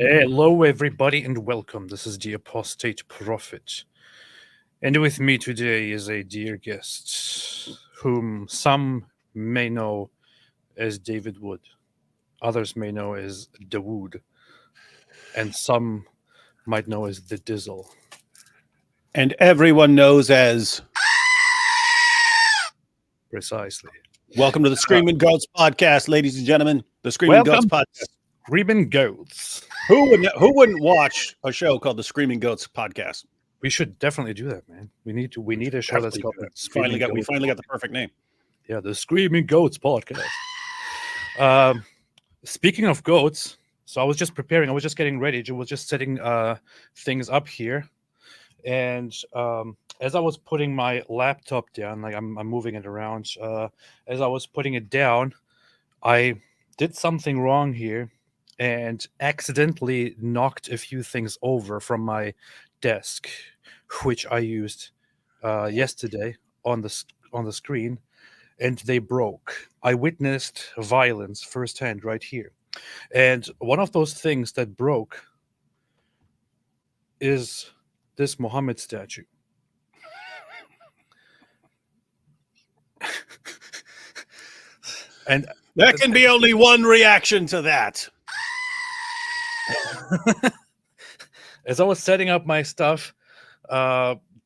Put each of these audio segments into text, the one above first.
Hello, everybody, and welcome. This is the Apostate Prophet. And with me today is a dear guest, whom some may know as David Wood, others may know as Dawood, and some might know as the Dizzle. And everyone knows as Precisely. welcome to the Screaming Goats podcast, ladies and gentlemen. The Screaming Goats Welcome, podcast. Screaming Goats. Who wouldn't watch a show called the Screaming Goats podcast? We should definitely do that, man. We need a show that's called the We Screaming Goats. finally got the perfect name. Yeah, the Screaming Goats podcast. Speaking of goats, so I was just preparing. I was just getting ready. I was just setting things up here, and as I was putting my laptop down, like I'm moving it around. As I was putting it down, I did something wrong here, and accidentally knocked a few things over from my desk, which I used yesterday on the screen, and they broke. I witnessed violence firsthand right here. And one of those things that broke is this Muhammad statue. And there can be only one reaction to that. As I was setting up my stuff,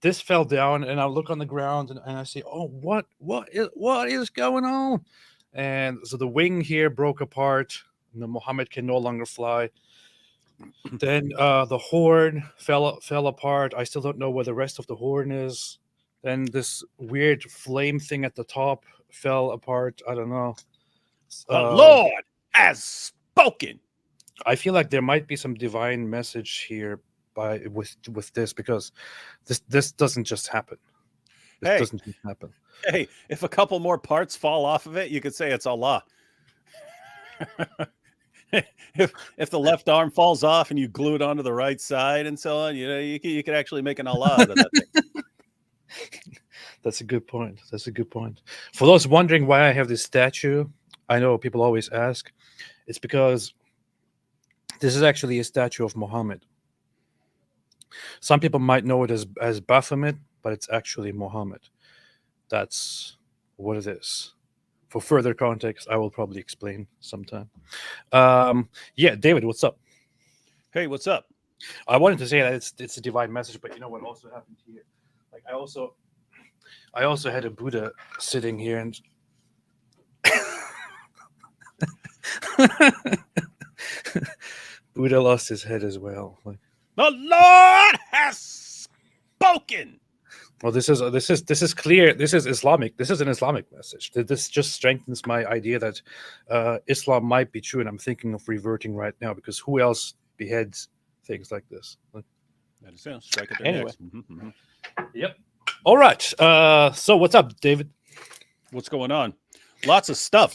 this fell down, and I look on the ground, and I see, oh, what is going on? And so the wing here broke apart. The Muhammad can no longer fly. Then the horn fell apart. I still don't know where the rest of the horn is. Then this weird flame thing at the top fell apart. I don't know. The Lord has spoken. I feel like there might be some divine message here with this, because this doesn't just happen. This doesn't just happen. Hey, if a couple more parts fall off of it, you could say it's Allah. if the left arm falls off and you glue it onto the right side and so on, you could actually make an Allah out of that thing. That's a good point. For those wondering why I have this statue, I know people always ask. It's because this is actually a statue of Muhammad. Some people might know it as Baphomet, but it's actually Muhammad. That's what it is. For further context, I will probably explain sometime. Yeah, David, what's up? Hey, what's up? I wanted to say that it's a divine message, but you know what also happened here? Like I also had a Buddha sitting here, and Buddha lost his head as well. Like, the Lord has spoken. well, this is clear. This is Islamic. This is an Islamic message. This just strengthens my idea that Islam might be true, and I'm thinking of reverting right now, because who else beheads things like this? That sounds strike at their Anyway. necks. Mm-hmm. Yep. All right. So what's up, David? What's going on? Lots of stuff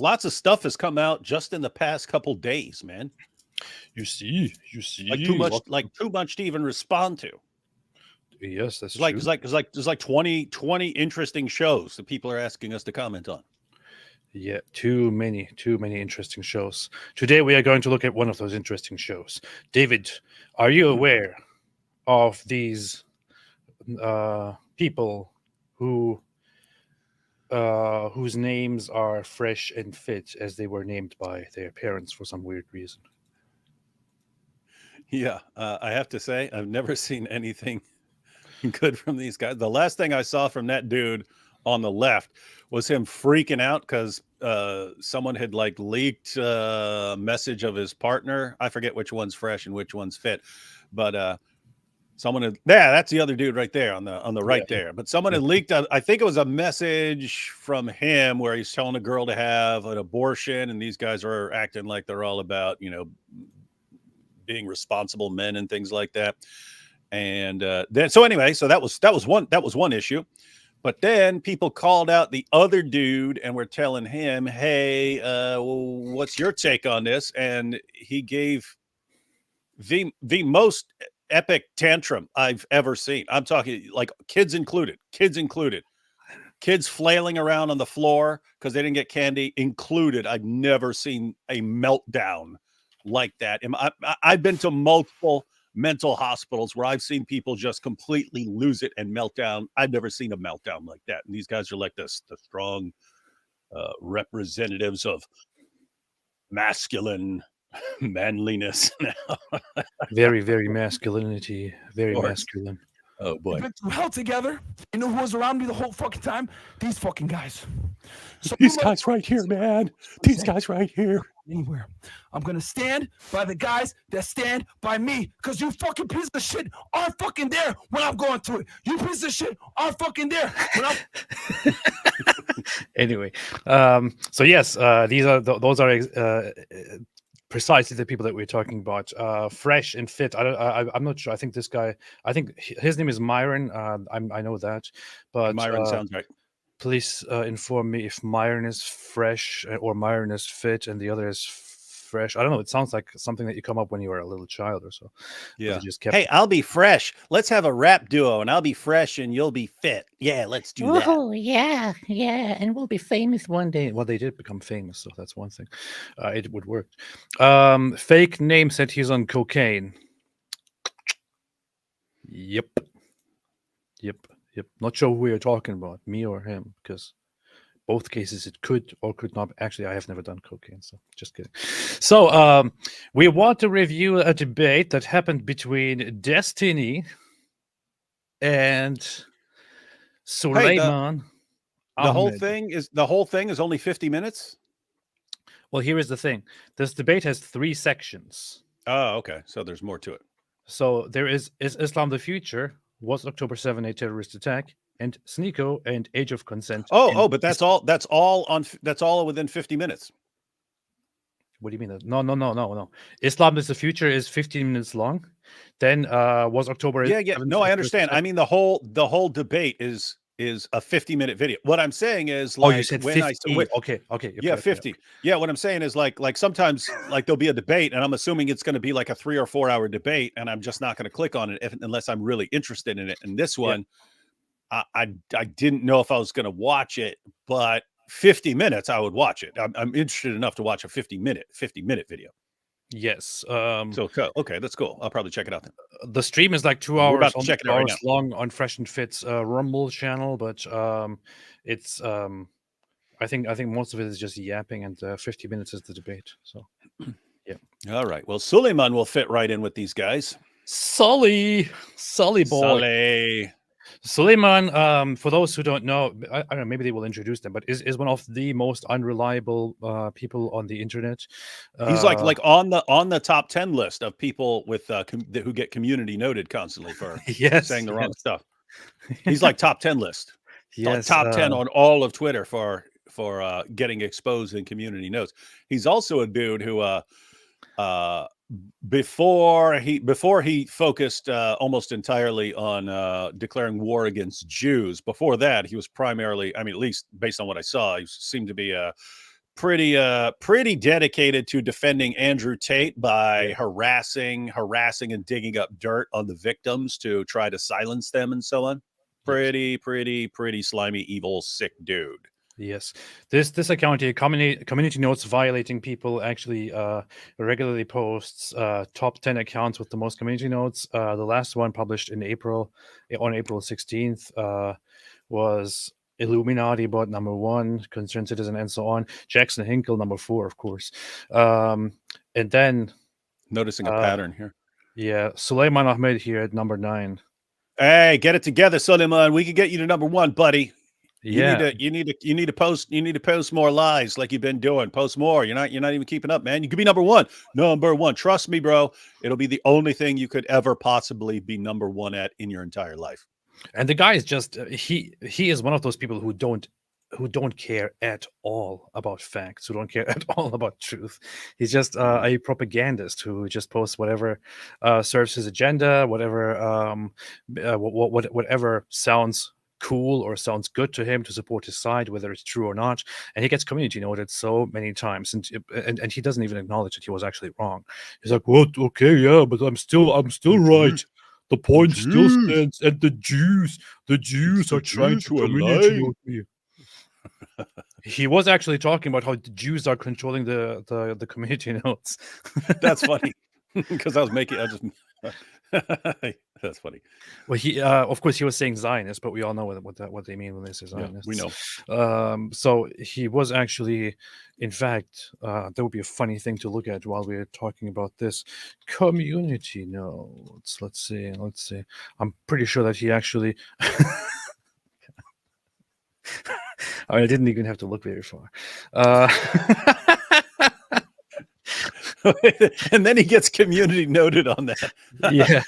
has come out just in the past couple days, man. You see, like too much to even respond to. Yes, that's true. There's like 20 interesting shows that people are asking us to comment on. Yeah, too many interesting shows. Today we are going to look at one of those interesting shows. David, are you aware of these people whose names are fresh and fit, as they were named by their parents for some weird reason? Yeah, I have to say, I've never seen anything good from these guys. The last thing I saw from that dude on the left was him freaking out because someone had like leaked a message of his partner. I forget which one's fresh and which one's fit, but someone had, that's the other dude right there on the right there. But someone had leaked, I think it was a message from him where he's telling a girl to have an abortion, and these guys are acting like they're all about, being responsible men and things like that. And then so that was one issue. But then people called out the other dude and were telling him, hey, what's your take on this? And he gave the most epic tantrum I've ever seen. I'm talking like kids included, kids flailing around on the floor because they didn't get candy included. I've never seen a meltdown like that. I've been to multiple mental hospitals where I've seen people just completely lose it and melt down. I've never seen a meltdown like that. And these guys are like the strong representatives of masculine manliness now. Very, very masculinity. Very course. masculine. Oh boy. We've been through hell together. You know who was around me the whole fucking time? These fucking guys. So These guys right here, man. These guys right here. Anywhere. I'm gonna stand by the guys that stand by me. Cause you fucking piece of shit are fucking there when I'm going through it. You piece of shit are fucking there when I'm Anyway, so yes, these are those are precisely the people that we're talking about. Fresh and fit. I'm not sure. I think this guy. I think his name is Myron. I know that, but Myron sounds right. Please inform me if Myron is fresh or Myron is fit and the other is fresh. I don't know. It sounds like something that you come up when you were a little child or so. Yeah. Just kept... Hey, I'll be fresh. Let's have a rap duo, and I'll be fresh, and you'll be fit. Yeah, let's do that. Oh yeah, and we'll be famous one day. Well, they did become famous, so that's one thing. It would work. Fake name said he's on cocaine. Yep. Not sure who you're talking about, me or him, because both cases it could or could not. Actually, I have never done cocaine, so just kidding. So we want to review a debate that happened between Destiny and Sulaiman. The whole thing is only 50 minutes. Well, here is the thing. This debate has 3 sections. Oh, okay. So there's more to it. So there is Islam the future? Was October 7 a terrorist attack? And Sneeko and Age of Consent. But that's all within 50 minutes. What do you mean? No. Islam is the future is 15 minutes long. Then was October. Yeah. No, I understand. I mean, the whole debate is a 50-minute video. What I'm saying is, like, you said when 50. Okay. Yeah, 50. Okay. Yeah, what I'm saying is, like sometimes, like, there'll be a debate, and I'm assuming it's going to be like a 3 or 4 hour debate, and I'm just not going to click on it unless I'm really interested in it. And this one, I didn't know if I was going to watch it, but 50 minutes, I would watch it. I'm interested enough to watch a 50-minute video. Yes. So okay, that's cool. I'll probably check it out then. The stream is like 2 hours, check it out right long on Fresh and Fit's Rumble channel, but it's I think most of it is just yapping, and 50 minutes is the debate. So yeah. All right. Well, Sulaiman will fit right in with these guys. Sully boy. Sulaiman, for those who don't know, I don't know, maybe they will introduce them, but is one of the most unreliable people on the internet. He's like on the top 10 list of people with who get community noted constantly for saying the wrong stuff. He's like top 10 list. Yes, top 10 on all of Twitter for getting exposed in community notes. He's also a dude who before he focused almost entirely on declaring war against Jews. Before that, he was primarily, I mean, at least based on what I saw, he seemed to be pretty dedicated to defending Andrew Tate by harassing and digging up dirt on the victims to try to silence them and so on. Pretty slimy, evil, sick dude. Yes, this account here, community notes violating people, actually regularly posts top 10 accounts with the most community notes. The last one published on April 16th was Illuminati bot number 1, Concerned Citizen, and so on. Jackson Hinkle number 4, of course. And then noticing a pattern here. Yeah, Sulaiman Ahmed here at number 9. Hey, get it together, Sulaiman. We can get you to number 1, buddy. Yeah, you need to post more lies like you've been doing. Post more. You're not even keeping up, man. You could be number 1. Number 1. Trust me, bro. It'll be the only thing you could ever possibly be number 1 at in your entire life. And the guy is just he is one of those people who don't care at all about facts, who don't care at all about truth. He's just a propagandist who just posts whatever serves his agenda, whatever whatever sounds cool or sounds good to him to support his side, whether it's true or not. And he gets community noted so many times, and he doesn't even acknowledge that he was actually wrong. He's like, "What? Okay, yeah, but I'm still right. The point still stands, and the Jews are trying to community note me." He was actually talking about how the Jews are controlling the community notes. That's funny because I just that's funny. Well, he of course he was saying Zionist, but we all know what they mean when they say Zionist. We know. So he was actually, in fact, that would be a funny thing to look at while we're talking about this community notes. Let's see. I'm pretty sure that he actually. I mean, I didn't even have to look very far. And then he gets community noted on that. Yeah.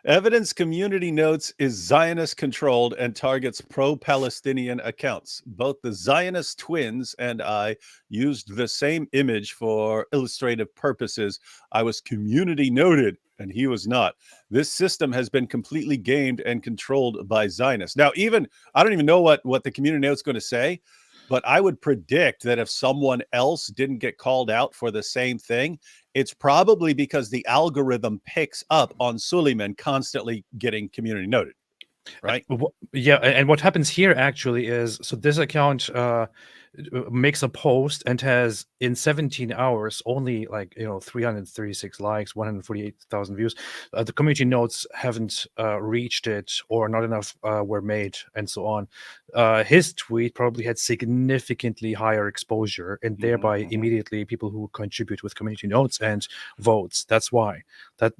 Evidence community notes is Zionist controlled and targets pro-Palestinian accounts. Both the Zionist twins and I used the same image for illustrative purposes. I was community noted and he was not. This system has been completely gamed and controlled by Zionists. Now, I don't even know what the community note's going to say, but I would predict that if someone else didn't get called out for the same thing, it's probably because the algorithm picks up on Sulaiman constantly getting community noted, right? Yeah, and what happens here actually is, so this account makes a post and has in 17 hours only 336 likes, 148,000 views. The community notes haven't reached it, or not enough were made, and so on. His tweet probably had significantly higher exposure, and thereby immediately people who contribute with community notes and votes. That's why that.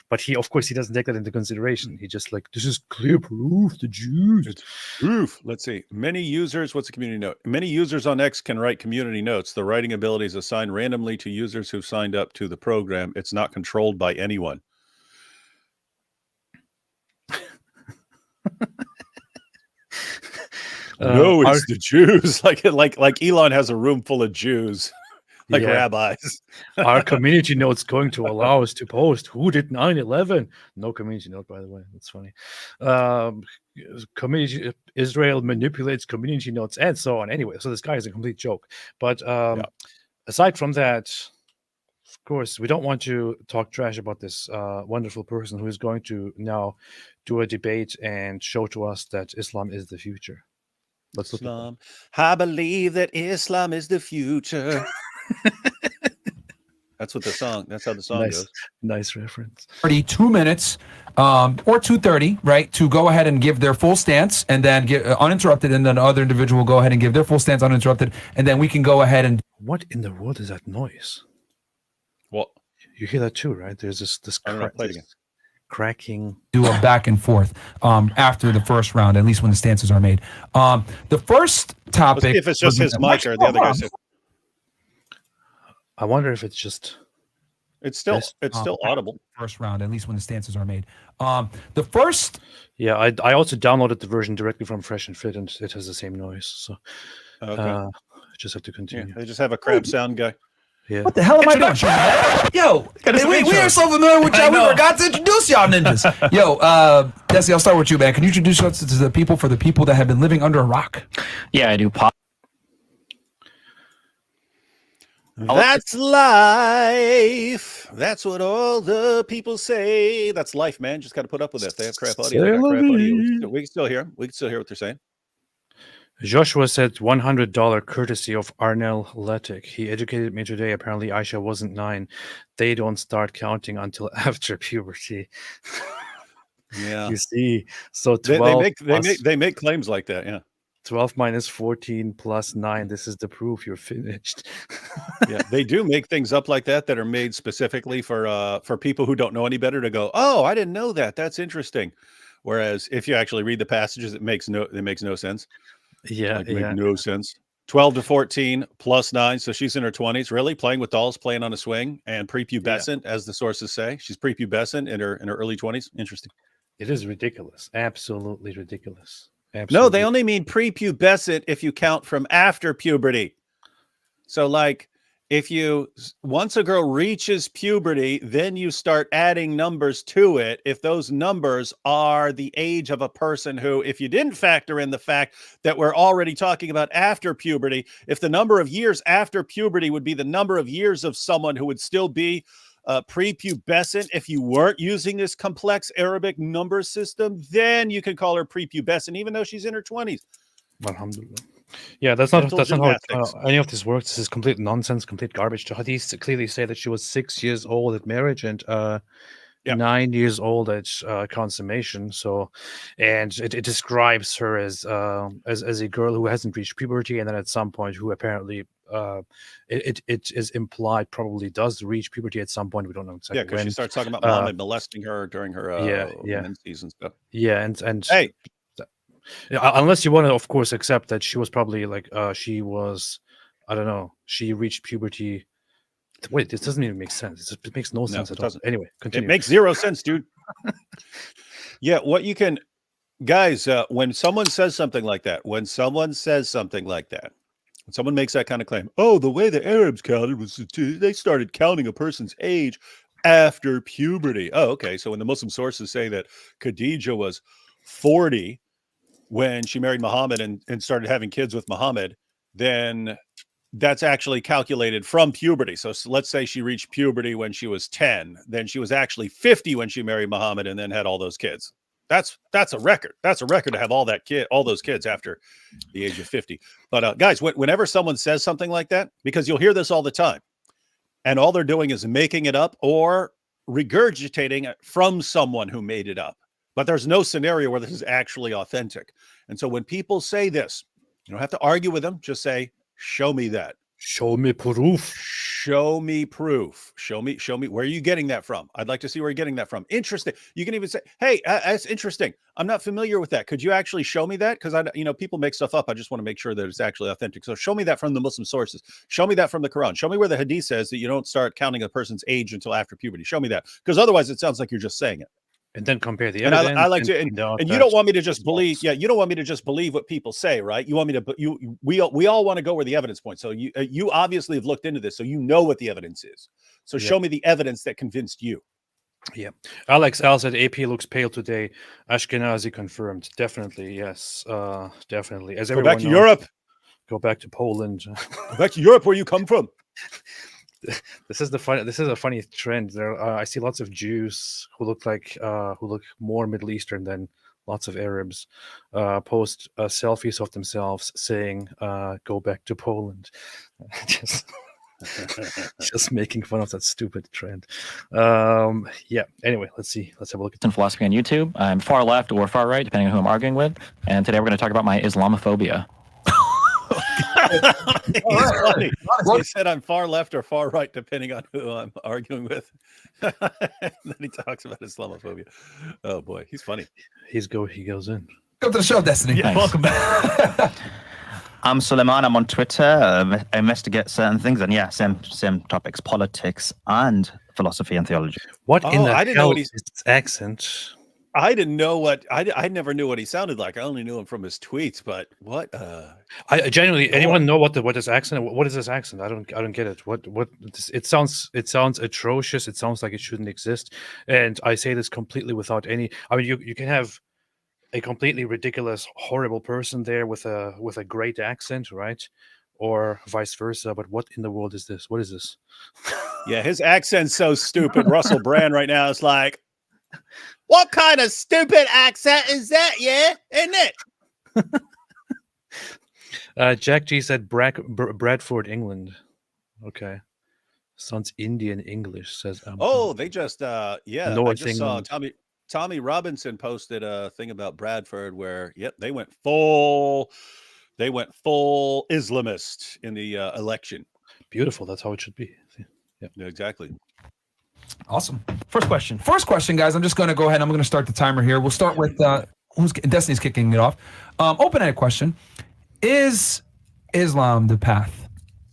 But he doesn't take that into consideration. He just this is clear proof. The Jews. It's proof. Let's see. Many users. What's a community note? Many users on X can write community notes. The writing ability is assigned randomly to users who've signed up to the program. It's not controlled by anyone. No, it's the Jews. Like Elon has a room full of Jews, rabbis. Our community note's going to allow us to post who did 9/11. No community note, by the way. That's funny. Community Israel manipulates community notes and so on. Anyway, so this guy is a complete joke. But aside from that, of course, we don't want to talk trash about this wonderful person who is going to now do a debate and show to us that Islam is the future. Let's look Islam. I believe that Islam is the future. That's how the song goes. Nice reference. 32 minutes or 2:30, right, to go ahead and give their full stance and then get uninterrupted, and then the other individual will go ahead and give their full stance uninterrupted, and then we can go ahead and. What in the world is that noise? What? You hear that too, right? There's this cracking. Do a back and forth after the first round, at least when the stances are made. The first topic. Let's see if it's just his mic or the other guy's. I wonder if it's just. It's still audible. First round, at least when the stances are made. The first. Yeah, I also downloaded the version directly from Fresh and Fit, and it has the same noise. So, I just have to continue. Yeah, they just have a crap sound guy. Yeah. What the hell am I doing? Yo, we are so familiar with y'all. We forgot to introduce y'all ninjas. Yo, Desi, I'll start with you, man. Can you introduce us to the people for the people that have been living under a rock? Yeah, I do. That's life. That's what all the people say. That's life, man. Just got to put up with it. They have crap audio. We can still hear them. We can still hear what they're saying. Joshua said $100 courtesy of Arnell Letic. He educated me today. Apparently, Aisha wasn't 9. They don't start counting until after puberty. Yeah, you see. So 12. They make claims like that. Yeah. 12 minus 14 plus 9. This is the proof you're finished. Yeah, they do make things up like that are made specifically for people who don't know any better to go, oh, I didn't know that. That's interesting. Whereas if you actually read the passages, it makes no sense. Yeah, make no sense. 12 to 14 plus 9. So she's in her 20s, really playing with dolls, playing on a swing, and prepubescent, as the sources say. She's prepubescent in her early 20s. Interesting. It is ridiculous. Absolutely ridiculous. Absolutely. No, they only mean prepubescent if you count from after puberty. So once a girl reaches puberty, then you start adding numbers to it. If those numbers are the age of a person who, if you didn't factor in the fact that we're already talking about after puberty, if the number of years after puberty would be the number of years of someone who would still be prepubescent, if you weren't using this complex Arabic number system, then you can call her prepubescent, even though she's in her 20s. Alhamdulillah. Yeah, that's not Mental that's not how gymnastics. any of this works. This is complete nonsense, complete garbage. The hadiths clearly say that she was 6 years old at marriage and Yeah. 9 years old at consummation. So, and it describes her as a girl who hasn't reached puberty, and then at some point who apparently it is implied probably does reach puberty at some point. We don't know Yeah, exactly because she when. starts talking about Muhammad molesting her during her Yeah, menses and stuff. yeah, and Hey, yeah, unless you want to, of course, accept that she was probably like she was, I don't know, she reached puberty. Wait, this doesn't even make sense. It makes no no, sense it at all. doesn't. Anyway, It continue. makes zero sense, dude. Yeah, what you can, guys, when someone says something like that, when someone makes that kind of claim, oh, the way the Arabs counted was they started counting a person's age after puberty. Oh, okay. So when the Muslim sources say that Khadijah was 40 when she married Muhammad and started having kids with Muhammad, then that's actually calculated from puberty. So let's say she reached puberty when she was 10, then she was actually 50 when she married Muhammad and then had all those kids. That's a record. That's a record to have all those kids after the age of 50. But guys, whenever someone says something like that, because you'll hear this all the time, and all they're doing is making it up or regurgitating it from someone who made it up. But there's no scenario where this is actually authentic. And so when people say this, you don't have to argue with them. Just say, show me that. Show me proof. Show me proof. Show me. Where are you getting that from? I'd like to see where you're getting that from. Interesting. You can even say, hey, that's interesting. I'm not familiar with that. Could you actually show me that? Because people make stuff up. I just want to make sure that it's actually authentic. So show me that from the Muslim sources. Show me that from the Quran. Show me where the Hadith says that you don't start counting a person's age until after puberty. Show me that. Because otherwise it sounds like you're just saying it. And then compare the And evidence. I like to, and you don't want me to just believe. false. Yeah, you don't want me to just believe what people say, right? You want me to. We all want to go where the evidence points. So you obviously have looked into this, so you know what the evidence is. So Yeah. show me the evidence that convinced you. Yeah. Alex Al said AP looks pale today. Ashkenazi confirmed. Definitely, yes. Definitely. As Go everyone back to knows, Europe. Go back to Poland. Go back to Europe, where you come from. This is a funny trend. There, I see lots of Jews who look more Middle Eastern than lots of Arabs post selfies of themselves saying, "Go back to Poland." just making fun of that stupid trend. Yeah. Anyway, let's see. Let's have a look at and philosophy on YouTube. I'm far left or far right, depending on who I'm arguing with. And today we're going to talk about my Islamophobia. He's funny. He said I'm far left or far right, depending on who I'm arguing with. And then he talks about Islamophobia. Oh boy, he's funny. He goes in. Welcome to the show, Destiny. Thanks. Welcome back. I'm Sulaiman. I'm on Twitter. I investigate certain things, and yeah, same topics: politics and philosophy and theology. What in the I didn't know hell what is this accent? I didn't know what I never knew what he sounded like. I only knew him from his tweets. But what? I genuinely, anyone know what this accent? What is this accent? I don't get it. What? It sounds atrocious. It sounds like it shouldn't exist. And I say this completely without any. I mean, you can have a completely ridiculous, horrible person there with a great accent, right? Or vice versa. But what in the world is this? What is this? Yeah, his accent's so stupid. Russell Brand right now is like, what kind of stupid accent is that? Yeah, isn't it? Jack G said Bradford, England. Okay. Sounds Indian English, says Oh, they just yeah, I North just saw England. Tommy Robinson posted a thing about Bradford where they went full Islamist in the election. Beautiful. That's how it should be. Yeah, exactly. Awesome. First question, guys. I'm just going to go ahead. I'm going to start the timer here. We'll start with Destiny's kicking it off. Open-ended question: is Islam the path?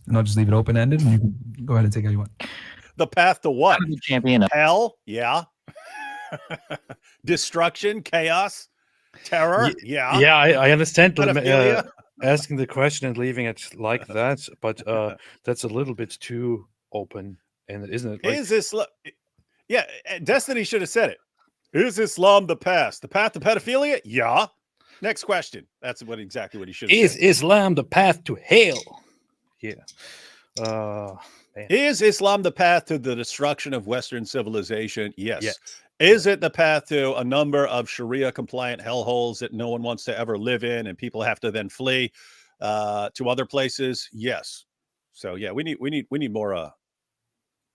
And I'll just leave it open-ended, and you can go ahead and take it how you want. The path to what? I'm the champion of Hell, yeah. Destruction, chaos, terror, yeah. Yeah, I understand Pedophilia. asking the question and leaving it like that, but that's a little bit too open, and isn't it? Like, Is Islam? Yeah, Destiny should have said it. Is Islam the path? The path to pedophilia? Yeah. Next question. That's exactly what he should have is said. Islam the path to hell? Yeah. Man. Is Islam the path to the destruction of Western civilization? Yes. Yes. Is it the path to a number of Sharia compliant hellholes that no one wants to ever live in and people have to then flee? To other places, yes. So yeah, we need more.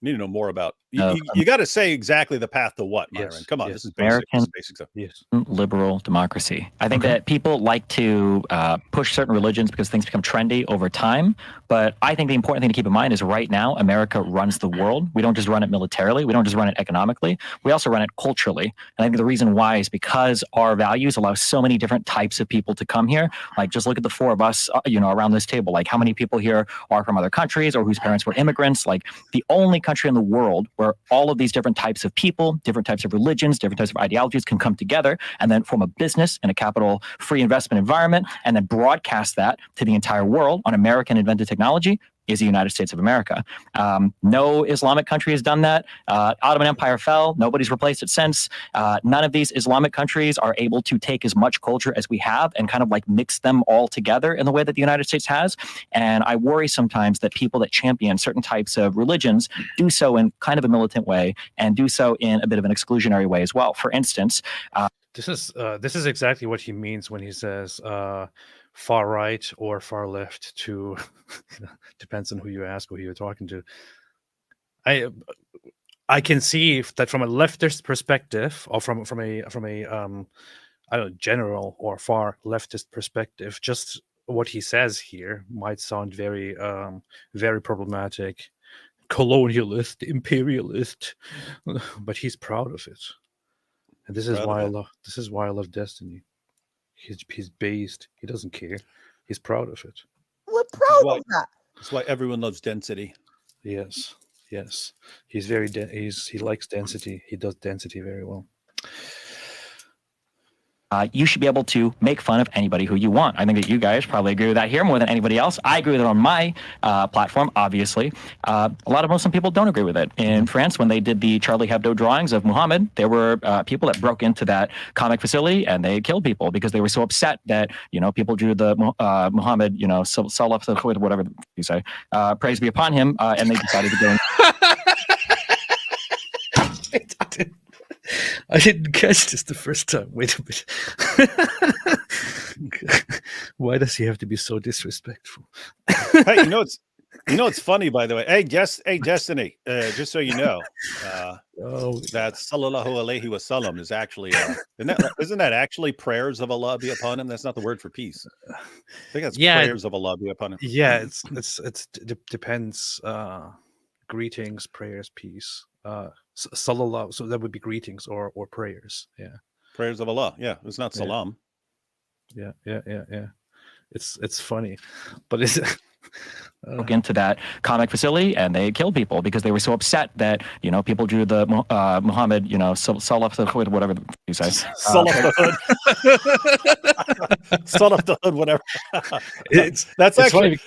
Need to know more about. You got to say exactly the path to what, Myron. Yes, Come on, yes. this is basic. This is basic stuff. Yes. Liberal democracy. I think that people like to push certain religions because things become trendy over time. But I think the important thing to keep in mind is right now, America runs the world. We don't just run it militarily. We don't just run it economically. We also run it culturally. And I think the reason why is because our values allow so many different types of people to come here. Like, just look at the four of us, around this table. Like, how many people here are from other countries or whose parents were immigrants? Like, the only country in the world where all of these different types of people, different types of religions, different types of ideologies can come together and then form a business in a capital free investment environment and then broadcast that to the entire world on American invented technology is the United States of America. No Islamic country has done that. Ottoman Empire fell. Nobody's replaced it since. None of these Islamic countries are able to take as much culture as we have and kind of like mix them all together in the way that the United States has. And I worry sometimes that people that champion certain types of religions do so in kind of a militant way and do so in a bit of an exclusionary way as well. For instance, this is exactly what he means when he says far right or far left. To depends on who you ask or who you're talking to. I can see that from a leftist perspective, or from a I don't know, general or far leftist perspective, just what he says here might sound very very problematic, colonialist, imperialist, but he's proud of it. And this is why I love Destiny. He's based. He doesn't care. He's proud of it. We're proud of that. That's why everyone loves density. Yes. He's very he likes density. He does density very well. You should be able to make fun of anybody who you want. I think that you guys probably agree with that here more than anybody else. I agree with it on my platform, obviously. A lot of Muslim people don't agree with it. In France, when they did the Charlie Hebdo drawings of Muhammad, there were people that broke into that comic facility and they killed people because they were so upset that, people drew the Muhammad, Salah, whatever you say, praise be upon him, and they decided to go. I didn't catch this the first time. Wait a minute. Why does he have to be so disrespectful? Hey, it's funny, by the way. Hey, Destiny. Just so you know, that Sallallahu Alaihi Wasallam is actually isn't that actually prayers of Allah be upon him? That's not the word for peace. I think that's prayers of Allah be upon him. Yeah, it depends. Greetings, prayers, peace. Sallallahu, so that would be greetings or prayers. Yeah, prayers of Allah. Yeah, it's not salam. Yeah. It's funny, but it's broke into that comic facility and they killed people because they were so upset that people drew the Muhammad, Salah, whatever you say, Salah the hood, Salah the hood, whatever. That's actually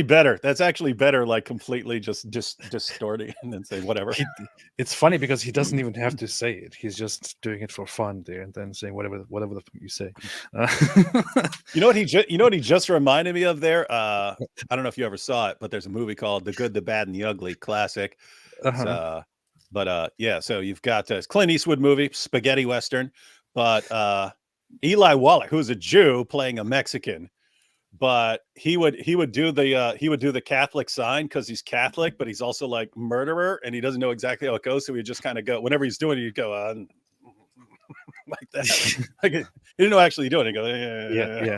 better. That's actually better. Like completely just distorting and then say whatever. It's funny because he doesn't even have to say it. He's just doing it for fun there and then saying whatever the you say. You know what he just reminded me of there. I don't know if you ever saw it, but there's a movie called The Good, the Bad, and the Ugly, classic. So you've got this Clint Eastwood movie, spaghetti western, but Eli Wallach, who's a Jew playing a Mexican, but he would do the Catholic sign because he's Catholic, but he's also like murderer, and he doesn't know exactly how it goes, so he just kind of go whenever he's doing it, he'd go like that. Like he didn't know actually doing it. He go,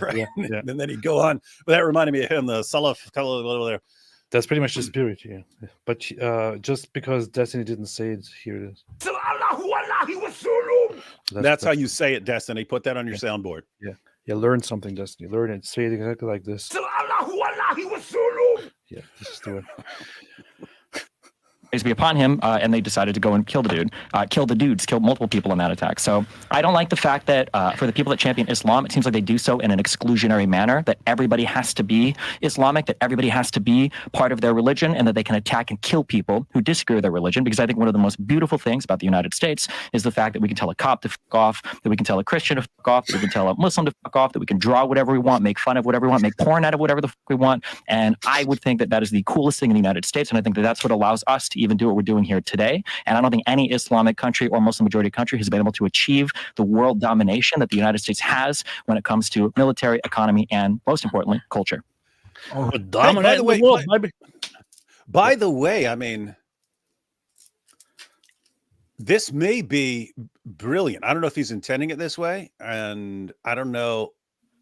right? And then he'd go on. But that reminded me of him, the Salaf over there. That's pretty much the spirit here. But just because Destiny didn't say it, here it is. That's how you say it, Destiny. Put that on your soundboard. Yeah, learn something, Destiny. Learn it. Say it exactly like this. Yeah, this is the way. Be upon him, and they decided to go and kill the dudes, kill multiple people in that attack. So I don't like the fact that for the people that champion Islam, it seems like they do so in an exclusionary manner, that everybody has to be Islamic, that everybody has to be part of their religion, and that they can attack and kill people who disagree with their religion. Because I think one of the most beautiful things about the United States is the fact that we can tell a Cop to fuck off, that we can tell a Christian to fuck off, that we can tell a Muslim to fuck off, that we can draw whatever we want, make fun of whatever we want, make porn out of whatever the fuck we want. And I would think that that is the coolest thing in the United States, and I think that that's what allows us to even do what we're doing here today. And I don't think any Islamic country or Muslim majority country has been able to achieve the world domination that the United States has when it comes to military, economy, and most importantly, culture. Oh, By the way, by the way, I mean, this may be brilliant. I don't know if he's intending it this way, and I don't know.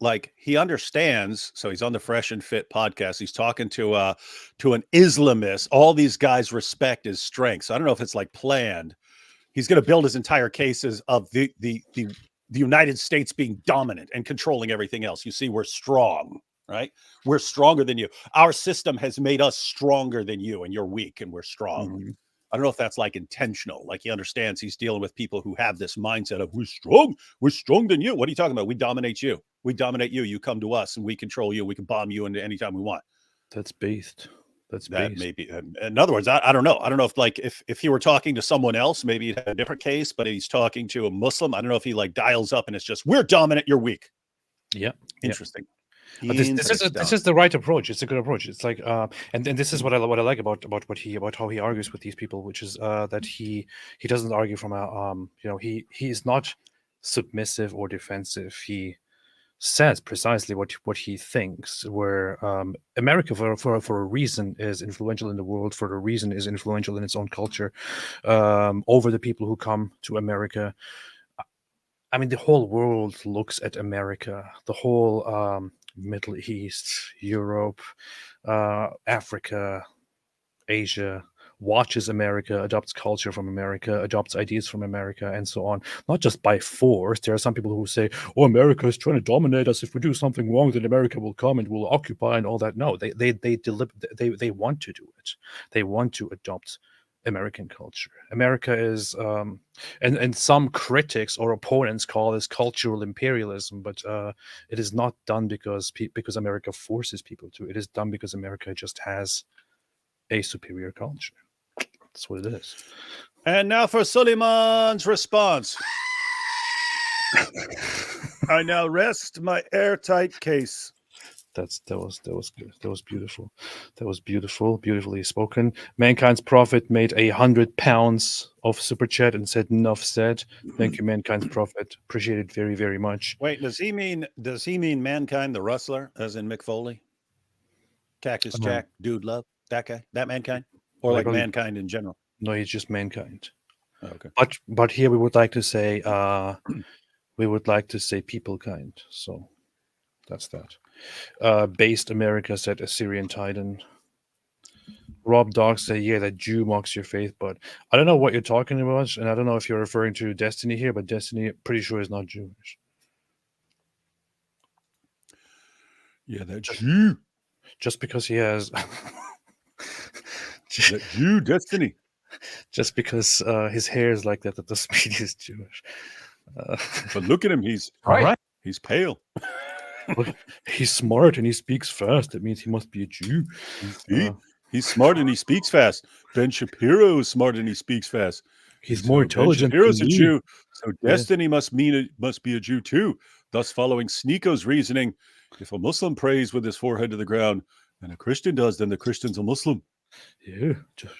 Like, he understands, so he's on the Fresh and Fit podcast. He's talking to an Islamist. All these guys respect his strengths. I don't know if it's like planned. He's going to build his entire cases of the United States being dominant and controlling everything else. You see, we're strong, right? We're stronger than you. Our system has made us stronger than you, and you're weak, and we're strong. Mm-hmm. I don't know if that's like intentional. Like, he understands he's dealing with people who have this mindset of we're stronger than you. What are you talking about? We dominate you. We dominate you. You come to us and we control you. We can bomb you into any time we want. That's based. That maybe. In other words, I don't know. I don't know if like if he were talking to someone else, maybe he'd have a different case, but he's talking to a Muslim. I don't know if he like dials up and it's just we're dominant, you're weak. Yeah. Interesting. But this is the right approach. It's a good approach. It's like and this is what I like about how he argues with these people, which is that he doesn't argue from a he is not submissive or defensive. He says precisely what he thinks. Where America for a reason is influential in the world, for a reason is influential in its own culture, over the people who come to America. I mean, the whole world looks at America. The whole Middle East, Europe, Africa, Asia watches America, adopts culture from America, adopts ideas from America, and so on. Not just by force. There are some people who say, "Oh, America is trying to dominate us. If we do something wrong, then America will come and will occupy and all that." No, they want to do it. They want to adopt American culture. America is, and some critics or opponents call this cultural imperialism, but it is not done because America forces people to. It is done because America just has a superior culture. That's what it is. And now for Sulaiman's response. I now rest my airtight case. That was good. That was beautiful. That was beautiful. Beautifully spoken. Mankind's Prophet made 100 pounds of super chat and said enough said. Thank you, Mankind's Prophet. Appreciate it very, very much. Wait, does he mean Mankind the wrestler, as in Mick Foley? Cactus Jack, Dude Love, that guy, that Mankind, or like Mankind in general? No, he's just Mankind. Oh, okay. But here we would like to say people kind. So that's that. Based America said Assyrian Titan. Rob Dog said, yeah, that Jew mocks your faith, but I don't know what you're talking about, and I don't know if you're referring to Destiny here, but Destiny, pretty sure, is not Jewish. Yeah, that Jew. Just because he has that Jew Destiny. Just because his hair is like that doesn't mean he's Jewish. But look at him, he's right. He's pale. Look, he's smart and he speaks fast. That means he must be a Jew. He's smart and he speaks fast. Ben Shapiro is smart and he speaks fast. He's more intelligent. Ben Shapiro's a Jew, so Destiny must be a Jew too. Thus, following Sneeko's reasoning, if a Muslim prays with his forehead to the ground and a Christian does, then the Christian's a Muslim. Yeah,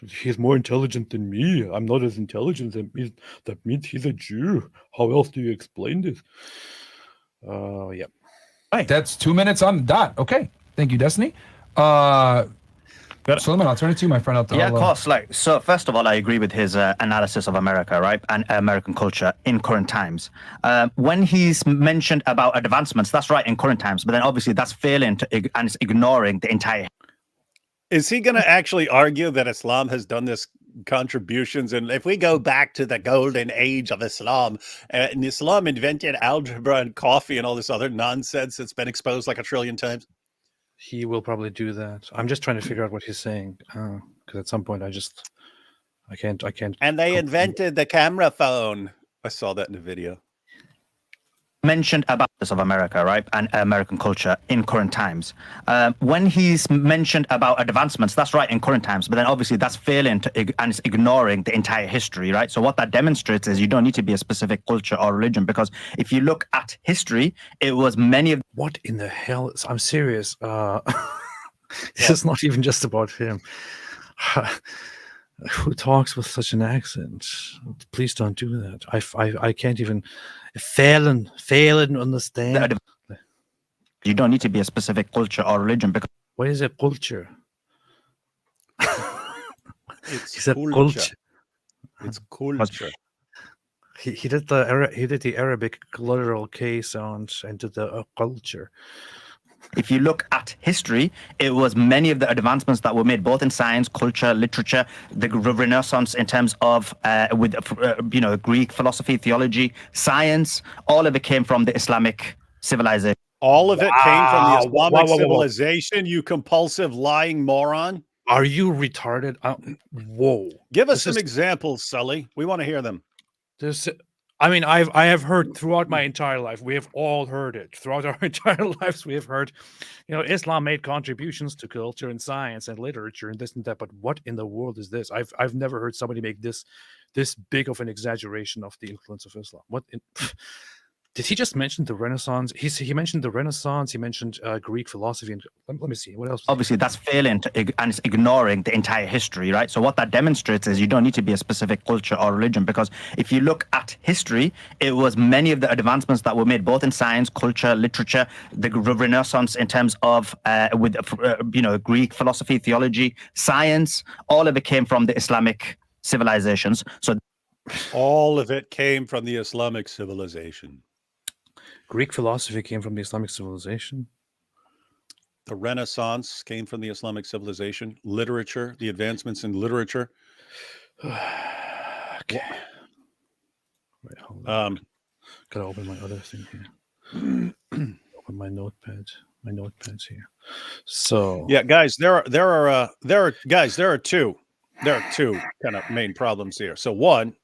he's more intelligent than me. I'm not as intelligent. That means he's a Jew. How else do you explain this? Yeah. Right, that's 2 minutes on the dot. Okay, thank you, Destiny. Sulaiman, I'll turn it to you, my friend. Yeah, of course. So first of all, I agree with his analysis of America, right, and American culture in current times. When he's mentioned about advancements, that's right in current times, but then obviously that's failing and it's ignoring the entire. Is he going to actually argue that Islam has done this contributions? And if we go back to the golden age of Islam, and Islam invented algebra and coffee and all this other nonsense that's been exposed like a trillion times? He will probably do that. I'm just trying to figure out what he's saying, because at some point I can't. And they invented the camera phone. I saw that in the video. Mentioned about this of America, right, and American culture in current times. When he's mentioned about advancements, that's right in current times, but then obviously that's failing and it's ignoring the entire history, right? So what that demonstrates is you don't need to be a specific culture or religion, because if you look at history, it was many of. What in the hell? I'm serious. This is not even just about him. Who talks with such an accent? Please don't do that. I can't even fail and understand. You don't need to be a specific culture or religion because What is a culture? It's He said culture. culture. It's culture. He did the Arabic literal K sound and did the culture. if you look at history, it was many of the advancements that were made both in science, culture, literature, the Renaissance in terms of Greek philosophy, theology, science. All of it came from the Islamic civilization. All of it came from the Wow. Islamic Whoa. civilization, you compulsive lying moron. Are you retarded? Whoa. Give us some examples, Sully. We want to hear them. I have heard throughout my entire life. We have all heard it throughout our entire lives. We have heard, Islam made contributions to culture and science and literature and this and that. But what in the world is this? I've never heard somebody make this big of an exaggeration of the influence of Islam. Did he just mention the Renaissance? He mentioned the Renaissance. He mentioned Greek philosophy. And let me see. What else? Obviously, that's failing and it's ignoring the entire history, right? So what that demonstrates is you don't need to be a specific culture or religion, because if you look at history, it was many of the advancements that were made both in science, culture, literature, the Renaissance in terms of Greek philosophy, theology, science. All of it came from the Islamic civilizations. So all of it came from the Islamic civilization. Greek philosophy came from the Islamic civilization. The Renaissance came from the Islamic civilization. Literature, the advancements in literature. Okay. Wait, hold on. Gotta open my other thing here. Open my notepad. My notepads here. So yeah, guys, there are two kind of main problems here. So one,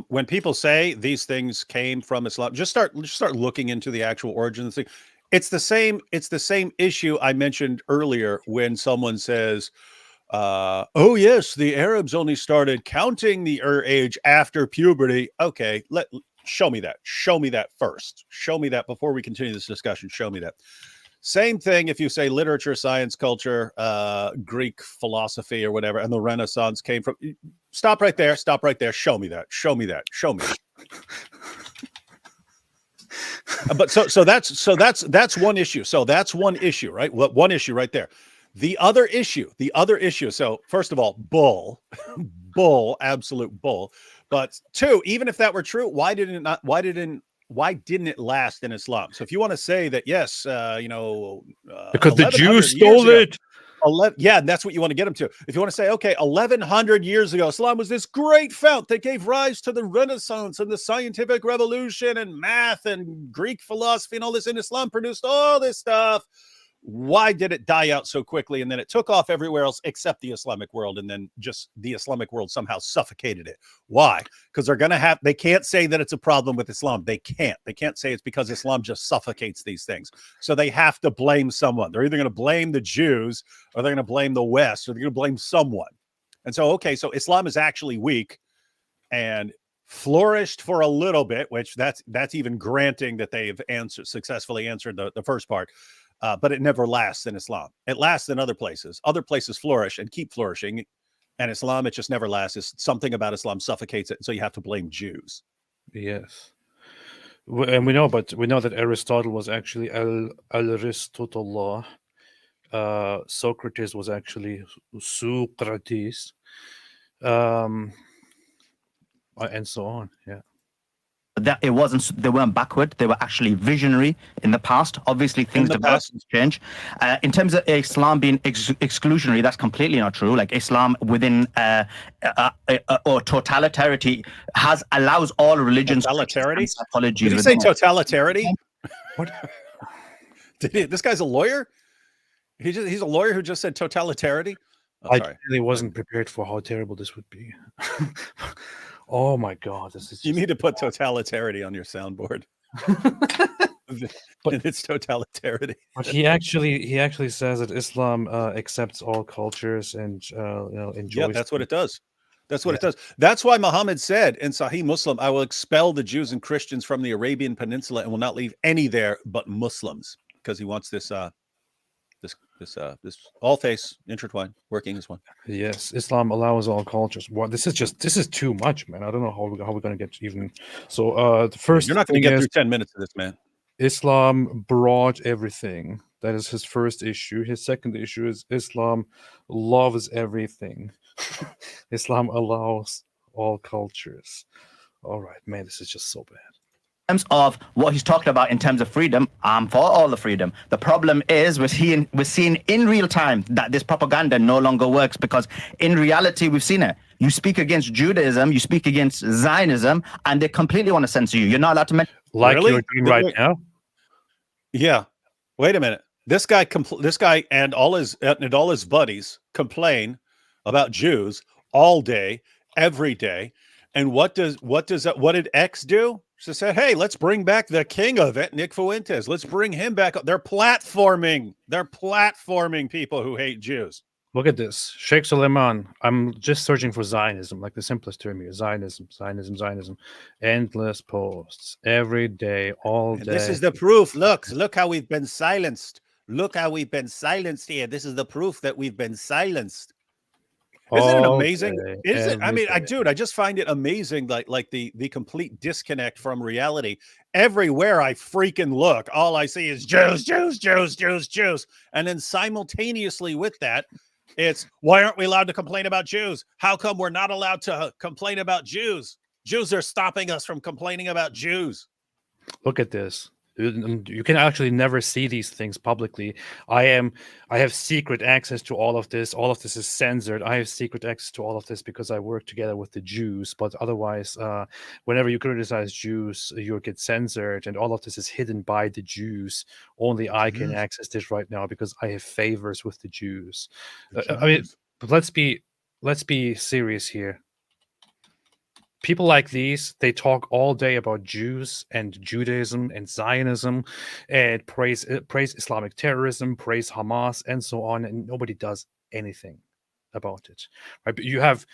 when people say these things came from Islam, just start looking into the actual origin of the thing. It's the same issue I mentioned earlier when someone says, oh yes, the Arabs only started counting the age after puberty. Okay, show me that first. Show me that before we continue this discussion. Show me that. Same thing if you say literature, science, culture, Greek philosophy or whatever, and the Renaissance came from. Stop right there. Show me that. But so that's one issue. So that's one issue, right? One issue right there. The other issue. So first of all, bull, absolute bull. But two, even if that were true, why didn't it last in Islam? So if you want to say that, yes, because the Jews stole it. Yeah, and that's what you want to get them to. If you want to say, okay, 1100 years ago, Islam was this great fount that gave rise to the Renaissance and the scientific revolution and math and Greek philosophy and all this, and Islam produced all this stuff. Why did it die out so quickly? And then it took off everywhere else except the Islamic world. And then just the Islamic world somehow suffocated it. Why? Because they can't say that it's a problem with Islam. They can't say it's because Islam just suffocates these things. So they have to blame someone. They're either going to blame the Jews or they're going to blame the West or they're going to blame someone. And so, okay, so Islam is actually weak and flourished for a little bit, which that's even granting that they've successfully answered the first part. But it never lasts in Islam. It lasts in other places. Other places flourish and keep flourishing. And Islam, it just never lasts. It's something about Islam suffocates it. So you have to blame Jews. Yes. And we know that Aristotle was actually Aristotle. Socrates was actually Socrates. And so on. Yeah. That it wasn't, they weren't backward, they were actually visionary in the past. Obviously things develop and change. In terms of Islam being exclusionary, that's completely not true. Like Islam within or totalitarity allows all religions. Totalitarity? Did he say totalitarity? What? This guy's a lawyer? He's a lawyer who just said totalitarity? I really wasn't prepared for how terrible this would be. Oh my God! You need to put totalitarity on your soundboard. But it's totalitarity. But he actually says that Islam accepts all cultures and enjoys. Yeah, that's what it does. That's what it does. That's why Muhammad said in Sahih Muslim, "I will expel the Jews and Christians from the Arabian Peninsula and will not leave any there but Muslims," because he wants this This all faiths intertwined, working as one. Yes, Islam allows all cultures. Well, this is too much, man. I don't know how we're gonna get even. So the first You're not going thing to get is through 10 minutes of this, man. Islam brought everything. That is his first issue. His second issue is Islam loves everything. Islam allows all cultures. All right, man, this is just so bad. Terms of what he's talking about in terms of freedom, I'm for all the freedom. The problem is we're seeing in real time that this propaganda no longer works, because in reality we've seen it. You speak against Judaism, you speak against Zionism, and they completely want to censor you. You're not allowed to mention. Like Really? you're doing right now. Yeah. Wait a minute. This guy and all his buddies complain about Jews all day, every day. And what did X do? She said, "Hey, let's bring back the king of it, Nick Fuentes. Let's bring him back." They're platforming people who hate Jews. Look at this. Sheikh Sulaiman. I'm just searching for Zionism, like the simplest term here. Zionism. Endless posts. Every day, all day. And this is the proof. Look how we've been silenced. Look how we've been silenced here. This is the proof that we've been silenced. Isn't it amazing? Is it? I mean, I just find it amazing, like the complete disconnect from reality. Everywhere I freaking look, all I see is Jews, Jews, Jews, Jews, Jews. And then simultaneously with that, it's, why aren't we allowed to complain about Jews? How come we're not allowed to complain about Jews? Jews are stopping us from complaining about Jews. Look at this. You can actually never see these things publicly. I have secret access to all of this. All of this is censored. I have secret access to all of this because I work together with the Jews. But otherwise, whenever you criticize Jews, you get censored, and all of this is hidden by the Jews. Only I can access this right now because I have favors with the Jews. I mean, but let's be serious here. People like these, they talk all day about Jews and Judaism and Zionism and praise Islamic terrorism, praise Hamas, and so on, and nobody does anything about it. Right? But you have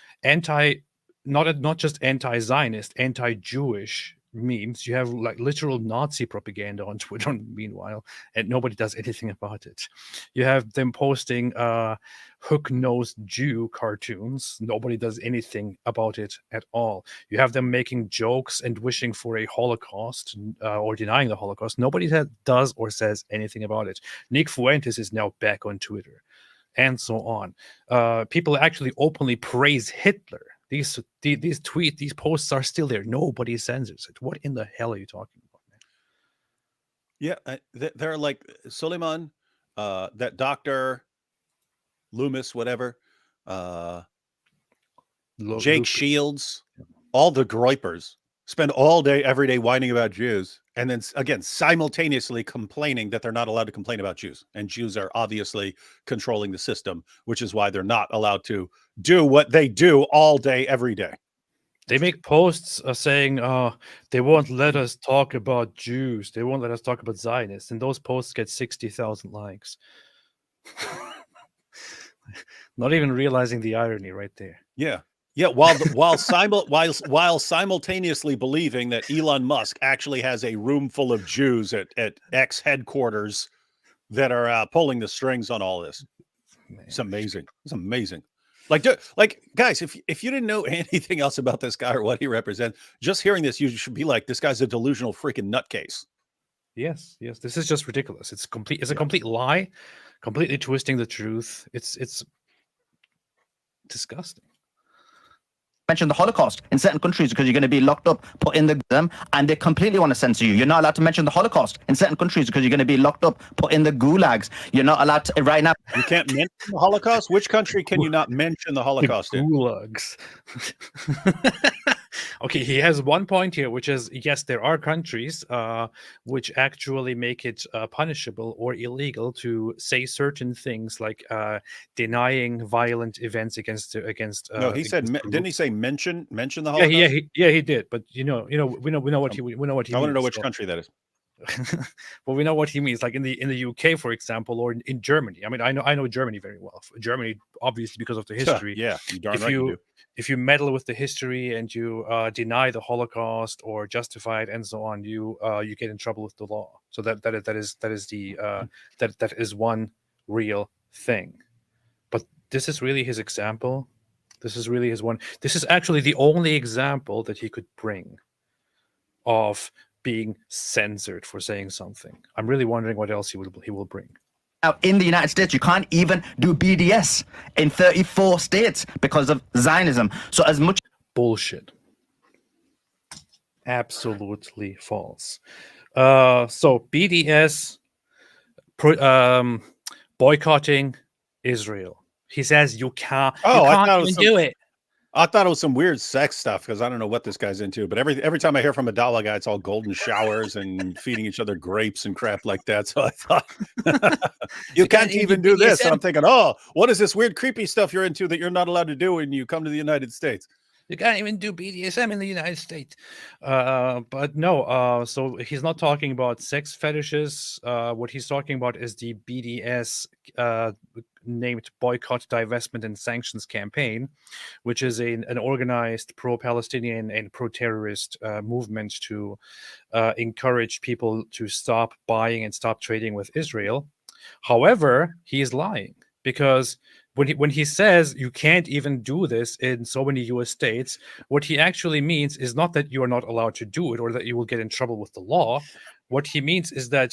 not just anti-Zionist, anti-Jewish memes. You have like literal Nazi propaganda on Twitter, meanwhile, and nobody does anything about it. You have them posting hook-nosed Jew cartoons. Nobody does anything about it at all. You have them making jokes and wishing for a Holocaust or denying the Holocaust. Nobody does or says anything about it. Nick Fuentes is now back on Twitter, and so on. People actually openly praise Hitler. These tweets, these posts are still there. Nobody censors it. What in the hell are you talking about, man? Yeah, they're like Sulaiman, that Dr. Loomis, whatever, Jake Shields, all the groypers spend all day, every day whining about Jews, and then again simultaneously complaining that they're not allowed to complain about Jews, and Jews are obviously controlling the system, which is why they're not allowed to do what they do all day, every day. They make posts saying, they won't let us talk about Jews. They won't let us talk about Zionists. And those posts get 60,000 likes. Not even realizing the irony right there. Yeah. Yeah, while simultaneously believing that Elon Musk actually has a room full of Jews at X headquarters that are pulling the strings on all this. Man. It's amazing. It's amazing. Like guys, if you didn't know anything else about this guy or what he represents, just hearing this, you should be like, this guy's a delusional freaking nutcase. Yes. This is just ridiculous. It's a complete lie, completely twisting the truth. It's disgusting. Mention the Holocaust in certain countries because you're going to be locked up, put in the and they completely want to censor you. You're not allowed to mention the Holocaust in certain countries because you're going to be locked up, put in the gulags. You're not allowed to right now. You can't mention the Holocaust. Which country can you not mention the Holocaust in? Gulags. Okay, he has one point here, which is, yes, there are countries which actually make it punishable or illegal to say certain things, like denying violent events against. No, he said. Didn't he say mention the Holocaust? Yeah, he did. But we know what he means. I want to know which country that is. Well, we know what he means, like in the UK, for example, or in Germany. I mean, I know Germany very well. Germany, obviously, because of the history. Yeah, you darn right you do. If you meddle with the history and you deny the Holocaust or justify it and so on, you get in trouble with the law. So that is one real thing. But this is really his example. This is really his one. This is actually the only example that he could bring of being censored for saying something. I'm really wondering what else he will bring. Now, in the United States, you can't even do BDS in 34 states because of Zionism. So as much Bullshit. Absolutely false. So BDS boycotting Israel. He says you can't. Oh, you I can't thought it was even some- do it. I thought it was some weird sex stuff because I don't know what this guy's into. But every time I hear from a Dawa guy, it's all golden showers and feeding each other grapes and crap like that. So I thought you can't even do this. And I'm thinking, oh, what is this weird, creepy stuff you're into that you're not allowed to do when you come to the United States? You can't even do BDSM in the United States. But no, so he's not talking about sex fetishes. What he's talking about is the BDS named Boycott, Divestment, and Sanctions Campaign, which is an organized pro-Palestinian and pro-terrorist movement to encourage people to stop buying and stop trading with Israel. However, he is lying, because when he says you can't even do this in so many US states, what he actually means is not that you are not allowed to do it or that you will get in trouble with the law. What he means is that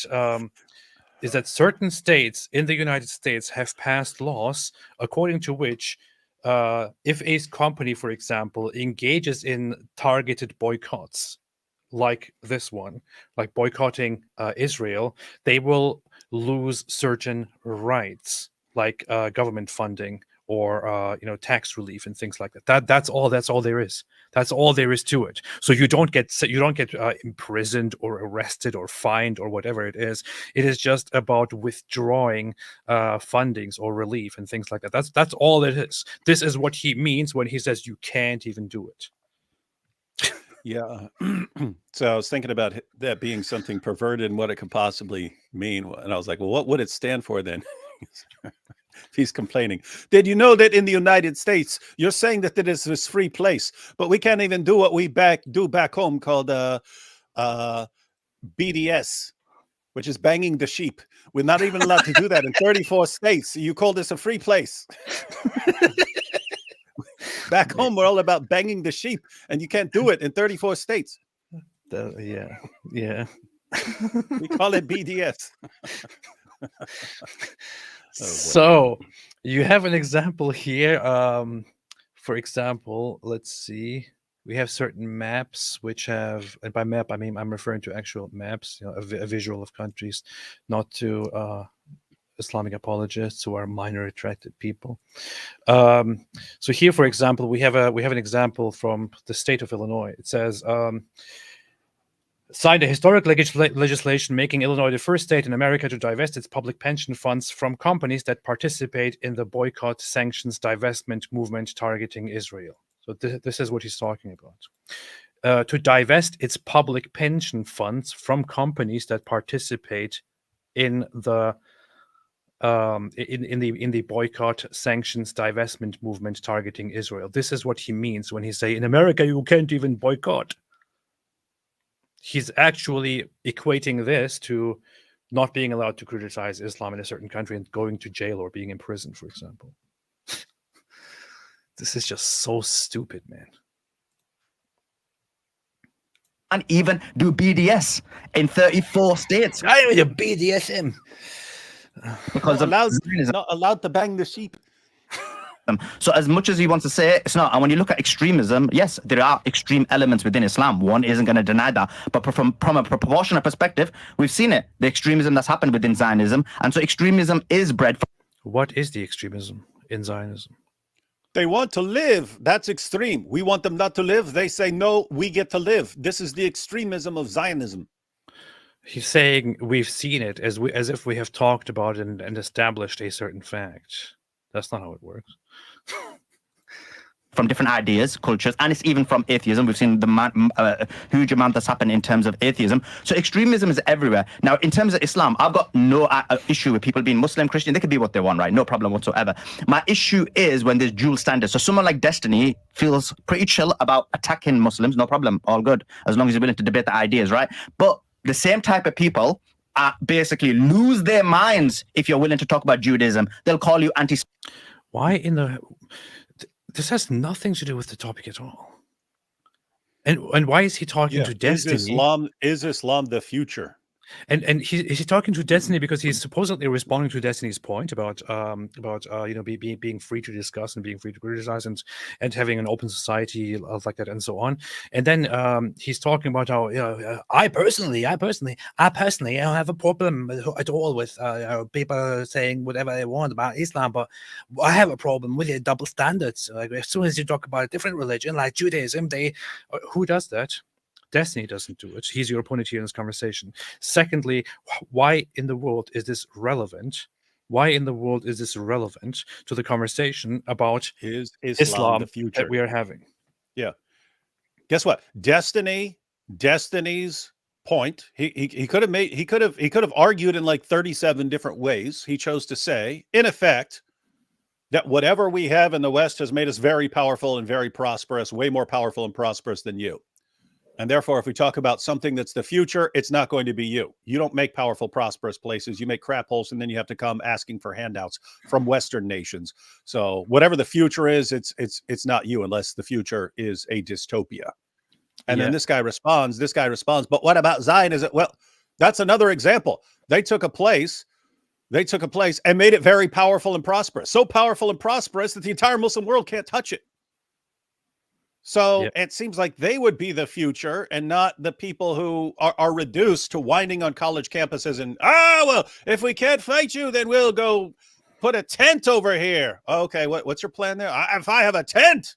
certain states in the United States have passed laws according to which if a company, for example, engages in targeted boycotts like this one, like boycotting Israel, they will lose certain rights, like government funding or tax relief and things like that. That's all there is. That's all there is to it. So you don't get imprisoned or arrested or fined or whatever it is. It is just about withdrawing fundings or relief and things like that. That's all it is. This is what he means when he says you can't even do it. Yeah. So I was thinking about that being something perverted and what it could possibly mean. And I was like, well, what would it stand for then? He's complaining. Did you know that in the United States, you're saying that it is this free place, but we can't even do what we do back home called BDS, which is banging the sheep. We're not even allowed to do that in 34 states. You call this a free place? Back home, we're all about banging the sheep, and you can't do it in 34 states. Yeah. We call it BDS. So you have an example here. For example, let's see. We have certain maps which have, and by map I mean I'm referring to actual maps, a visual of countries, not to Islamic apologists who are minor attracted people. So here, for example, we have an example from the state of Illinois. It says, signed a historic legislation making Illinois the first state in America to divest its public pension funds from companies that participate in the boycott, sanctions, divestment movement targeting Israel. So this is what he's talking about. To divest its public pension funds from companies that participate in the in the boycott, sanctions, divestment movement targeting Israel. This is what he means when he say in America you can't even boycott. He's actually equating this to not being allowed to criticize Islam in a certain country and going to jail or being imprisoned, for example. This is just so stupid, man. and even do BDS in 34 states I mean, a BDSM. because of Zionism. Not allowed to bang the sheep. So as much as he wants to say it, it's not. And when you look at extremism, yes, there are extreme elements within Islam. One isn't going to deny that. But from a proportionate perspective, we've seen it, the extremism that's happened within Zionism. And so extremism is bred from. What is the extremism in Zionism? They want to live. That's extreme. We want them not to live. They say, no, we get to live. This is the extremism of Zionism. He's saying we've seen it as if we have talked about it and established a certain fact. That's not how it works. From different ideas, cultures, and it's even from atheism. We've seen the huge amount that's happened in terms of atheism. So extremism is everywhere. Now, in terms of Islam, I've got no issue with people being Muslim, Christian. They can be what they want, right? No problem whatsoever. My issue is when there's dual standards. So someone like Destiny feels pretty chill about attacking Muslims. No problem. All good. As long as you're willing to debate the ideas, right? But the same type of people basically lose their minds if you're willing to talk about Judaism. They'll call you anti. Why in the? This has nothing to do with the topic at all. And why is he talking to Destiny? Is Islam the future? And he's talking to Destiny because he's supposedly responding to Destiny's point about being free to discuss and being free to criticize and having an open society like that and so on. And then he's talking about how I personally don't have a problem at all with people saying whatever they want about Islam, but I have a problem with the double standards. Like as soon as you talk about a different religion like Judaism, who does that? Destiny doesn't do it. He's your opponent here in this conversation. Secondly, why in the world is this relevant? Why in the world is this relevant to the conversation about is Islam the future that we are having? Yeah. Guess what? Destiny's point. He could have argued in like 37 different ways. He chose to say, in effect, that whatever we have in the West has made us very powerful and very prosperous, way more powerful and prosperous than you. And therefore, if we talk about something that's the future, it's not going to be you. You don't make powerful, prosperous places. You make crap holes, and then you have to come asking for handouts from Western nations. So whatever the future is, it's not you unless the future is a dystopia. And then this guy responds, but what about Zionism? Well, that's another example. They took a place and made it very powerful and prosperous. So powerful and prosperous that the entire Muslim world can't touch it. So it seems like they would be the future and not the people who are reduced to whining on college campuses and, well, if we can't fight you, then we'll go put a tent over here. Okay, what's your plan there? If I have a tent,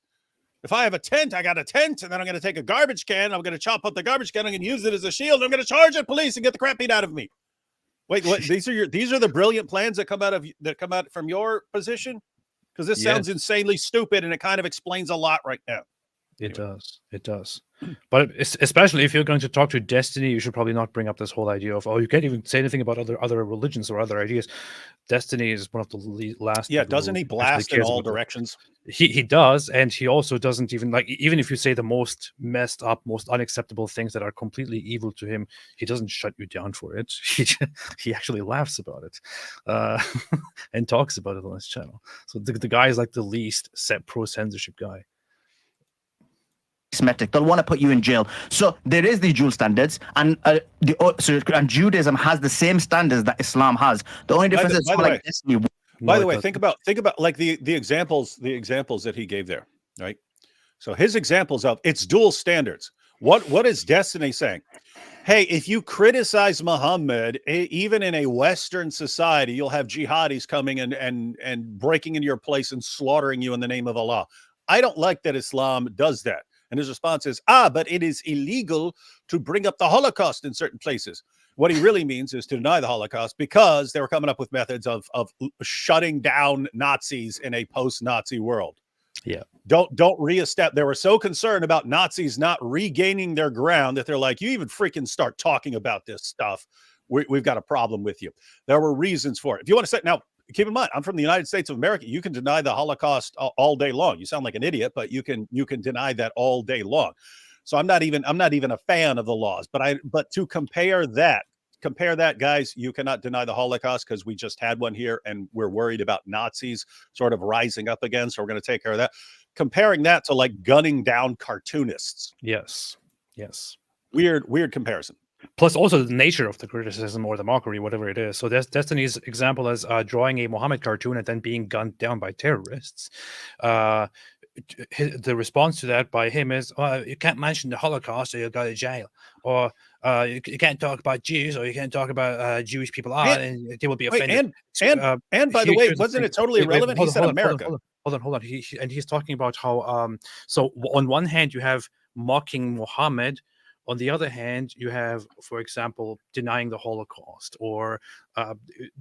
I got a tent, and then I'm going to take a garbage can. I'm going to chop up the garbage can. I'm going to use it as a shield. I'm going to charge at police and get the crap beat out of me. Wait, what? These are the brilliant plans that come out from your position? Because this sounds insanely stupid, and it kind of explains a lot right now. It does. But especially if you're going to talk to Destiny, you should probably not bring up this whole idea of, you can't even say anything about other religions or other ideas. Destiny is one of the last. Yeah, doesn't he blast in all directions? He does, and he also doesn't even even if you say the most messed up, most unacceptable things that are completely evil to him, he doesn't shut you down for it. He actually laughs about it and talks about it on his channel. So the guy is like the least pro-censorship guy. They'll want to put you in jail. So there is the dual standards, and and Judaism has the same standards that Islam has. The only difference is by the way, think about like the examples that he gave there, right? So his examples of it's dual standards. What is Destiny saying? Hey, if you criticize Muhammad, even in a Western society, you'll have jihadis coming and breaking into your place and slaughtering you in the name of Allah. I don't like that Islam does that. And his response is, but it is illegal to bring up the Holocaust in certain places. What he really means is to deny the Holocaust because they were coming up with methods of shutting down Nazis in a post-Nazi world. Yeah. Don't reestablish. They were so concerned about Nazis not regaining their ground that they're like, you even freaking start talking about this stuff, we've got a problem with you. There were reasons for it. If you want to say now, keep in mind, I'm from the United States of America. You can deny the Holocaust all day long. You sound like an idiot, but you can deny that all day long. So I'm not even a fan of the laws. But to compare that, guys, you cannot deny the Holocaust because we just had one here, and we're worried about Nazis sort of rising up again. So we're going to take care of that. Comparing that to like gunning down cartoonists. Yes. Weird comparison. Plus also the nature of the criticism or the mockery, whatever it is. So there's Destiny's example as drawing a Muhammad cartoon and then being gunned down by terrorists. The response to that by him is, you can't mention the Holocaust or you'll go to jail. Or you can't talk about Jews or you can't talk about Jewish people and they will be offended. And by the way, wasn't it totally irrelevant? He said America. Hold on. He's talking about how, so on one hand you have mocking Muhammad. On the other hand, you have, for example, denying the Holocaust or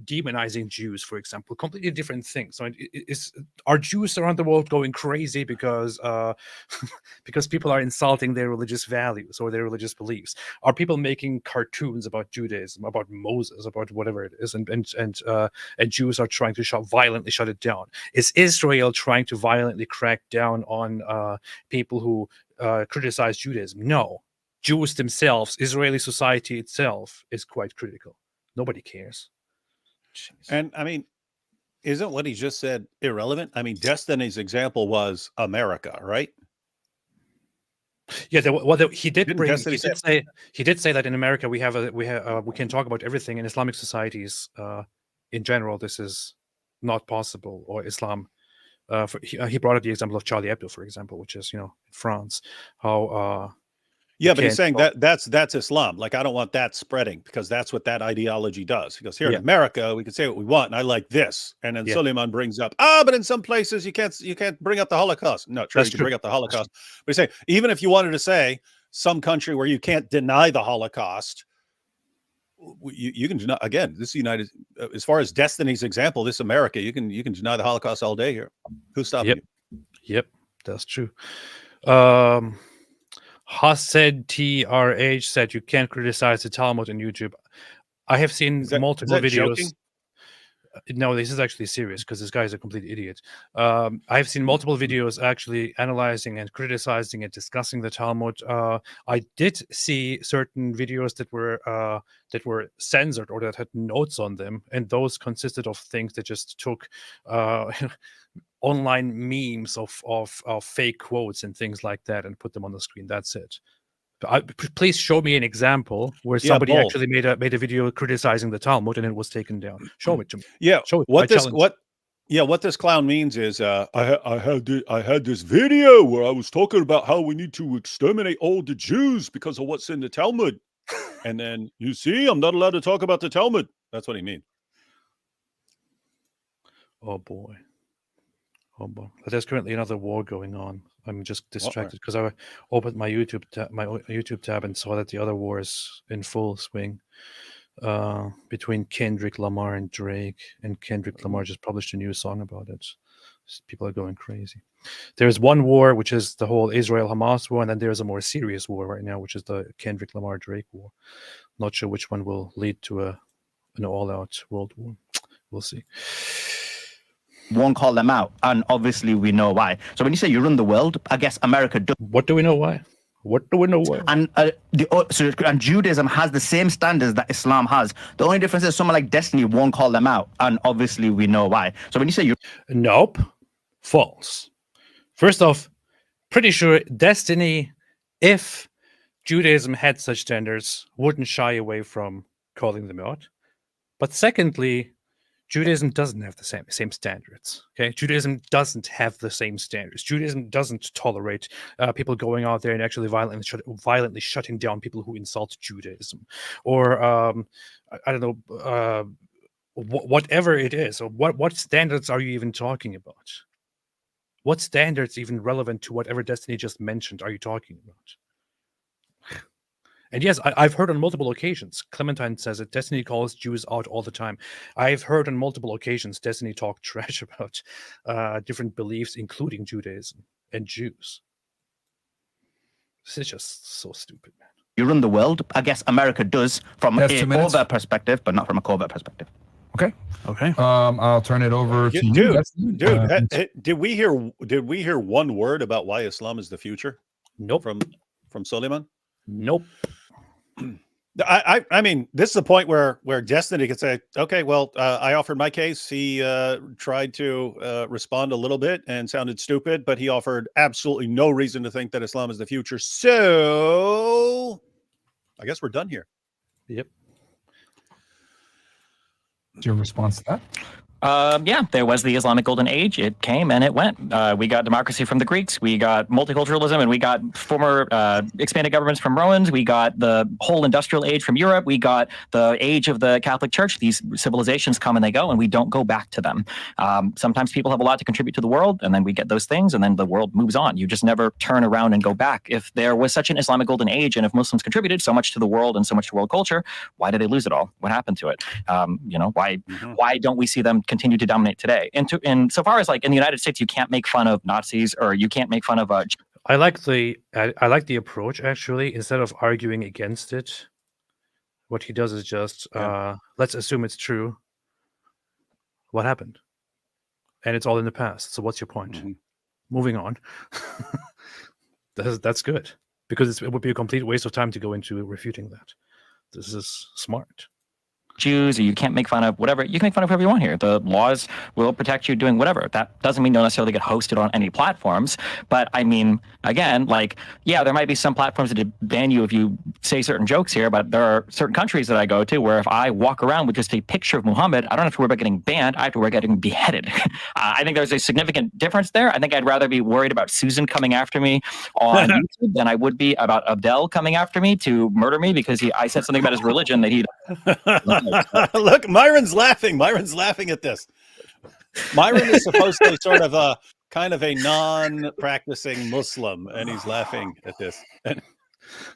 demonizing Jews, for example, completely different things. So are Jews around the world going crazy because people are insulting their religious values or their religious beliefs? Are people making cartoons about Judaism, about Moses, about whatever it is, and Jews are trying to violently shut it down? Is Israel trying to violently crack down on people who criticize Judaism? No. Jews themselves, Israeli society itself, is quite critical Nobody cares. Jeez. And I mean, isn't what he just said irrelevant? I mean, Destiny's example was America, right? Yeah, he did Didn't bring. Destiny He did say that in America we can talk about everything. In Islamic societies, in general, this is not possible. Or Islam. He brought up the example of Charlie Hebdo, for example, which is in France. How Yeah, but he's saying can't that's Islam. Like, I don't want that spreading because that's what that ideology does. He goes, here in Yeah. America, we can say what we want, and I like this. And then Yeah. Sulaiman brings up, but in some places you can't bring up the Holocaust. No, true, That's you can true. bring up the Holocaust. But he's saying, even if you wanted to say some country where you can't deny the Holocaust, you can deny. Again, this United, as far as Destiny's example, this America, you can deny the Holocaust all day here. Who's stopping you? Yep, that's true. Hased TRH said you can't criticize the Talmud on YouTube. I have seen multiple videos. Joking? No, this is actually serious because this guy is a complete idiot. I've seen multiple videos actually analyzing and criticizing and discussing the Talmud. I did see certain videos that were censored or that had notes on them, and those consisted of things that just took online memes of fake quotes and things like that and put them on the screen. That's it. Please show me an example where somebody both. actually made a video criticizing the Talmud and it was taken down. Show it to me. Yeah. Show it. What this clown means is I had this video where I was talking about how we need to exterminate all the Jews because of what's in the Talmud. And then you see, I'm not allowed to talk about the Talmud. That's what he means. Oh boy. There's currently another war going on. I'm just distracted because I opened my YouTube tab and saw that the other war is in full swing between Kendrick Lamar and Drake. And Kendrick Lamar just published a new song about it. People are going crazy. There's one war, which is the whole Israel-Hamas war, and then there's a more serious war right now, which is the Kendrick Lamar-Drake war. Not sure which one will lead to an all-out world war. We'll see. Won't call them out, and obviously we know why. So when you say you run the world, I guess America does. What do we know why? And and Judaism has the same standards that Islam has. The only difference is someone like Destiny won't call them out, and obviously we know why. So when you say you, nope, false. First off, pretty sure Destiny, if Judaism had such standards, wouldn't shy away from calling them out. But secondly, Judaism doesn't have the same standards. Okay, Judaism doesn't have the same standards. Judaism doesn't tolerate people going out there and actually violently shutting down people who insult Judaism, or I don't know, whatever it is. Or what standards are you even talking about? What standards even relevant to whatever Destiny just mentioned are you talking about? And yes, I've heard on multiple occasions, Clementine says it, Destiny calls Jews out all the time. I've heard on multiple occasions Destiny talk trash about different beliefs, including Judaism and Jews. This is just so stupid, man. You run the world. I guess America does from a covert perspective, but not from a covert perspective. Okay. I'll turn it over to you. Dude, did we hear one word about why Islam is the future? Nope. From Sulaiman? Nope. I mean, this is the point where Destiny could say, okay, well, I offered my case. He tried to respond a little bit and sounded stupid, but he offered absolutely no reason to think that Islam is the future. So I guess we're done here. Yep. What's your response to that? Yeah, there was the Islamic Golden Age. It came and it went. We got democracy from the Greeks. We got multiculturalism, and we got former expanded governments from Romans. We got the whole industrial age from Europe. We got the age of the Catholic Church. These civilizations come and they go, and we don't go back to them. Sometimes people have a lot to contribute to the world, and then we get those things, and then the world moves on. You just never turn around and go back. If there was such an Islamic Golden Age, and if Muslims contributed so much to the world and so much to world culture, why did they lose it all? What happened to it? Why don't we see them continue to dominate today? And so far as like in the United States, you can't make fun of Nazis, or you can't make fun of I like the approach, actually. Instead of arguing against it, what he does is just let's assume it's true. What happened? And it's all in the past. So what's your point? Mm-hmm. Moving on. That's good, because it would be a complete waste of time to go into refuting that. This is smart. Jews, or you can't make fun of whatever. You can make fun of whoever you want here. The laws will protect you doing whatever. That doesn't mean you'll necessarily get hosted on any platforms. But I mean, again, like, yeah, there might be some platforms that ban you if you say certain jokes here, but there are certain countries that I go to where if I walk around with just a picture of Muhammad, I don't have to worry about getting banned. I have to worry about getting beheaded. I think there's a significant difference there. I think I'd rather be worried about Susan coming after me on YouTube than I would be about Abdel coming after me to murder me because I said something about his religion that he. Look, Myron's laughing. Myron's laughing at this. Myron is supposedly sort of a kind of a non-practicing Muslim, and he's laughing at this. And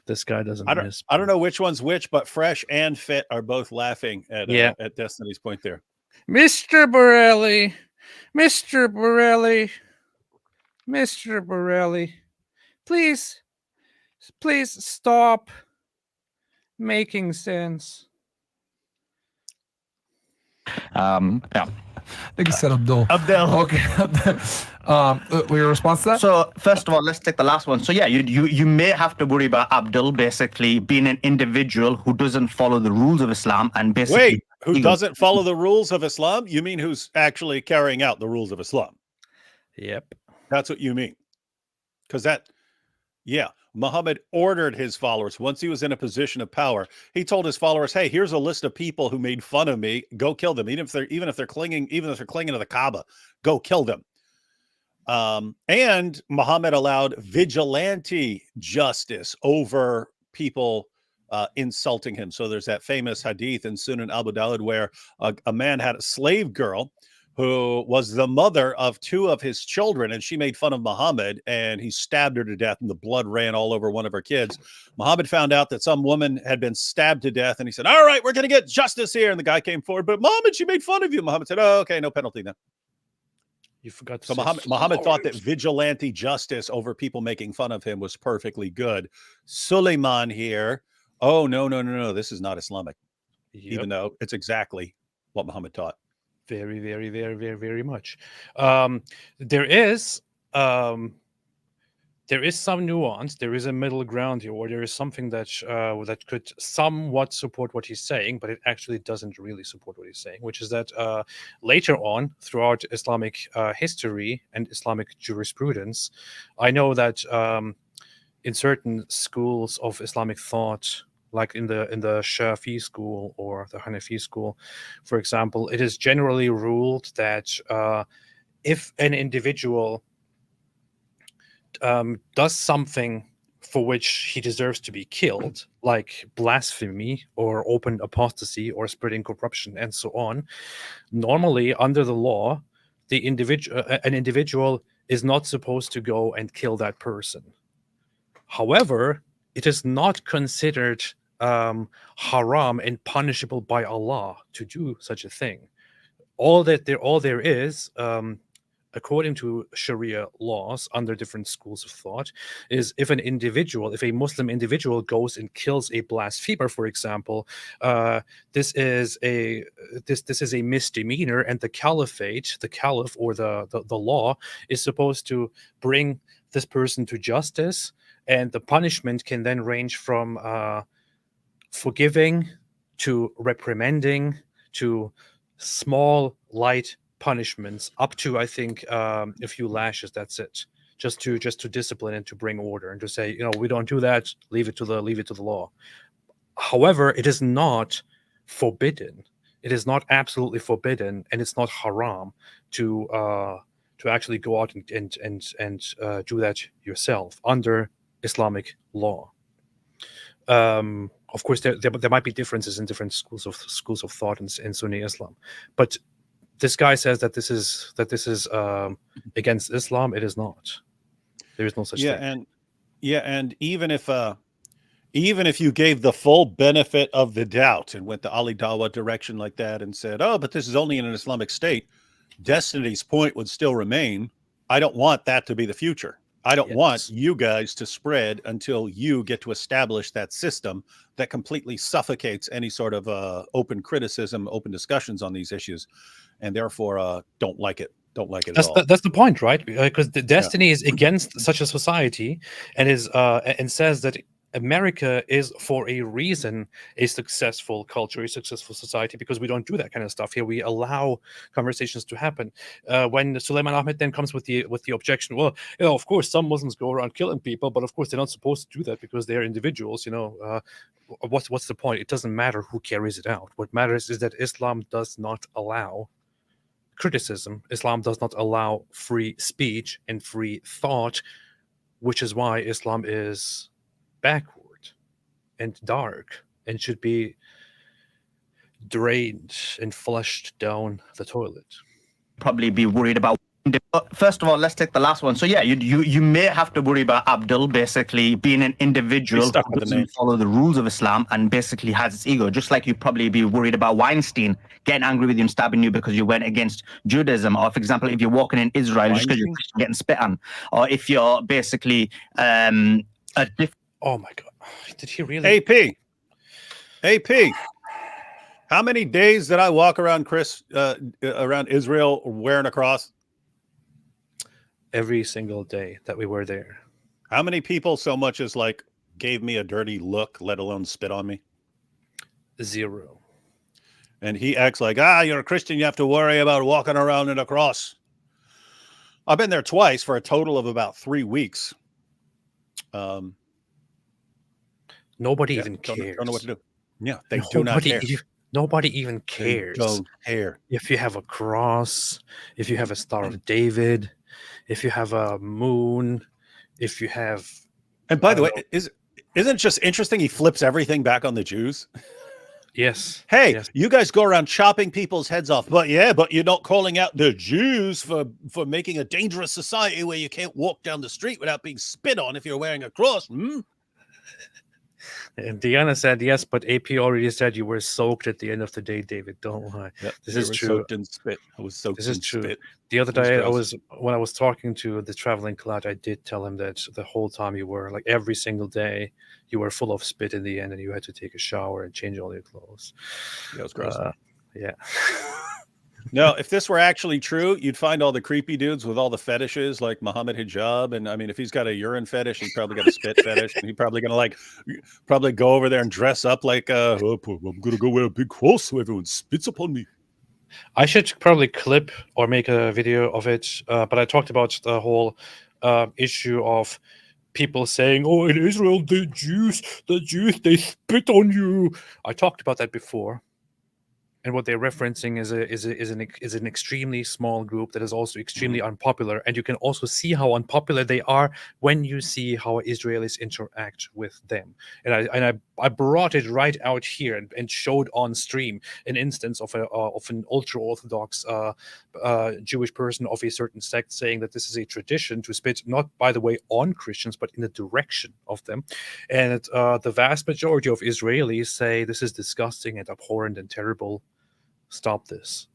this guy doesn't. I don't know which one's which, but Fresh and Fit are both laughing at Destiny's point there. Mr. Borelli, Mr. Borelli, Mr. Borelli, please stop making sense. Yeah. I think he said Abdul. Abdel. Okay. Your response to that? So first of all, let's take the last one. So yeah, you may have to worry about Abdul basically being an individual who doesn't follow the rules of Islam and basically. Wait, who doesn't follow the rules of Islam? You mean who's actually carrying out the rules of Islam? Yep. That's what you mean. Because Muhammad ordered his followers once he was in a position of power. He told his followers, "Hey, here's a list of people who made fun of me. Go kill them. Even if they're clinging to the Kaaba, go kill them." And Muhammad allowed vigilante justice over people insulting him. So there's that famous hadith in Sunan Abu Dawud where a man had a slave girl who was the mother of two of his children, and she made fun of Muhammad, and he stabbed her to death, and the blood ran all over one of her kids. Muhammad found out that some woman had been stabbed to death, and he said, "All right, we're going to get justice here." And the guy came forward, "But Muhammad, she made fun of you." Muhammad said, "Oh, okay, no penalty then." You forgot to So Muhammad thought that vigilante justice over people making fun of him was perfectly good. Sulaiman here, oh, no, this is not Islamic, even though it's exactly what Muhammad taught. Very, very, very, very, very much. There is some nuance. There is a middle ground here, or there is something that that could somewhat support what he's saying, but it actually doesn't really support what he's saying. Which is that later on, throughout Islamic history and Islamic jurisprudence, I know that in certain schools of Islamic thought, like in the Shafi school or the Hanafi school, for example, it is generally ruled that if an individual does something for which he deserves to be killed, like blasphemy or open apostasy or spreading corruption and so on, normally under the law, an individual is not supposed to go and kill that person. However, it is not considered haram and punishable by Allah to do such a thing. All there is, according to Sharia laws under different schools of thought, is if a Muslim individual goes and kills a blasphemer, for example, this is a misdemeanor, and the caliph or the law is supposed to bring this person to justice, and the punishment can then range from forgiving to reprimanding to small light punishments up to, I think, a few lashes. That's it. Just to discipline and to bring order and to say, we don't do that. Leave it to the law. However, it is not forbidden. It is not absolutely forbidden, and it's not haram to actually go out and do that yourself under Islamic law. Of course, there might be differences in different schools of thought in Sunni Islam, but this guy says that this is against Islam. It is not. There is no such thing. And even if you gave the full benefit of the doubt and went the Ali Dawah direction like that and said, "Oh, but this is only in an Islamic state," Destiny's point would still remain. I don't want that to be the future. I don't want you guys to spread until you get to establish that system that completely suffocates any sort of open criticism, open discussions on these issues, and therefore don't like it. Don't like it at all. That's the point, right? Because the Destiny is against such a society, and is and says that America is, for a reason, a successful culture, a successful society, because we don't do that kind of stuff here. We allow conversations to happen. When Sulaiman Ahmed then comes with the objection, well, of course, some Muslims go around killing people, but of course they're not supposed to do that because they're individuals. What's the point? It doesn't matter who carries it out. What matters is that Islam does not allow criticism. Islam does not allow free speech and free thought, which is why Islam is backward and dark and should be drained and flushed down the toilet. Probably be worried about. First of all, let's take the last one. So yeah, you may have to worry about Abdul basically being an individual who doesn't follow the rules of Islam and basically has its ego, just like you'd probably be worried about Weinstein getting angry with you and stabbing you because you went against Judaism, or for example, if you're walking in Israel just because you're getting spit on, or if you're basically Oh my God! Did he really? AP. How many days did I walk around around Israel wearing a cross? Every single day that we were there. How many people so much as like gave me a dirty look, let alone spit on me? 0. And he acts like, you're a Christian, you have to worry about walking around in a cross. I've been there twice for a total of about 3 weeks. Nobody even cares. Don't know what to do. Yeah, they do not care. Nobody even cares. They don't care. If you have a cross, if you have a Star of David, if you have a moon, if you have... And by the way, isn't it just interesting he flips everything back on the Jews? Yes. Hey, yes. You guys go around chopping people's heads off, but you're not calling out the Jews for making a dangerous society where you can't walk down the street without being spit on if you're wearing a cross. Hmm? And Deanna said yes, but AP already said you were soaked at the end of the day, David. Don't lie. Yep, this is true. Soaked in spit. I was soaked this is in true. Spit. The other day, when I was talking to the traveling collage, I did tell him that the whole time you were, like every single day, you were full of spit in the end, and you had to take a shower and change all your clothes. Yeah, it was gross. Yeah. No, if this were actually true, you'd find all the creepy dudes with all the fetishes like Muhammad Hijab. And I mean, if he's got a urine fetish, he's probably got a spit fetish. And he's probably going to go over there and dress up like, I'm going to go wear a big cross so everyone spits upon me. I should probably clip or make a video of it. But I talked about the whole issue of people saying, oh, in Israel, the Jews, they spit on you. I talked about that before. And what they're referencing is an extremely small group that is also extremely unpopular. And you can also see how unpopular they are when you see how Israelis interact with them. And I brought it right out here and showed on stream an instance of an ultra-Orthodox Jewish person of a certain sect saying that this is a tradition to spit, not, by the way, on Christians, but in the direction of them. And the vast majority of Israelis say this is disgusting and abhorrent and terrible. Stop this.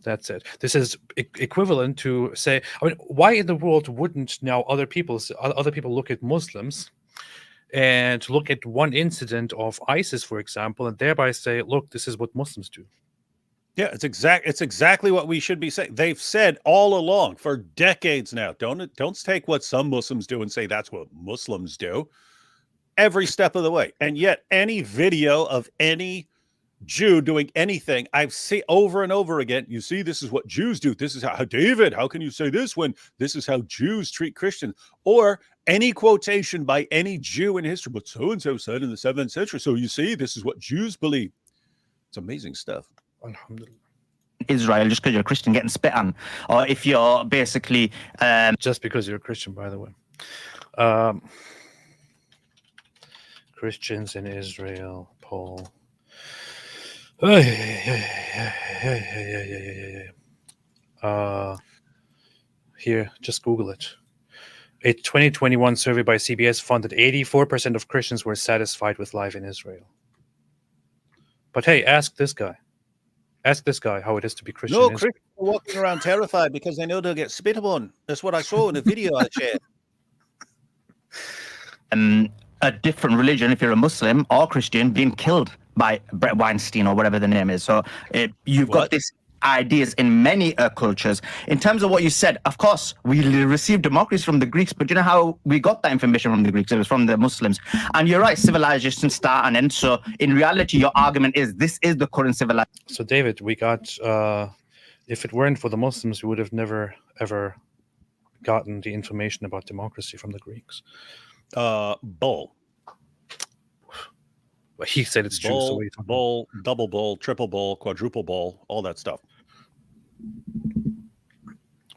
That's it. This is equivalent to say, I mean, why in the world wouldn't now other people look at Muslims and look at one incident of ISIS, for example, and thereby say, look, this is what Muslims do. Yeah, it's exactly what we should be saying. They've said all along for decades now, don't take what some Muslims do and say that's what Muslims do every step of the way. And yet any video of any Jew doing anything, I've seen over and over again, you see, this is what Jews do. This is how David, how can you say this when this is how Jews treat Christians? Or any quotation by any Jew in history, but so-and-so said in the 7th century. So you see, this is what Jews believe. It's amazing stuff. Alhamdulillah. Israel just because you're a Christian getting spit on, or if you're basically just because you're a Christian, by the way. Christians in Israel, Paul. Here, just Google it. A 2021 survey by CBS found that 84% of Christians were satisfied with life in Israel. But hey, ask this guy. Ask this guy how it is to be Christian. No, Christians are walking around terrified because they know they'll get spit upon. That's what I saw in the video I shared. A different religion, if you're a Muslim or Christian, being killed by Brett Weinstein or whatever the name is. So you've got this ideas in many cultures. In terms of what you said, of course, we received democracy from the Greeks, but you know how we got that information from the Greeks? It was from the Muslims. And you're right, civilization start and end. So in reality, your argument is this is the current civilization. So David, we got, if it weren't for the Muslims, we would have never, ever gotten the information about democracy from the Greeks. Bull. But he said it's true. So what are you talking about? Bull, double bull, triple bull, quadruple bull, all that stuff.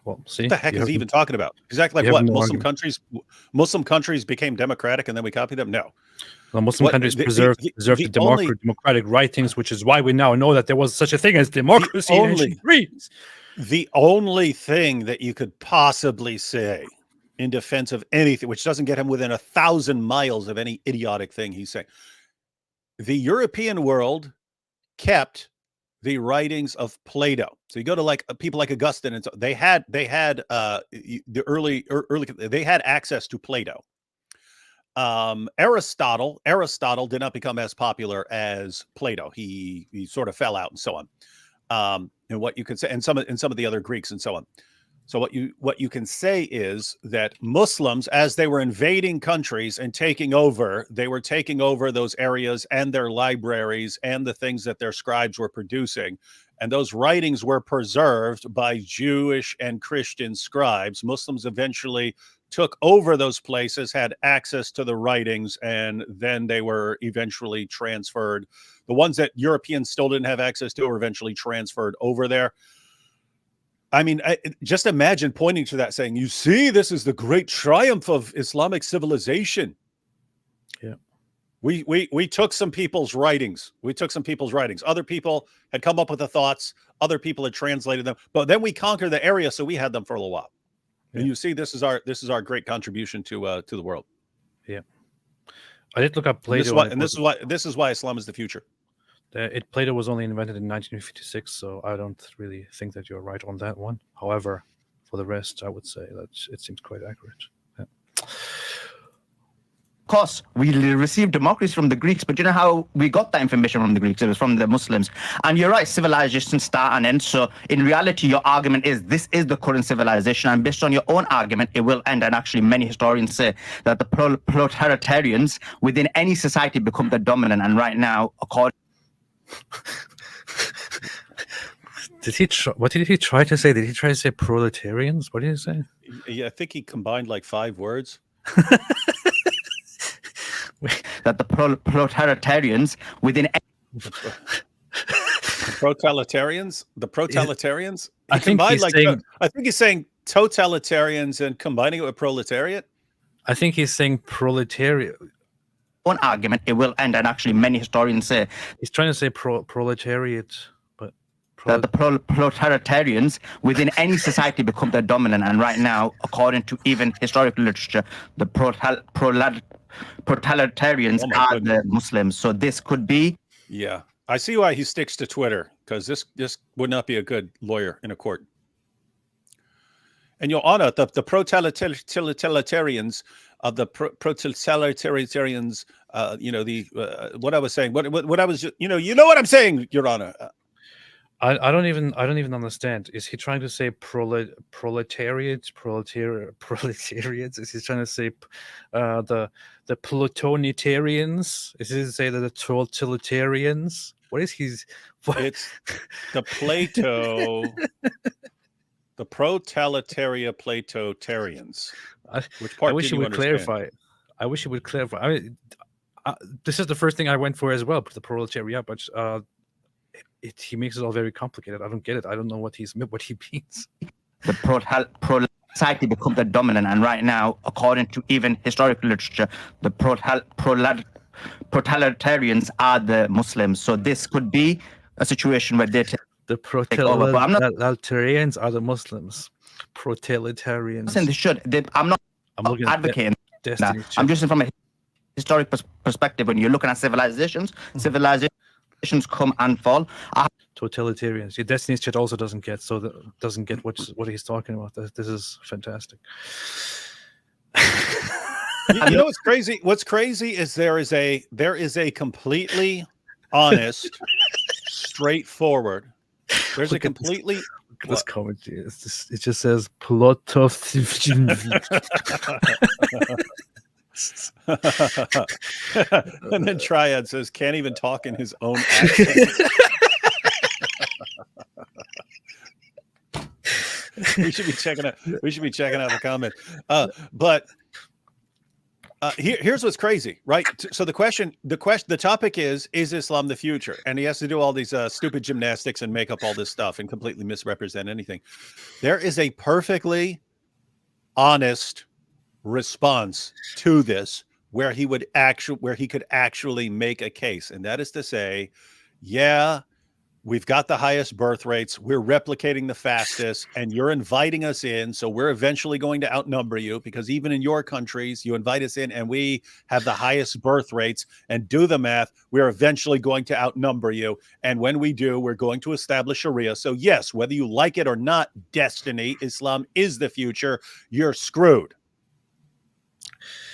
Well, see, What the heck you is he have- even talking about? Exactly you like have what? no Muslim countries became democratic and then we copied them? No. The Muslim What- countries the- preserved the the only- democratic writings, which is why we now know that there was such a thing as democracy in only- ancient Greece. The only thing that you could possibly say in defense of anything, which doesn't get him within 1,000 miles of any idiotic thing he's saying, the European world kept the writings of Plato. So you go to like people like Augustine, and so they had they had early they had access to Plato. Aristotle did not become as popular as Plato. He sort of fell out and so on. And what you could say, and some of the other Greeks and so on. So what you can say is that Muslims, as they were invading countries and taking over, they were taking over those areas and their libraries and the things that their scribes were producing. And those writings were preserved by Jewish and Christian scribes. Muslims eventually took over those places, had access to the writings, and then they were eventually transferred. The ones that Europeans still didn't have access to were eventually transferred over there. I mean, just imagine pointing to that saying, you see, this is the great triumph of Islamic civilization. Yeah. We took some people's writings. Other people had come up with the thoughts. Other people had translated them. But then we conquered the area, so we had them for a little while. Yeah. And you see, this is our great contribution to the world. Yeah. I did look up Plato. This is why Islam is the future. Plato was only invented in 1956, so I don't really think that you're right on that one. However, for the rest, I would say that it seems quite accurate. Yeah. Of course, we received democracy from the Greeks, but you know how we got that information from the Greeks? It was from the Muslims. And you're right, civilization start and end. So in reality, your argument is this is the current civilization. And based on your own argument, it will end. And actually, many historians say that the proletarians within any society become the dominant. And right now, according What did he try to say? Did he try to say proletarians? What did he say? Yeah, I think he combined like 5 words. that the proletarians within The proletarians. I think he's saying- I think he's saying totalitarians and combining it with proletariat. I think he's saying proletariat. one argument, it will end. And actually, many historians say He's trying to say proletariat, but that the proletarians within any society become the dominant. And right now, according to even historical literature, the proletarians Oh my are goodness. the Muslims. So this could be Yeah, I see why he sticks to Twitter, because this would not be a good lawyer in a court. And Your Honor, the proletarians of the proletarians, what I was saying, what I was, you know what I'm saying, Your Honor. I don't even understand. Is he trying to say proletariat? Is he trying to say the plutonitarians? Is he to say that the totalitarians? What is he's? It's the Plato, the proletaria Platotarians. Which part I wish did he you would understand? clarify. I wish he would clarify. I mean, this is the first thing I went for as well, the proletariat, but he makes it all very complicated. I don't get it. I don't know what he means. the society become the dominant. And right now, according to even historical literature, the proletarians are the Muslims. So this could be a situation where they The over, but I'm not- proletarians are the Muslims. Proletarians. saying they should. I'm not I'm looking at advocating that. Destiny's I'm Child. just from a historic perspective. When you're looking at civilizations, civilizations come and fall. Totalitarians. Your Destiny's Child also doesn't get what he's talking about. This is fantastic. You know what's crazy? What's crazy is there is a completely honest, straightforward There's a Look at this- completely Look at this comment here. It just says plot of and then Triad says can't even talk in his own accent. We should be checking out the comment. But here's what's crazy, right? So the topic is Islam the future? And he has to do all these stupid gymnastics and make up all this stuff and completely misrepresent anything. There is a perfectly honest response to this where he could actually make a case, and that is to say, yeah, we've got the highest birth rates, we're replicating the fastest, and you're inviting us in, so we're eventually going to outnumber you, because even in your countries, you invite us in and we have the highest birth rates, and do the math, we're eventually going to outnumber you, and when we do, we're going to establish Sharia. So yes, whether you like it or not, destiny, Islam is the future, you're screwed.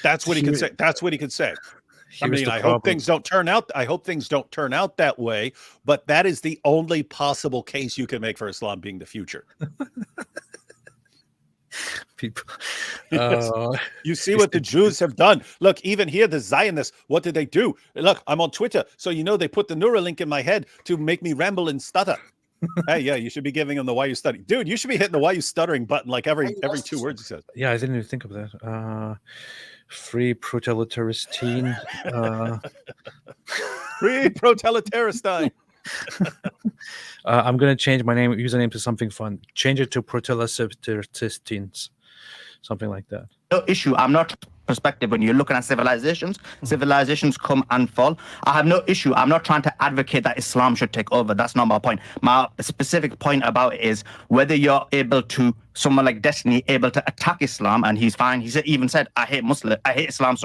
That's what he could say. That's what he could say. I mean, I hope things don't turn out that way, but that is the only possible case you can make for Islam being the future. People, you see what the Jews have done. Look, even here, the Zionists, what did they do? Look, I'm on Twitter, so they put the Neuralink in my head to make me ramble and stutter. Hey, yeah, you should be giving them the why you stuttering. Dude, you should be hitting the why you stuttering button like every 2 words he says. Yeah, I didn't even think of that. Free protelitaristine. Free protelitaristine. I'm gonna change my username to something fun. Change it to protelitaristines, something like that. No issue. I'm not perspective when you're looking at civilizations. Civilizations come and fall. I have no issue. I'm not trying to advocate that Islam should take over. That's not my point. My specific point about it is whether you're able to, someone like Destiny, able to attack Islam, and he's fine. He even said, I hate Islam,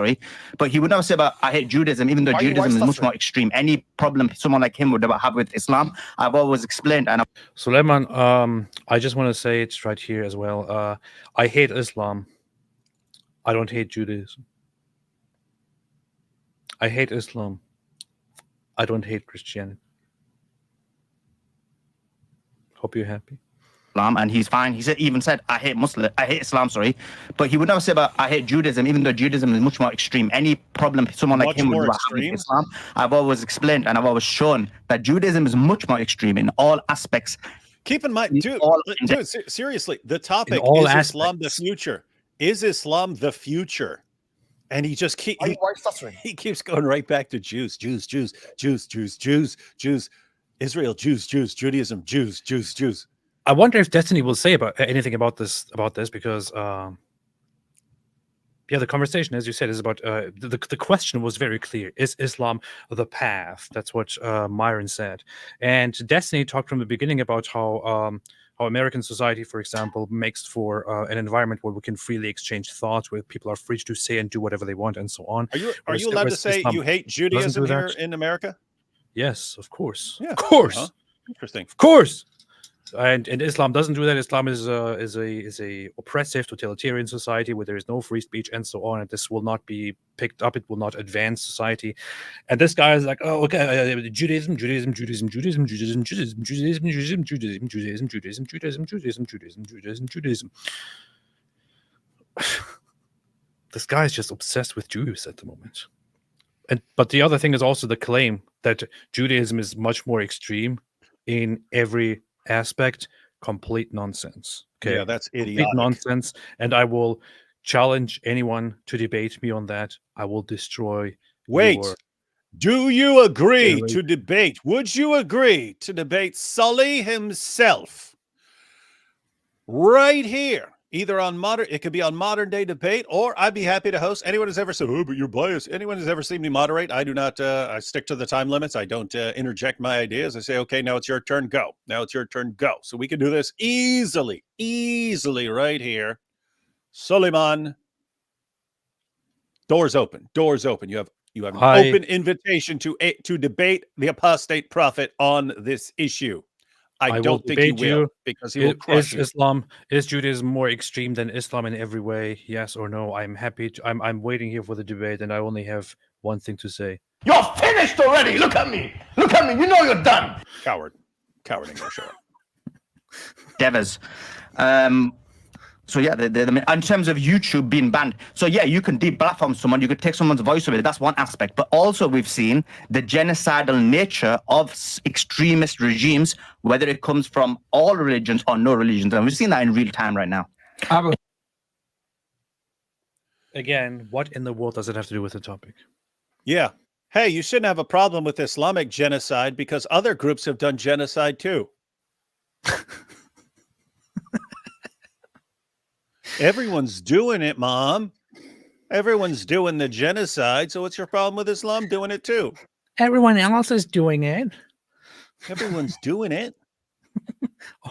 but he would never say about I hate Judaism, even though Judaism is much more extreme. Any problem someone like him would ever have with Islam, I've always explained. And Sulaiman, I just want to say it's right here as well. I hate Islam. I don't hate Judaism. I hate Islam. I don't hate Christianity. Hope you're happy. And he's fine. He even said, I hate Islam, but he would never say about I hate Judaism, even though Judaism is much more extreme. Any problem someone like him would have with Islam, I've always explained and I've always shown that Judaism is much more extreme in all aspects. Keep in mind, dude, seriously, the topic is Islam the future. Is Islam the future? And he just keeps going right back to Jews, Israel, Jews, Judaism, Jews. I wonder if Destiny will say anything about this because the conversation, as you said, is about the question was very clear. Is Islam the path? That's what Myron said. And Destiny talked from the beginning about how American society, for example, makes for an environment where we can freely exchange thoughts, where people are free to say and do whatever they want, and so on. Are you allowed to say you hate Judaism here in America? Yes, of course. Yeah, of course. Interesting. Of course. And Islam doesn't do that. Islam is a oppressive, totalitarian society where there is no free speech and so on. And this will not be picked up. It will not advance society. And this guy is like, oh, okay, Judaism. This guy is just obsessed with Jews at the moment. But the other thing is also the claim that Judaism is much more extreme in every aspect. Complete nonsense. Okay, yeah, that's idiotic. Complete nonsense. And I will challenge anyone to debate me on that. I will destroy. Do you agree to debate? Would you agree to debate Sully himself right here? Either on it could be on Modern Day Debate, or I'd be happy to host. Anyone who's ever said, oh, but you're biased. Anyone who's ever seen me moderate, I do not, I stick to the time limits. I don't interject my ideas. I say, okay, now it's your turn, go. Now it's your turn, go. So we can do this easily right here. Sulaiman, doors open. You have an open invitation to debate the apostate prophet on this issue. I don't think he will, because he will crush you. Is Judaism more extreme than Islam in every way? Yes or no? I'm happy. I'm waiting here for the debate, and I only have one thing to say. You're finished already. Look at me. You know you're done. Coward. coward ain't gonna show up. Devers. So yeah, in terms of YouTube being banned, so yeah, you can deplatform someone, you could take someone's voice away. That's one aspect. But also we've seen the genocidal nature of extremist regimes, whether it comes from all religions or no religions, and we've seen that in real time right now. Again, what in the world does it have to do with the topic? Yeah. Hey, you shouldn't have a problem with Islamic genocide because other groups have done genocide too. Everyone's doing it, Mom. Everyone's doing the genocide. So what's your problem with Islam doing it too? Everyone else is doing it. Everyone's doing it.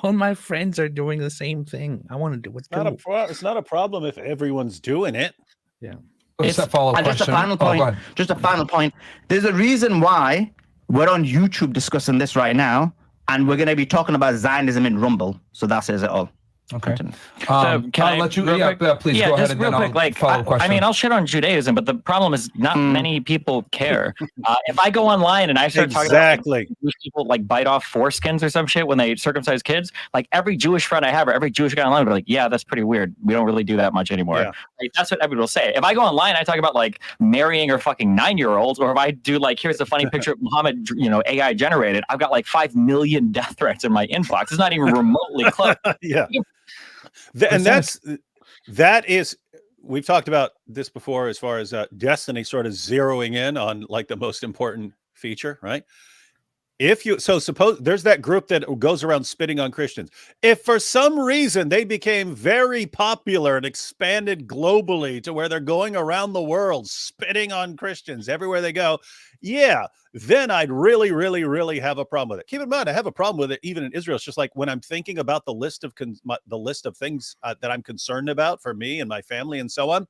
All my friends are doing the same thing. I want to do it too. It's not a problem if everyone's doing it. Yeah. Just a follow-up And just a question. final point. Go ahead. Just a final point. There's a reason why we're on YouTube discussing this right now, and we're going to be talking about Zionism in Rumble. So that says it all. Okay. can I'll I let you. real Yeah, quick? please Yeah, go ahead just and real then quick, I'll like, follow up question. I mean, I'll shit on Judaism, but the problem is not many people care. If I go online and I start talking about like, Jewish people like bite off foreskins or some shit when they circumcise kids, like every Jewish friend I have or every Jewish guy online will be like, yeah, that's pretty weird. We don't really do that much anymore. Yeah. Like, that's what everybody will say. If I go online, I talk about like marrying or fucking 9-year-olds, or if I do like, here's a funny picture of Muhammad, AI generated, I've got like 5 million death threats in my inbox. It's not even remotely close. Yeah. And that is, we've talked about this before as far as Destiny sort of zeroing in on like the most important feature, right? So suppose there's that group that goes around spitting on Christians. If for some reason they became very popular and expanded globally to where they're going around the world spitting on Christians everywhere they go, yeah, then I'd really, really, really have a problem with it. Keep in mind, I have a problem with it even in Israel. It's just like when I'm thinking about the list of things that I'm concerned about for me and my family and so on.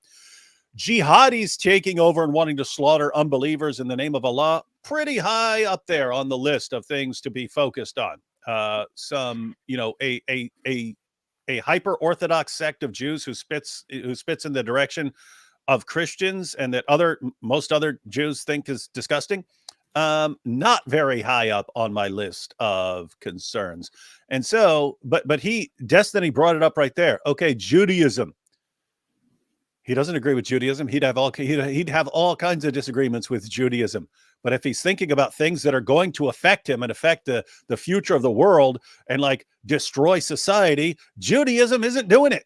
Jihadis taking over and wanting to slaughter unbelievers in the name of Allah, pretty high up there on the list of things to be focused on. A hyper orthodox sect of Jews who spits in the direction of Christians and that most other Jews think is disgusting. Not very high up on my list of concerns. And so, but Destiny brought it up right there. Okay, Judaism. He doesn't agree with Judaism. He'd have all kinds of disagreements with Judaism. But if he's thinking about things that are going to affect him and affect the future of the world and like destroy society, Judaism isn't doing it.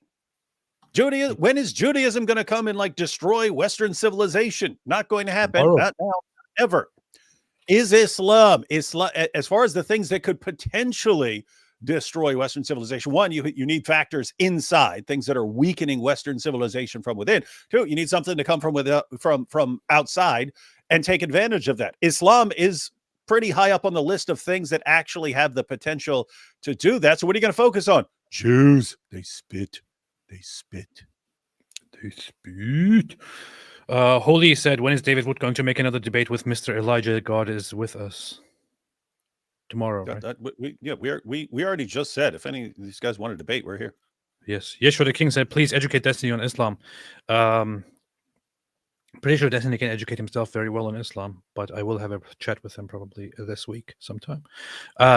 When is Judaism going to come and like destroy Western civilization? Not going to happen. Not now, ever. Is Islam, as far as the things that could potentially destroy Western civilization? One, you need factors inside, things that are weakening Western civilization from within. Two, you need something to come from outside and take advantage of that. Islam is pretty high up on the list of things that actually have the potential to do that. So what are you going to focus on? Jews. They spit. Holy said, when is David Wood going to make another debate with Mr. Elijah? God is with us. Tomorrow, right? We already just said if any of these guys want to debate, we're here. Yes. Yeshua the King said, please educate Destiny on Islam. Pretty sure Destiny can educate himself very well on Islam, but I will have a chat with him probably this week sometime.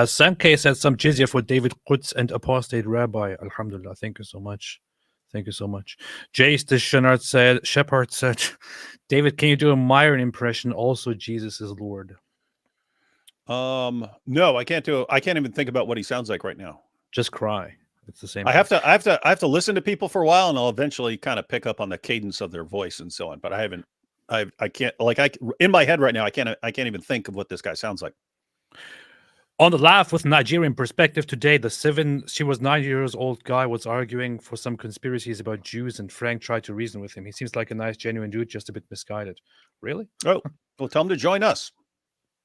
Sam K said some jizya for David Quds and Apostate Rabbi. Alhamdulillah. Thank you so much. Thank you so much. Jace the Shepherd said, David, can you do a Myron impression? Also, Jesus is Lord. No, I can't do it. I can't even think about what he sounds like right now. Just cry. It's the same. I have to listen to people for a while, and I'll eventually kind of pick up on the cadence of their voice and so on. But I can't in my head right now. I can't even think of what this guy sounds like. On the Laugh with Nigerian Perspective today, she was 9 years old guy was arguing for some conspiracies about Jews, and Frank tried to reason with him. He seems like a nice, genuine dude, just a bit misguided. Really? Oh, well, tell him to join us.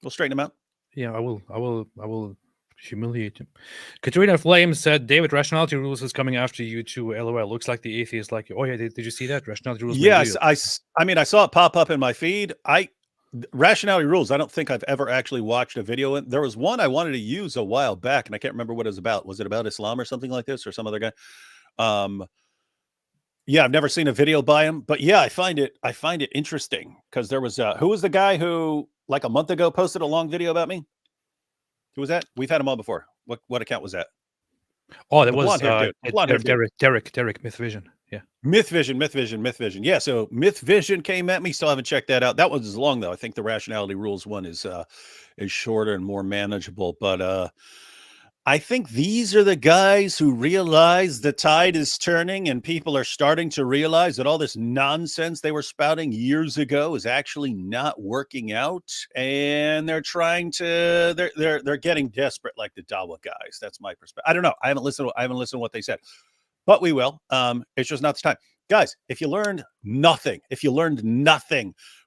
We'll straighten him out. Yeah, I will humiliate him. Katrina Flame said, David, Rationality Rules is coming after you too. LOL. Looks like the atheist like you. Oh yeah, did you see that? Rationality Rules. Yes, I saw it pop up in my feed. Rationality Rules, I don't think I've ever actually watched a video. There was one I wanted to use a while back, and I can't remember what it was about. Was it about Islam or something like this, or some other guy? Yeah, I've never seen a video by him, but yeah, I find it interesting because there was who was the guy who like a month ago posted a long video about me? Who was that? We've had him on before. What account was that? Oh, that The was blonde-haired dude. Blonde-haired dude. Derek Myth Vision. Yeah. Myth Vision. Yeah, so Myth Vision came at me. Still haven't checked that out. That one's long though. I think the Rationality Rules one is shorter and more manageable. But I think these are the guys who realize the tide is turning and people are starting to realize that all this nonsense they were spouting years ago is actually not working out, and they're trying to they're getting desperate like the Dawa guys. That's my perspective. I don't know. I haven't listened to what they said. But we will. It's just not the time. Guys, if you learned nothing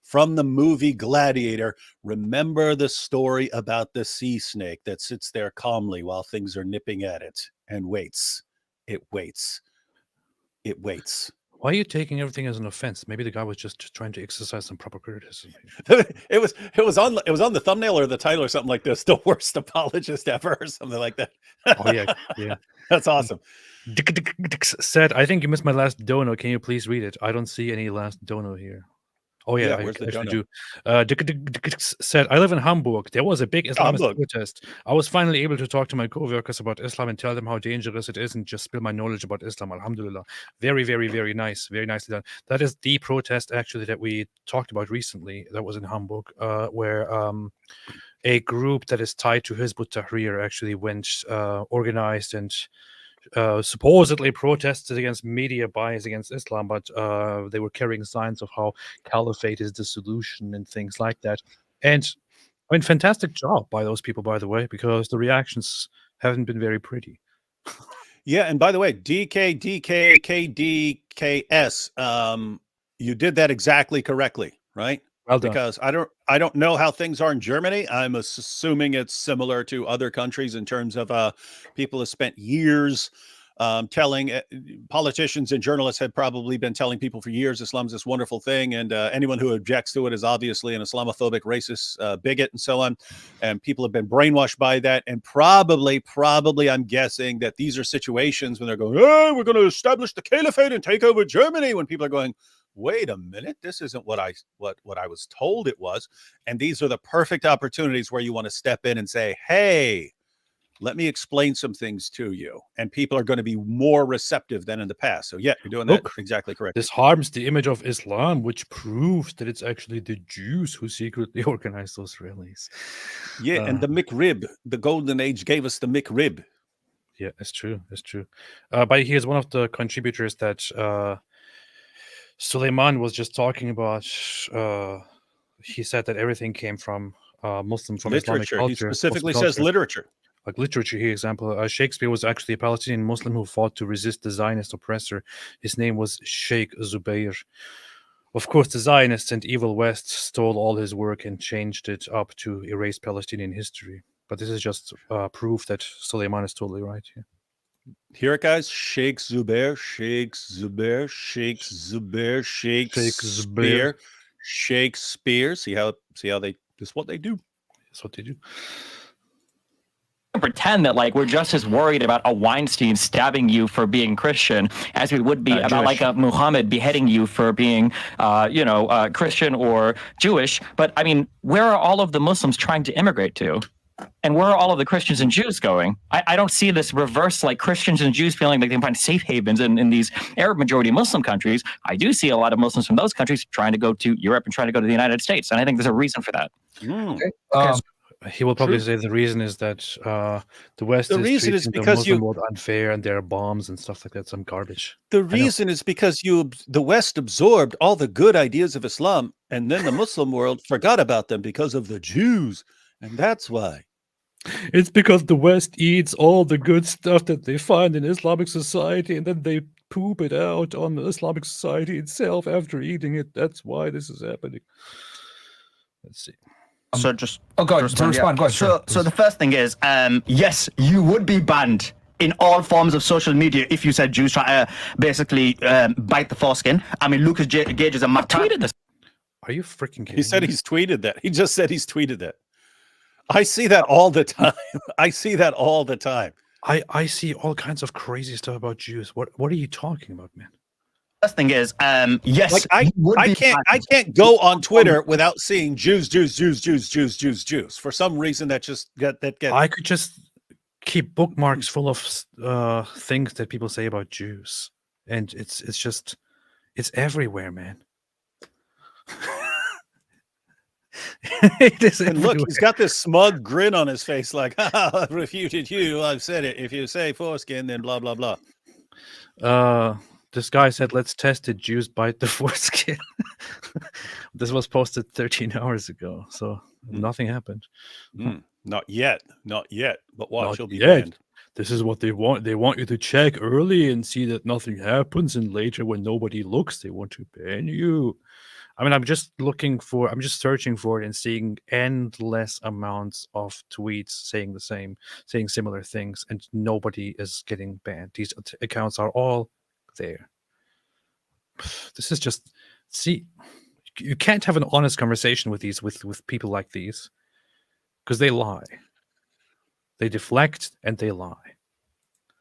from the movie Gladiator, remember the story about the sea snake that sits there calmly while things are nipping at it and waits. It waits. It waits. Why are you taking everything as an offense? Maybe the guy was just trying to exercise some proper criticism. It was on the thumbnail or the title or something like this. The worst apologist ever, or something like that. Oh yeah. That's awesome. Said, I think you missed my last dono. Can you please read it? I don't see any last dono here. Oh yeah, I where's the actually dono? do. Said, I live in Hamburg. There was a big Islamist protest. I was finally able to talk to my co-workers about Islam and tell them how dangerous it is and just spill my knowledge about Islam. Alhamdulillah. Very, very, very nice. Very nicely done. That is the protest actually that we talked about recently. That was in Hamburg, where a group that is tied to Hizb ut-Tahrir actually went organized and supposedly protested against media bias against Islam, but they were carrying signs of how caliphate is the solution and things like that. And I mean, fantastic job by those people, by the way, because the reactions haven't been very pretty. Yeah, and by the way, DKDKKDKS, you did that exactly correctly, right? Well done. Because I don't know how things are in Germany. I'm assuming it's similar to other countries in terms of people have spent years telling politicians and journalists had probably been telling people for years Islam's this wonderful thing, and anyone who objects to it is obviously an Islamophobic, racist bigot, and so on. And people have been brainwashed by that. And probably, I'm guessing that these are situations when they're going, "Hey, we're going to establish the caliphate and take over Germany," when people are going, wait a minute, this isn't what I was told it was. And these are the perfect opportunities where you want to step in and say, hey, let me explain some things to you. And people are going to be more receptive than in the past. So yeah, you're doing that exactly correct. This harms the image of Islam, which proves that it's actually the Jews who secretly organized those rallies. Yeah, and the McRib, the golden age gave us the McRib. Yeah, it's true. It's true. But here's one of the contributors that Sulaiman was just talking about. He said that everything came from Muslim, from Islamic culture. He specifically says literature. Like literature here, example, Shakespeare was actually a Palestinian Muslim who fought to resist the Zionist oppressor. His name was Sheikh Zubair. Of course, the Zionists and evil West stole all his work and changed it up to erase Palestinian history. But this is just proof that Sulaiman is totally right here. Hear it, guys. Sheikh Zubair, Sheikh Zubair, Sheikh Zubair, Shakespeare, Shakespeare. See how they, this is what they do. That's what they do. Pretend that like we're just as worried about a Weinstein stabbing you for being Christian as we would be about Jewish. Like a Muhammad beheading you for being Christian or Jewish. But I mean, where are all of the Muslims trying to immigrate to? And where are all of the Christians and Jews going? I don't see this reverse, like Christians and Jews feeling like they can find safe havens in these Arab majority Muslim countries. I do see a lot of Muslims from those countries trying to go to Europe and trying to go to the United States. And I think there's a reason for that. He will probably say the reason is that the West is treating the Muslim world unfair and there are bombs and stuff like that, some garbage. The reason is because the West absorbed all the good ideas of Islam, and then the Muslim world forgot about them because of the Jews. And that's why. It's because the West eats all the good stuff that they find in Islamic society, and then they poop it out on the Islamic society itself after eating it. That's why this is happening. Let's see. So just go ahead. To respond. Go ahead. So the first thing is, yes, you would be banned in all forms of social media if you said Jews try to basically bite the foreskin. I mean, Lucas Gage is a tweeted this. Are you freaking kidding? He said he's tweeted that. He just said he's tweeted that. I see that all the time. I see that all the time. I see all kinds of crazy stuff about Jews. What are you talking about, man? First thing is, yes, like I can't go on Twitter without seeing Jews. For some reason, that gets. I could just keep bookmarks full of things that people say about Jews, and it's everywhere, man. It is And look, everywhere. he's got this smug grin on his face, like, I've refuted you. I've said it. If you say foreskin, then blah, blah, blah. This guy said, "Let's test it. Jews bite the foreskin." This was posted 13 hours ago, so nothing happened. Not yet. But watch, Not he'll be yet. banned. This is what they want. They want you to check early and see that nothing happens, and later, when nobody looks, they want to ban you. I mean, I'm just searching for it and seeing endless amounts of tweets saying similar things, and nobody is getting banned. These accounts are all there. This is just, see, you can't have an honest conversation with people like these, because they lie. They deflect and they lie.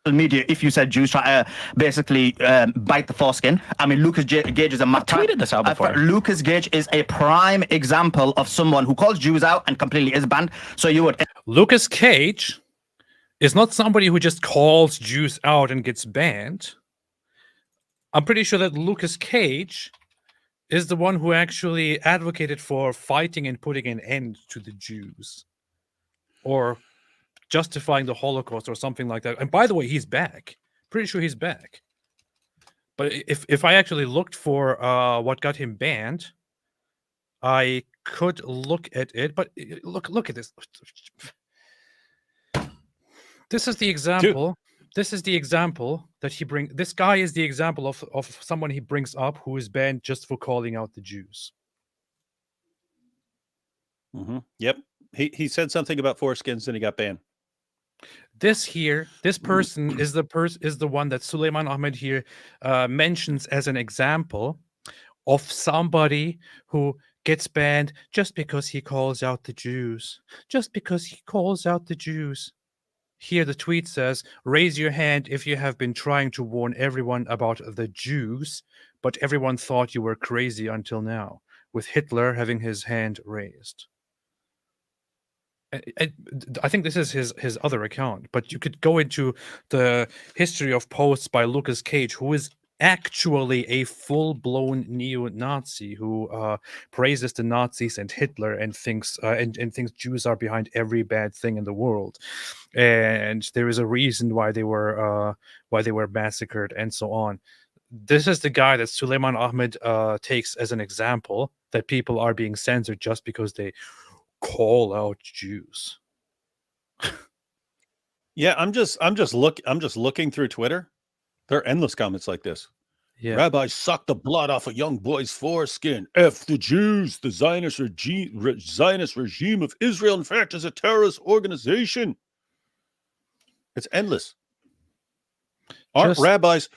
Media, if you said Jews try to basically bite the foreskin. I mean, Lucas Gage is a tweeted this out before. Lucas Gage is a prime example of someone who calls Jews out and completely is banned. So you would. Lucas Cage is not somebody who just calls Jews out and gets banned. I'm pretty sure that Lucas Cage is the one who actually advocated for fighting and putting an end to the Jews, or justifying the Holocaust or something like that. And by the way, he's back. Pretty sure he's back. But if I actually looked for what got him banned, I could look at it. But look at this. This is the example. Dude. This is the example that he brings. This guy is the example of someone he brings up who is banned just for calling out the Jews. Yep. He said something about foreskins and he got banned. This person is the one that Sulaiman Ahmed here mentions as an example of somebody who gets banned just because he calls out the Jews. Just because he calls out the Jews. Here the tweet says, "Raise your hand if you have been trying to warn everyone about the Jews, but everyone thought you were crazy until now," with Hitler having his hand raised. I think this is his other account, but you could go into the history of posts by Lucas Cage, who is actually a full-blown neo-Nazi who praises the Nazis and Hitler and thinks Jews are behind every bad thing in the world, and there is a reason why they were massacred and so on. This is the guy that Sulaiman Ahmed takes as an example that people are being censored just because they call out Jews. Yeah, I'm just looking through Twitter. There are endless comments like this. Yeah. Rabbis suck the blood off a young boy's foreskin. F the Jews. The Zionist regime of Israel, in fact, is a terrorist organization. It's endless. Aren't rabbis,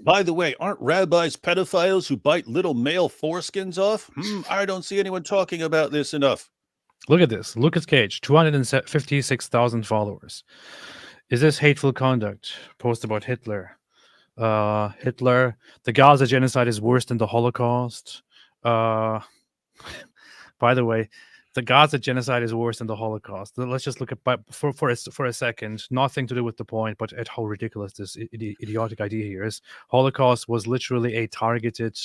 by the way, aren't rabbis pedophiles who bite little male foreskins off? I don't see anyone talking about this enough. Look at this. Lucas Cage, 256,000 followers. Is this hateful conduct? Post about Hitler. Hitler. The Gaza genocide is worse than the Holocaust. By the way, the Gaza genocide is worse than the Holocaust. Let's just look at for a second. Nothing to do with the point, but at how ridiculous this idiotic idea here is. Holocaust was literally a targeted,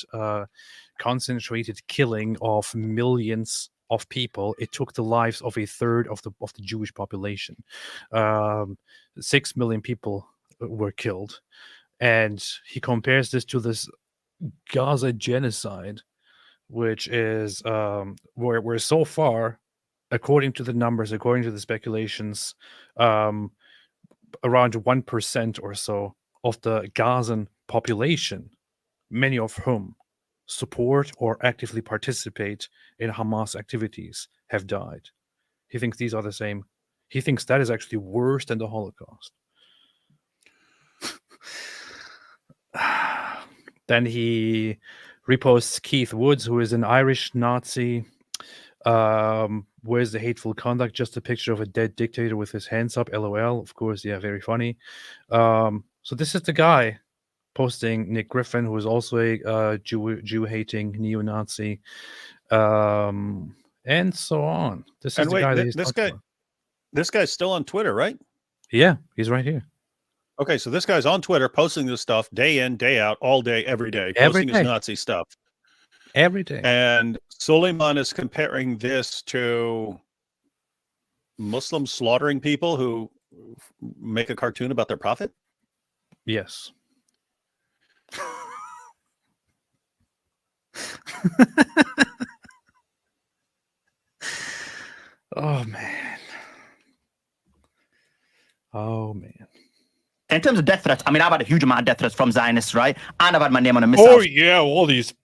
concentrated killing of millions of people. It took the lives of a third of the Jewish population. 6 million people were killed, and he compares this to this Gaza genocide, which is where so far, according to the numbers, according to the speculations, around 1% or so of the Gazan population, many of whom support or actively participate in Hamas activities, have died. He thinks these are the same. He thinks that is actually worse than the Holocaust. Then he reposts Keith Woods, who is an Irish Nazi. Where's the hateful conduct? Just a picture of a dead dictator with his hands up. LOL. Of course, yeah, very funny. So this is the guy posting Nick Griffin, who is also a Jew-hating neo-Nazi, and so on. This is the guy that he's this guy's still on Twitter, right? Yeah, he's right here. Okay, so this guy's on Twitter posting this stuff day in, day out, all day, every day, Every posting his day. Nazi stuff. Every day. And Sulaiman is comparing this to Muslims slaughtering people who make a cartoon about their prophet? Yes. Oh man. Oh man. In terms of death threats, I mean, I've had a huge amount of death threats from Zionists, right? And I've had my name on a missile. Oh yeah, all these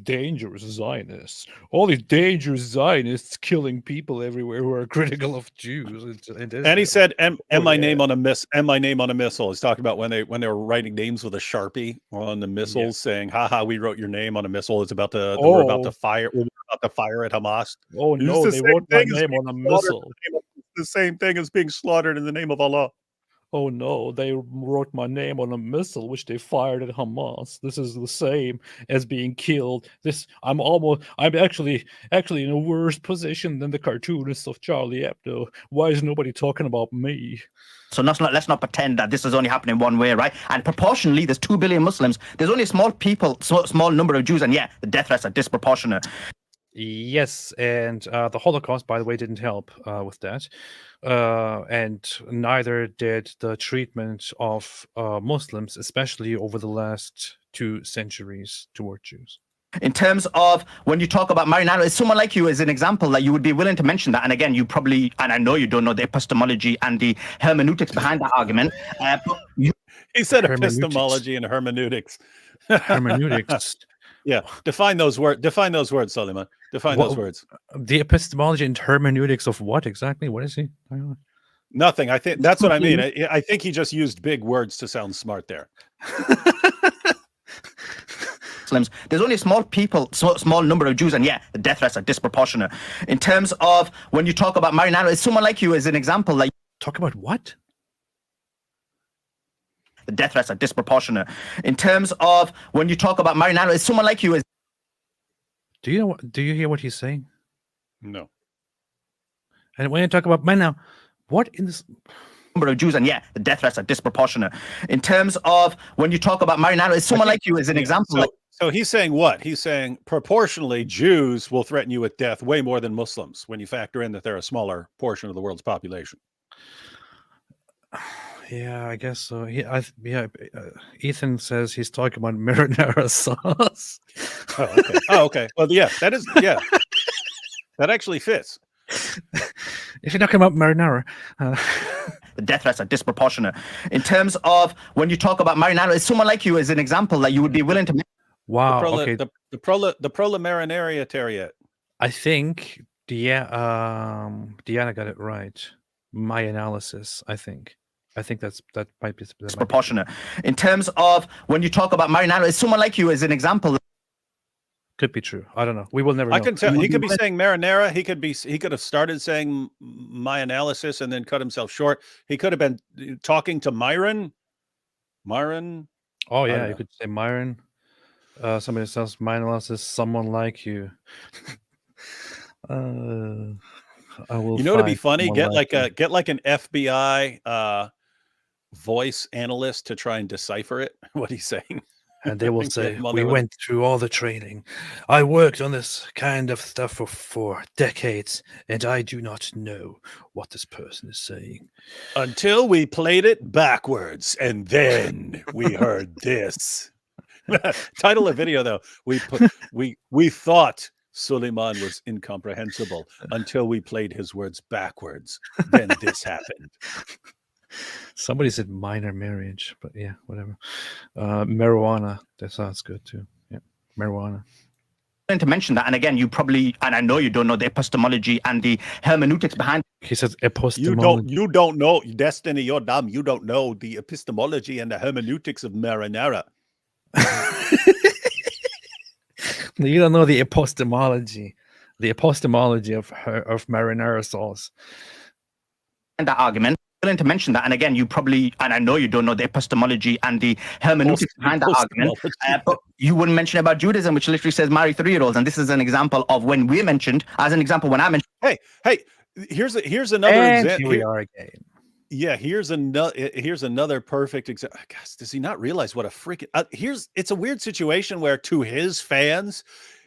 dangerous Zionists, all these dangerous Zionists killing people everywhere who are critical of Jews. And he said, "And my yeah. name on a missile." He's talking about when they were writing names with a Sharpie on the missiles, saying, "Haha, we wrote your name on a missile. It's about to we're about to fire. We're about to fire at Hamas." Oh It's no, the they same wrote my thing as name being on a slaughtered missile. The same thing as being slaughtered in the name of Allah. Oh no, they wrote my name on a missile which they fired at Hamas. This is the same as being killed. I'm actually in a worse position than the cartoonists of Charlie Hebdo. Why is nobody talking about me? So let's not pretend that this is only happening one way, right? And proportionally, there's 2 billion Muslims. There's only a small number of Jews, and yeah, the death threats are disproportionate. Yes, and the Holocaust, by the way, didn't help with that. And neither did the treatment of Muslims, especially over the last 2 centuries toward Jews. In terms of when you talk about Marinaro, is someone like you as an example that you would be willing to mention that? And again, you probably, and I know you don't know the epistemology and the hermeneutics behind that argument. He said epistemology and hermeneutics. Hermeneutics. Yeah, define those words, Sulaiman. Define those words. The epistemology and hermeneutics of what exactly? What is he? Nothing. I think that's what I mean. I think he just used big words to sound smart there. Muslims. There's only a small number of Jews, and yeah, the death threats are disproportionate. In terms of when you talk about Marinaro, is someone like you as an example that talk about what? The death threats are disproportionate. In terms of when you talk about Marinaro, is someone like you as do you hear what he's saying? No. And when you talk about Marinaro, what in this number of Jews, and yeah, the death threats are disproportionate. In terms of when you talk about Marinaro, is someone like you as an example. So he's saying what? He's saying proportionally, Jews will threaten you with death way more than Muslims when you factor in that they're a smaller portion of the world's population. Yeah, I guess so. Ethan says he's talking about marinara sauce. Okay. Well, yeah, that actually fits. If you're talking about marinara. The death threats are disproportionate. In terms of when you talk about Marinaro, is someone like you as an example that you would be willing to... Wow, the proletariat. I think Diana got it right. My analysis, I think that might be disproportionate. In terms of when you talk about Marinaro, is someone like you as an example. Could be true. I don't know. We will never know. I can tell. He could be saying marinara. He could have started saying my analysis and then cut himself short. He could have been talking to Myron. Oh yeah, you could say Myron. Somebody says my analysis. Someone like you. I will. You know, to be funny, get like an FBI voice analyst to try and decipher it. What he's saying. And they will say, we went through all the training. I worked on this kind of stuff for 4 decades, and I do not know what this person is saying. Until we played it backwards, and then we heard this. Title of video, though. We thought Sulaiman was incomprehensible until we played his words backwards. Then this happened. Somebody said minor marriage, but yeah, whatever. Marijuana, that sounds good too. Yeah, marijuana. To mention that, and again, you probably, and I know you don't know the epistemology and the hermeneutics behind. He says epistemology. You don't know, Destiny. You're dumb. You don't know the epistemology and the hermeneutics of marinara. You don't know the epistemology of marinara sauce. And that argument. To mention that, and again, you probably, and I know you don't know the epistemology and the hermeneutics behind that argument, but you wouldn't mention about Judaism, which literally says marry 3-year-olds, and this is an example of when we mentioned, as an example, when I mentioned. Hey, here's another example. Here we are again. Yeah, here's another perfect example. Gosh, does he not realize what a freaking it's a weird situation where to his fans,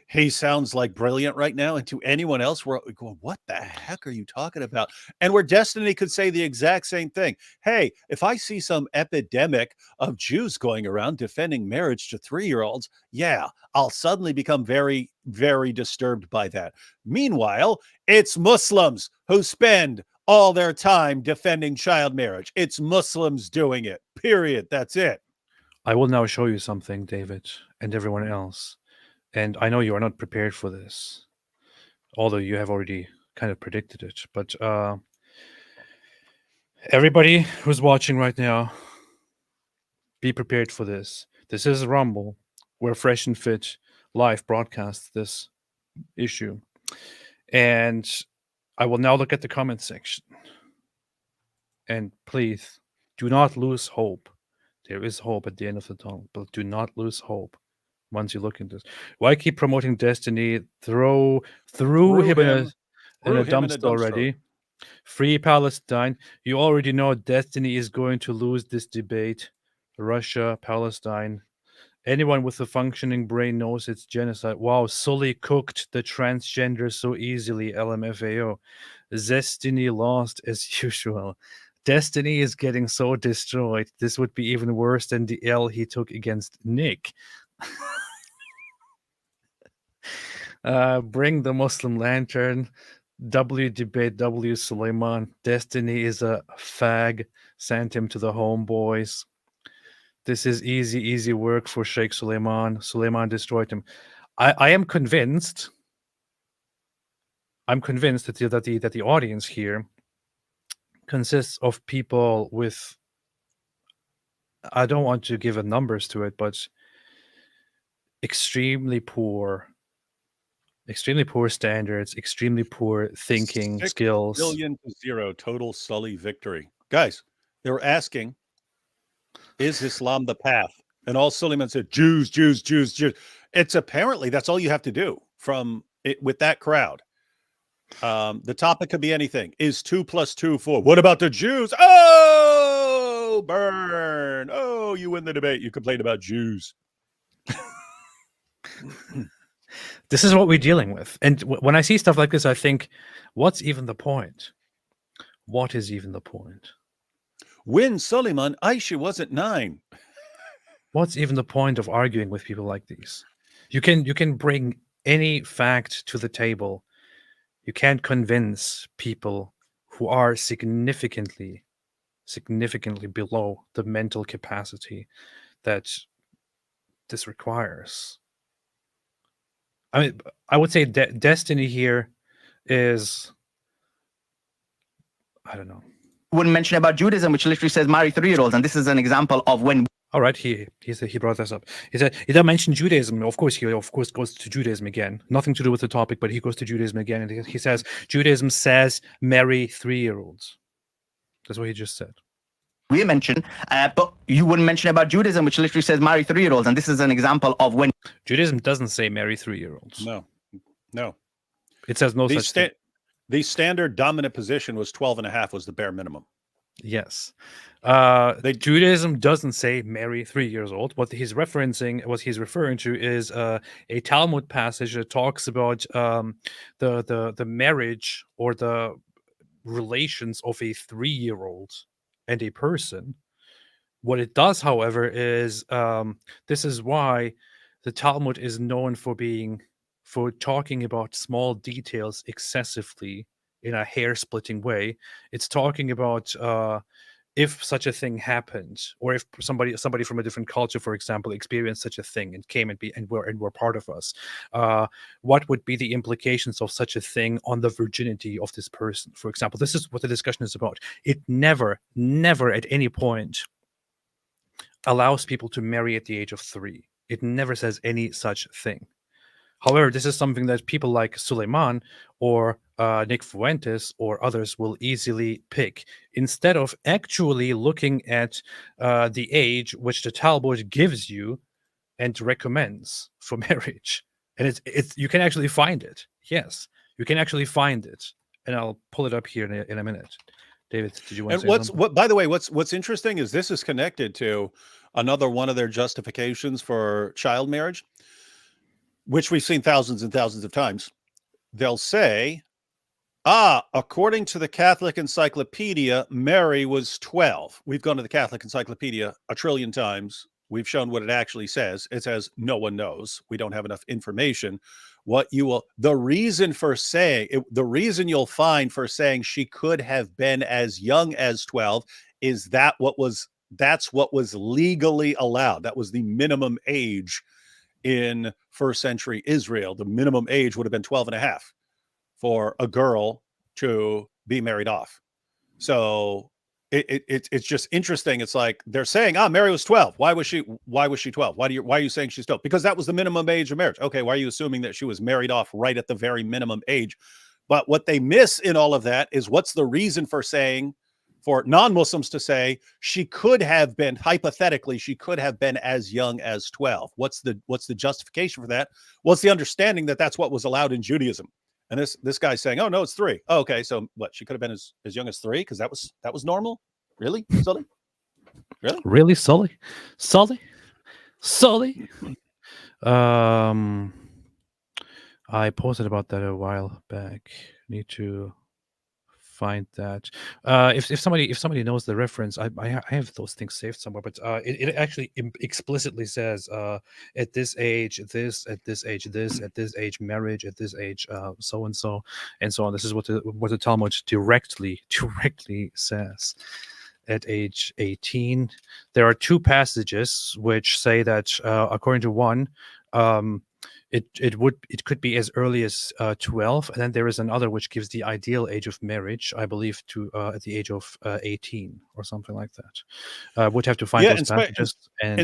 he sounds like brilliant right now, and to anyone else, we're going, what the heck are you talking about? And where Destiny could say the exact same thing. Hey, if I see some epidemic of Jews going around defending marriage to 3-year-olds, yeah, I'll suddenly become very, very disturbed by that. Meanwhile, it's Muslims who spend all their time defending child marriage. It's Muslims doing it, period. That's it. I will now show you something, David, and everyone else. And I know you are not prepared for this, although you have already kind of predicted it. But everybody who's watching right now, be prepared for this. This is Rumble, where Fresh and Fit live broadcasts this issue. And I will now look at the comment section. And please, do not lose hope. There is hope at the end of the tunnel, but do not lose hope once you look into this. Why keep promoting Destiny? Throw him in a dumpster already. Free Palestine. You already know Destiny is going to lose this debate. Russia, Palestine. Anyone with a functioning brain knows it's genocide. Wow, Sully cooked the transgender so easily, LMFAO. Destiny lost as usual. Destiny is getting so destroyed. This would be even worse than the L he took against Nick. Bring the Muslim lantern. W debate W Sulaiman. Destiny is a fag. Send him to the homeboys. This is easy work for Sheikh Sulaiman. Sulaiman destroyed him. I am convinced. I'm convinced that the audience here consists of people with, I don't want to give numbers to it, but extremely poor standards, extremely poor thinking 6 skills. billion to 0 total Sully victory. Guys, they were asking, is Islam the path? And all Suleiman said, Jews, Jews, Jews, Jews. It's apparently that's all you have to do from it with that crowd. The topic could be anything. Is 2 + 2 4? What about the Jews? Oh, burn. Oh, you win the debate. You complain about Jews. This is what we're dealing with. And when I see stuff like this, I think, what's even the point? What is even the point? When Suleiman, Aisha wasn't 9. What's even the point of arguing with people like these? You can bring any fact to the table. You can't convince people who are significantly below the mental capacity that this requires. I mean, I would say Destiny here is, I don't know. Wouldn't mention about Judaism, which literally says marry 3-year-olds, and this is an example of when. All right, he brought this up. He said he didn't mention Judaism. Of course, he goes to Judaism again. Nothing to do with the topic, but he goes to Judaism again, and he says Judaism says marry 3-year-olds. That's what he just said. We mentioned, but you wouldn't mention about Judaism, which literally says marry 3-year-olds, and this is an example of when. Judaism doesn't say marry 3-year-olds. No. It says no such thing. The standard dominant position was 12.5 was the bare minimum. Yes. Judaism doesn't say marry 3-year-old. What he's referring to is a Talmud passage that talks about the marriage or the relations of a 3-year-old and a person. What it does, however, is this is why the Talmud is known for talking about small details excessively in a hair-splitting way. It's talking about if such a thing happened, or if somebody from a different culture, for example, experienced such a thing and came and were part of us, what would be the implications of such a thing on the virginity of this person, for example. This is what the discussion is about. It never at any point allows people to marry at the age of 3. It never says any such thing. However, this is something that people like Sulaiman or Nick Fuentes or others will easily pick, instead of actually looking at the age which the Talmud gives you and recommends for marriage. And it's you can actually find it. Yes, you can actually find it. And I'll pull it up here in a minute. David, did you want And to say something? by the way, what's interesting is this is connected to another one of their justifications for child marriage, which we've seen thousands and thousands of times. They'll say, according to the Catholic Encyclopedia, Mary was 12. We've gone to the Catholic Encyclopedia a trillion times. We've shown what it actually says. It says no one knows. We don't have enough information. The reason you'll find for saying she could have been as young as 12 is that's what was legally allowed. That was the minimum age in first century Israel. The minimum age would have been 12 and a half for a girl to be married off. So it's just interesting. It's like they're saying, Mary was 12. Why was she 12? Why are you saying she's 12? Because that was the minimum age of marriage. Okay, why are you assuming that she was married off right at the very minimum age? But what they miss in all of that is what's the reason for non-Muslims to say she could have been, hypothetically, she could have been as young as 12. What's the justification for that? Well, it's the understanding that that's what was allowed in Judaism. And this guy's saying, oh no, it's 3. Oh, okay, so what? She could have been as young as 3 because that was normal. Really, Sully? Really, Sully? I posted about that a while back. Need to find that. If somebody knows the reference, I have those things saved somewhere. But it actually explicitly says at this age, this, at this age, this, at this age, marriage, at this age, so and so, and so on. This is what the Talmud directly says. At age 18, there are 2 passages which say that according to one, it could be as early as 12, and then there is another which gives the ideal age of marriage, I believe, to at the age of 18 or something like that. Would have to find those passages and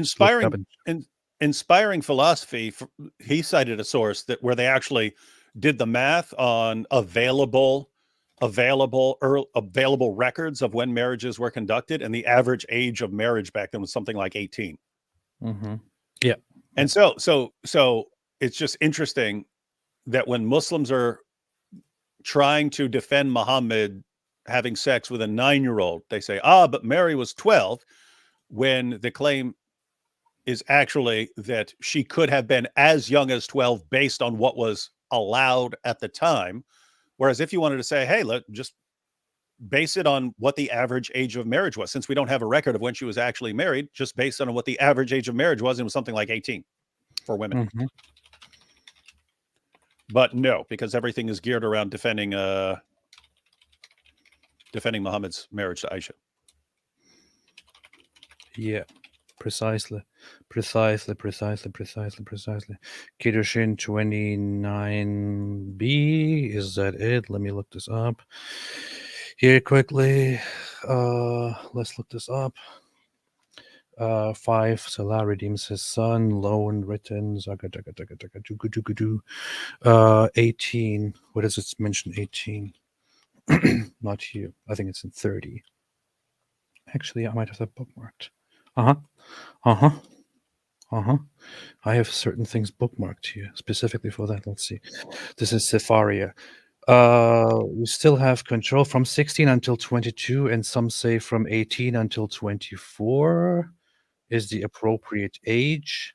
inspiring philosophy. He cited a source where they actually did the math on available records of when marriages were conducted, and the average age of marriage back then was something like 18. Mm-hmm. Yeah, and so it's just interesting that when Muslims are trying to defend Muhammad having sex with a 9-year-old, they say, but Mary was 12, when the claim is actually that she could have been as young as 12 based on what was allowed at the time. Whereas if you wanted to say, hey, just base it on what the average age of marriage was, since we don't have a record of when she was actually married, just based on what the average age of marriage was, it was something like 18 for women. Mm-hmm. But no, because everything is geared around defending Muhammad's marriage to Aisha. Yeah, precisely. Kiddushin 29b. Is that it? Let me look this up here quickly. Let's look this up. 5, Salah redeems his son, loan written, 18. What does it mention? 18. Not here. I think it's in 30. Actually, I might have that bookmarked. I have certain things bookmarked here specifically for that. Let's see. This is Sepharia. We still have control from 16 until 22, and some say from 18 until 24 is the appropriate age.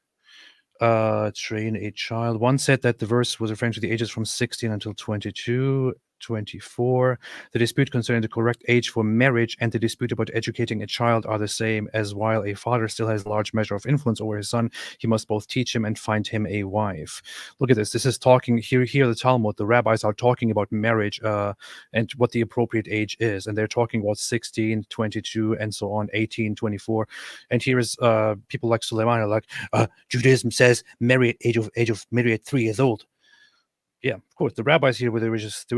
Train a child. One said that the verse was referring to the ages from 16 until 22. 24. The dispute concerning the correct age for marriage and the dispute about educating a child are the same, as while a father still has a large measure of influence over his son, he must both teach him and find him a wife. Look at this. This is talking here the Talmud, the rabbis are talking about marriage and what the appropriate age is, and they're talking about 16, 22, and so on, 18, 24. And here is people like Sulaiman are like, Judaism says marry at age of marry at 3 years old. Yeah, of course. The rabbis here, they were just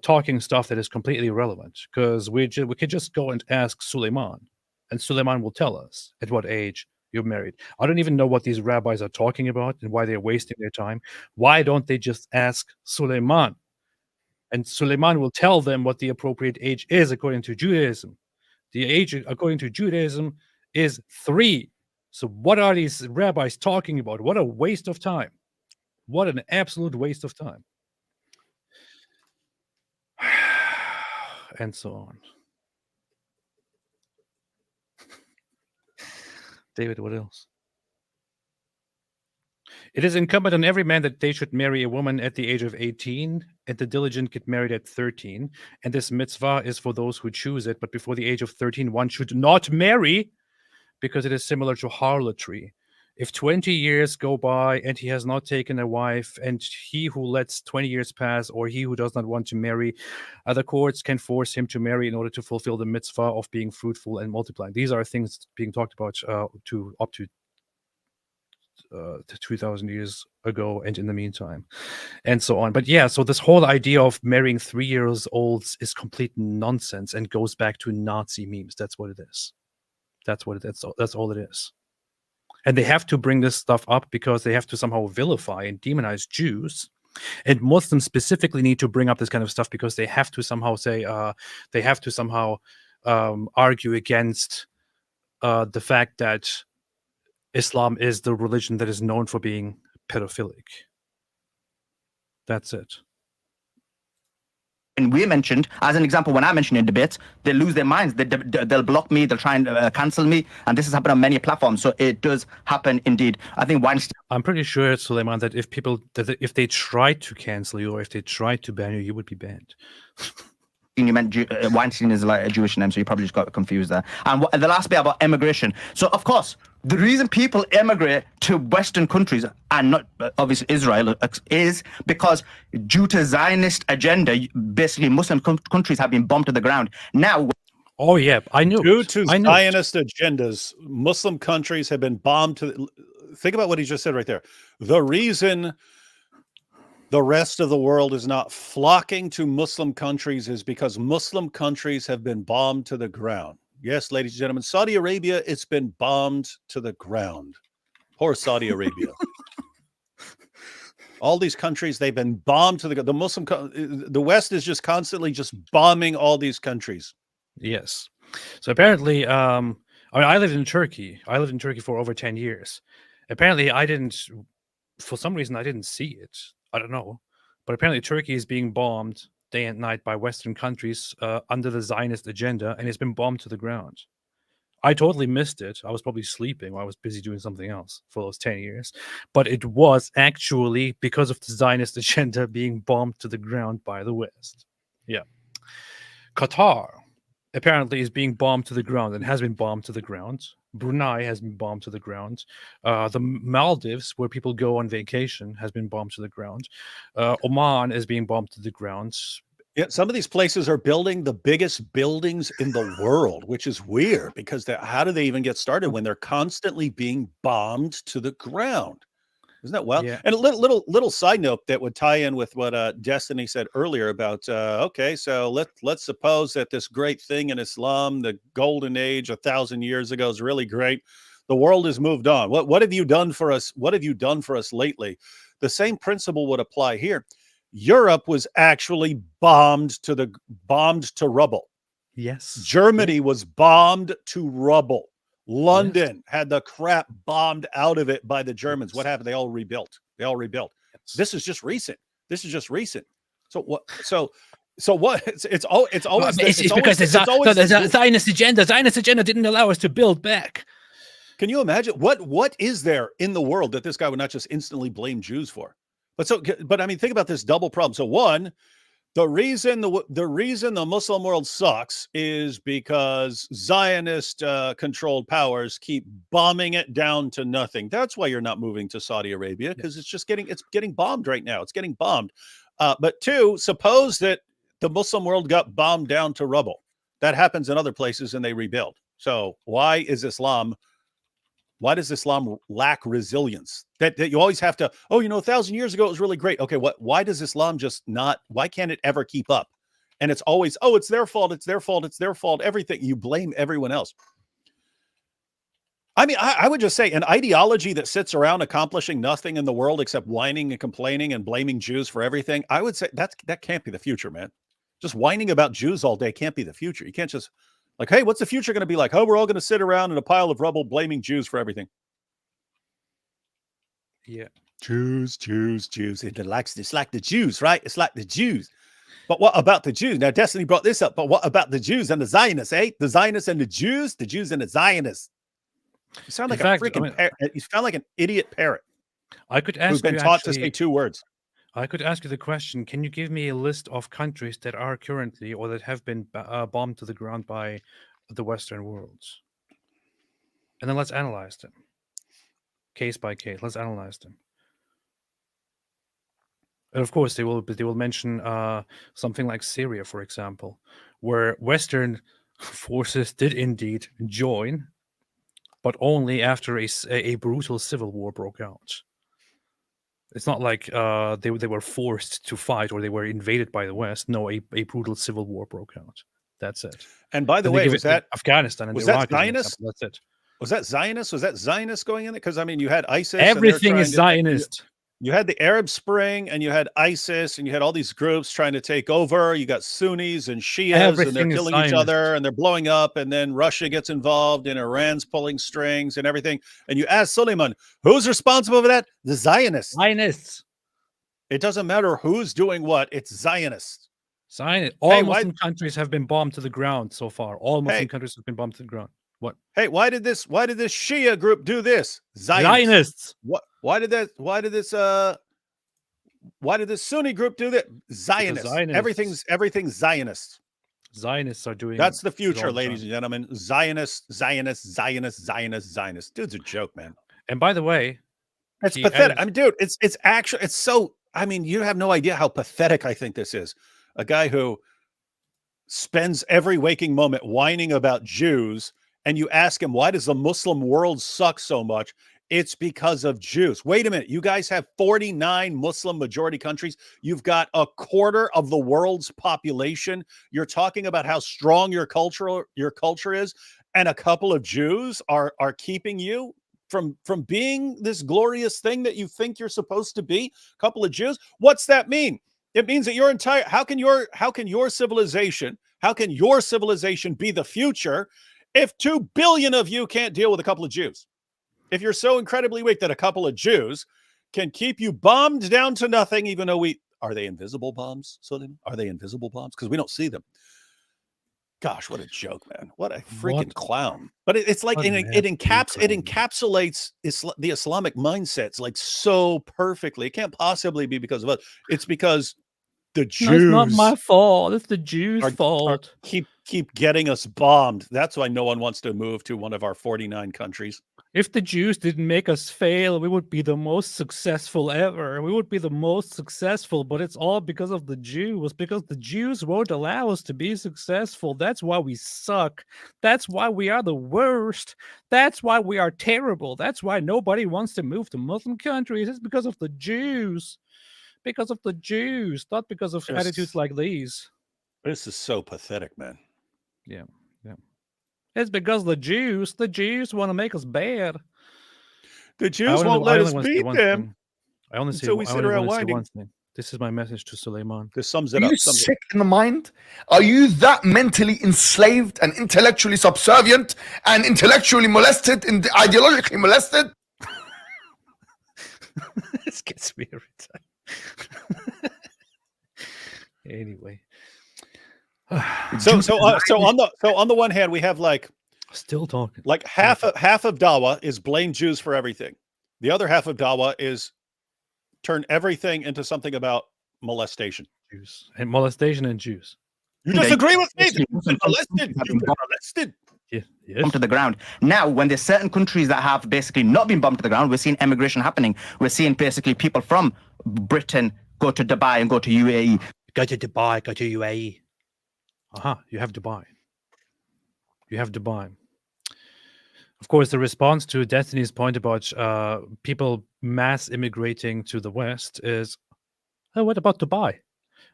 talking stuff that is completely irrelevant, because we could just go and ask Sulaiman, and Sulaiman will tell us at what age you're married. I don't even know what these rabbis are talking about and why they're wasting their time. Why don't they just ask Sulaiman, and Sulaiman will tell them what the appropriate age is according to Judaism? The age according to Judaism is 3. So what are these rabbis talking about? What a waste of time. What an absolute waste of time. And so on. David, what else? It is incumbent on every man that they should marry a woman at the age of 18, and the diligent get married at 13. And this mitzvah is for those who choose it, but before the age of 13, one should not marry, because it is similar to harlotry. If 20 years go by and he has not taken a wife, and he who lets 20 years pass, or he who does not want to marry, the courts can force him to marry in order to fulfill the mitzvah of being fruitful and multiplying. These are things being talked about to up to 2,000 years ago and in the meantime, and so on. But yeah, so this whole idea of marrying 3-year-olds is complete nonsense and goes back to Nazi memes. That's what it is. That's what it is. That's all it is. And they have to bring this stuff up because they have to somehow vilify and demonize Jews. And Muslims specifically need to bring up this kind of stuff because they have to somehow say, they have to somehow argue against the fact that Islam is the religion that is known for being pedophilic. That's it. And we mentioned, as an example, when I mentioned in debates, they lose their minds. They'll block me. They'll try and cancel me. And this has happened on many platforms. So it does happen indeed. I think Weinstein. I'm pretty sure, Sulaiman, that if they tried to cancel you or if they tried to ban you, you would be banned. You meant Weinstein is like a Jewish name, so you probably just got confused there. And the last bit about immigration. So, of course, the reason people immigrate to Western countries and not obviously Israel is because due to Zionist agenda, basically Muslim countries have been bombed to the ground. Now, oh yeah, I knew. Due to Zionist agendas, Muslim countries have been bombed to. Think about what he just said right there. The reason the rest of the world is not flocking to Muslim countries is because Muslim countries have been bombed to the ground. Yes, ladies and gentlemen, Saudi Arabia, it's been bombed to the ground. Poor Saudi Arabia. All these countries, they've been bombed to the West is just constantly just bombing all these countries. Yes. So apparently, I lived in Turkey. I lived in Turkey for over 10 years. Apparently, for some reason, I didn't see it. I don't know. But apparently Turkey is being bombed day and night by Western countries under the Zionist agenda, and it's been bombed to the ground. I totally missed it. I was probably sleeping while I was busy doing something else for those 10 years. But it was actually because of the Zionist agenda being bombed to the ground by the West. Yeah. Qatar apparently is being bombed to the ground and has been bombed to the ground. Brunei has been bombed to the ground. The Maldives, where people go on vacation, has been bombed to the ground. Oman is being bombed to the ground. Yeah, some of these places are building the biggest buildings in the world, which is weird because how do they even get started when they're constantly being bombed to the ground? Isn't that wild? Yeah. And a little side note that would tie in with what Destiny said earlier about, okay, so let's suppose that this great thing in Islam, the golden age 1,000 years ago, is really great. The world has moved on. What have you done for us? What have you done for us lately? The same principle would apply here. Europe was actually bombed to rubble. Yes. Germany was bombed to rubble. London had the crap bombed out of it by the Germans. What happened? They all rebuilt. Yes. This is just recent. So what? So what? It's always because the Zionist agenda. Zionist agenda didn't allow us to build back. Can you imagine what is there in the world that this guy would not just instantly blame Jews for? But I mean, think about this double problem. So one, the reason the Muslim world sucks is because Zionist controlled powers keep bombing it down to nothing. That's why you're not moving to Saudi Arabia, because it's getting bombed right now. It's getting bombed. But two, suppose that the Muslim world got bombed down to rubble. That happens in other places and they rebuild. So why does Islam lack resilience? That you always have to, 1,000 years ago, it was really great. Okay, why does Islam why can't it ever keep up? And it's always, it's their fault, everything. You blame everyone else. I mean, I would just say an ideology that sits around accomplishing nothing in the world except whining and complaining and blaming Jews for everything, I would say that can't be the future, man. Just whining about Jews all day can't be the future. You can't just like, hey, what's the future going to be like? Oh, we're all going to sit around in a pile of rubble blaming Jews for everything. Yeah. Jews. It's like the Jews, right? It's like the Jews. But what about the Jews? Now, Destiny brought this up, but what about the Jews and the Zionists, eh? The Zionists and the Jews and the Zionists. You sound In like fact, a freaking parrot. You sound like an idiot parrot I could who's ask been you taught to say actually. 2 words. I could ask you the question: can you give me a list of countries that are currently or that have been bombed to the ground by the Western world, and then let's analyze them case by case. Let's analyze them. And of course, they will mention something like Syria, for example, where Western forces did indeed join, but only after a brutal civil war broke out. It's not like they were forced to fight or they were invaded by the West. No, a brutal civil war broke out. That's it. And by the Then they way, give was it that Afghanistan and was Iraq that as an Zionist? example. That's it. Was that Zionist? Was that Zionist going in it? Because I mean, you had ISIS. And they're Everything is trying to- Zionist. You had the Arab Spring, and you had ISIS, and you had all these groups trying to take over. You got Sunnis and Shias, and they're Everything is killing each Zionist. other, and they're blowing up. And then Russia gets involved, and Iran's pulling strings and everything. And you ask Sulaiman, who's responsible for that? The Zionists. Zionists. It doesn't matter who's doing what. It's Zionists. Zionist. All Hey, why- Muslim countries have been bombed to the ground so far. All Muslim Hey. countries have been bombed to the ground. What? Hey, why did this Shia group do this? Zionists. What? Why did this Sunni group do that? Zionists. Zionists. Everything's Zionists. Zionists are doing. That's the it all future, the ladies time. and gentlemen. Zionists. Dude's a joke, man. And by the way, It's he pathetic. added- I mean, dude, it's actually, it's so, I mean, you have no idea how pathetic I think this is. A guy who spends every waking moment whining about Jews, and you ask him, why does the Muslim world suck so much? It's because of Jews. Wait a minute. You guys have 49 Muslim majority countries. You've got a quarter of the world's population. You're talking about how strong your culture is, and a couple of Jews are keeping you from being this glorious thing that you think you're supposed to be. A couple of Jews. What's that mean? It means that your entire how can your civilization be the future if 2 billion of you can't deal with a couple of Jews? If you're so incredibly weak that a couple of Jews can keep you bombed down to nothing, even though are they invisible bombs, Sulaiman? Are they invisible bombs? Because we don't see them. Gosh, what a joke, man. What a freaking clown. But it's like it encapsulates the Islamic mindsets like so perfectly. It can't possibly be because of us. It's because the Jews. No, it's not my fault. It's the Jews' fault. Keep getting us bombed. That's why no one wants to move to one of our 49 countries. If the Jews didn't make us fail, we would be the most successful ever. We would be the most successful, but it's all because of the Jews, because the Jews won't allow us to be successful. That's why we suck. That's why we are the worst. That's why we are terrible. That's why nobody wants to move to Muslim countries. It's because of the Jews. Because of the Jews, not because of attitudes like these. This is so pathetic, man. Yeah. It's because the Jews want to make us bad. The Jews won't let us beat them. Thing. I only until we sit around whining. one thing. This is my message to Sulaiman. This sums it Are up. you sick in the mind? Are you that mentally enslaved and intellectually subservient and intellectually molested and ideologically molested? This gets me every time. Anyway. So on the one hand, we have still talking. Like half of Dawah is blame Jews for everything. The other half of Dawah is turn everything into something about molestation. Jews and molestation and Jews. You disagree with me? You've been molested. Yes. Bombed to the ground. Now, when there's certain countries that have basically not been bombed to the ground, we're seeing emigration happening. We're seeing basically people from Britain go to Dubai and go to UAE. Go to Dubai, go to UAE. You have Dubai. Of course, the response to Destiny's point about people mass immigrating to the West is, oh, what about Dubai?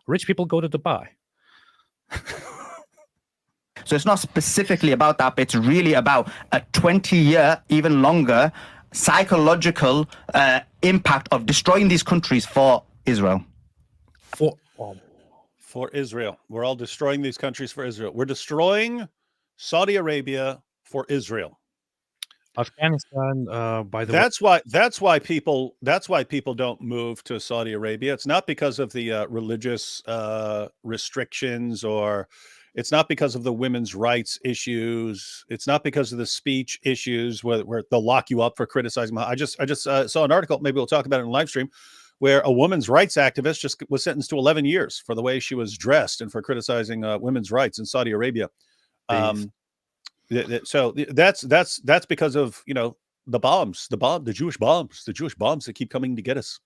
Rich people go to Dubai. So it's not specifically about that, but it's really about a 20-year, even longer, psychological impact of destroying these countries for Israel. For Israel. We're all destroying these countries for Israel. We're destroying Saudi Arabia for Israel. Afghanistan, by the way. That's why people don't move to Saudi Arabia. It's not because of the religious restrictions, or It's not because of the women's rights issues. It's not because of the speech issues where they'll lock you up for criticizing. I just saw an article, maybe we'll talk about it in live stream, where a women's rights activist just was sentenced to 11 years for the way she was dressed and for criticizing women's rights in Saudi Arabia. So that's because of, you know, the Jewish bombs that keep coming to get us.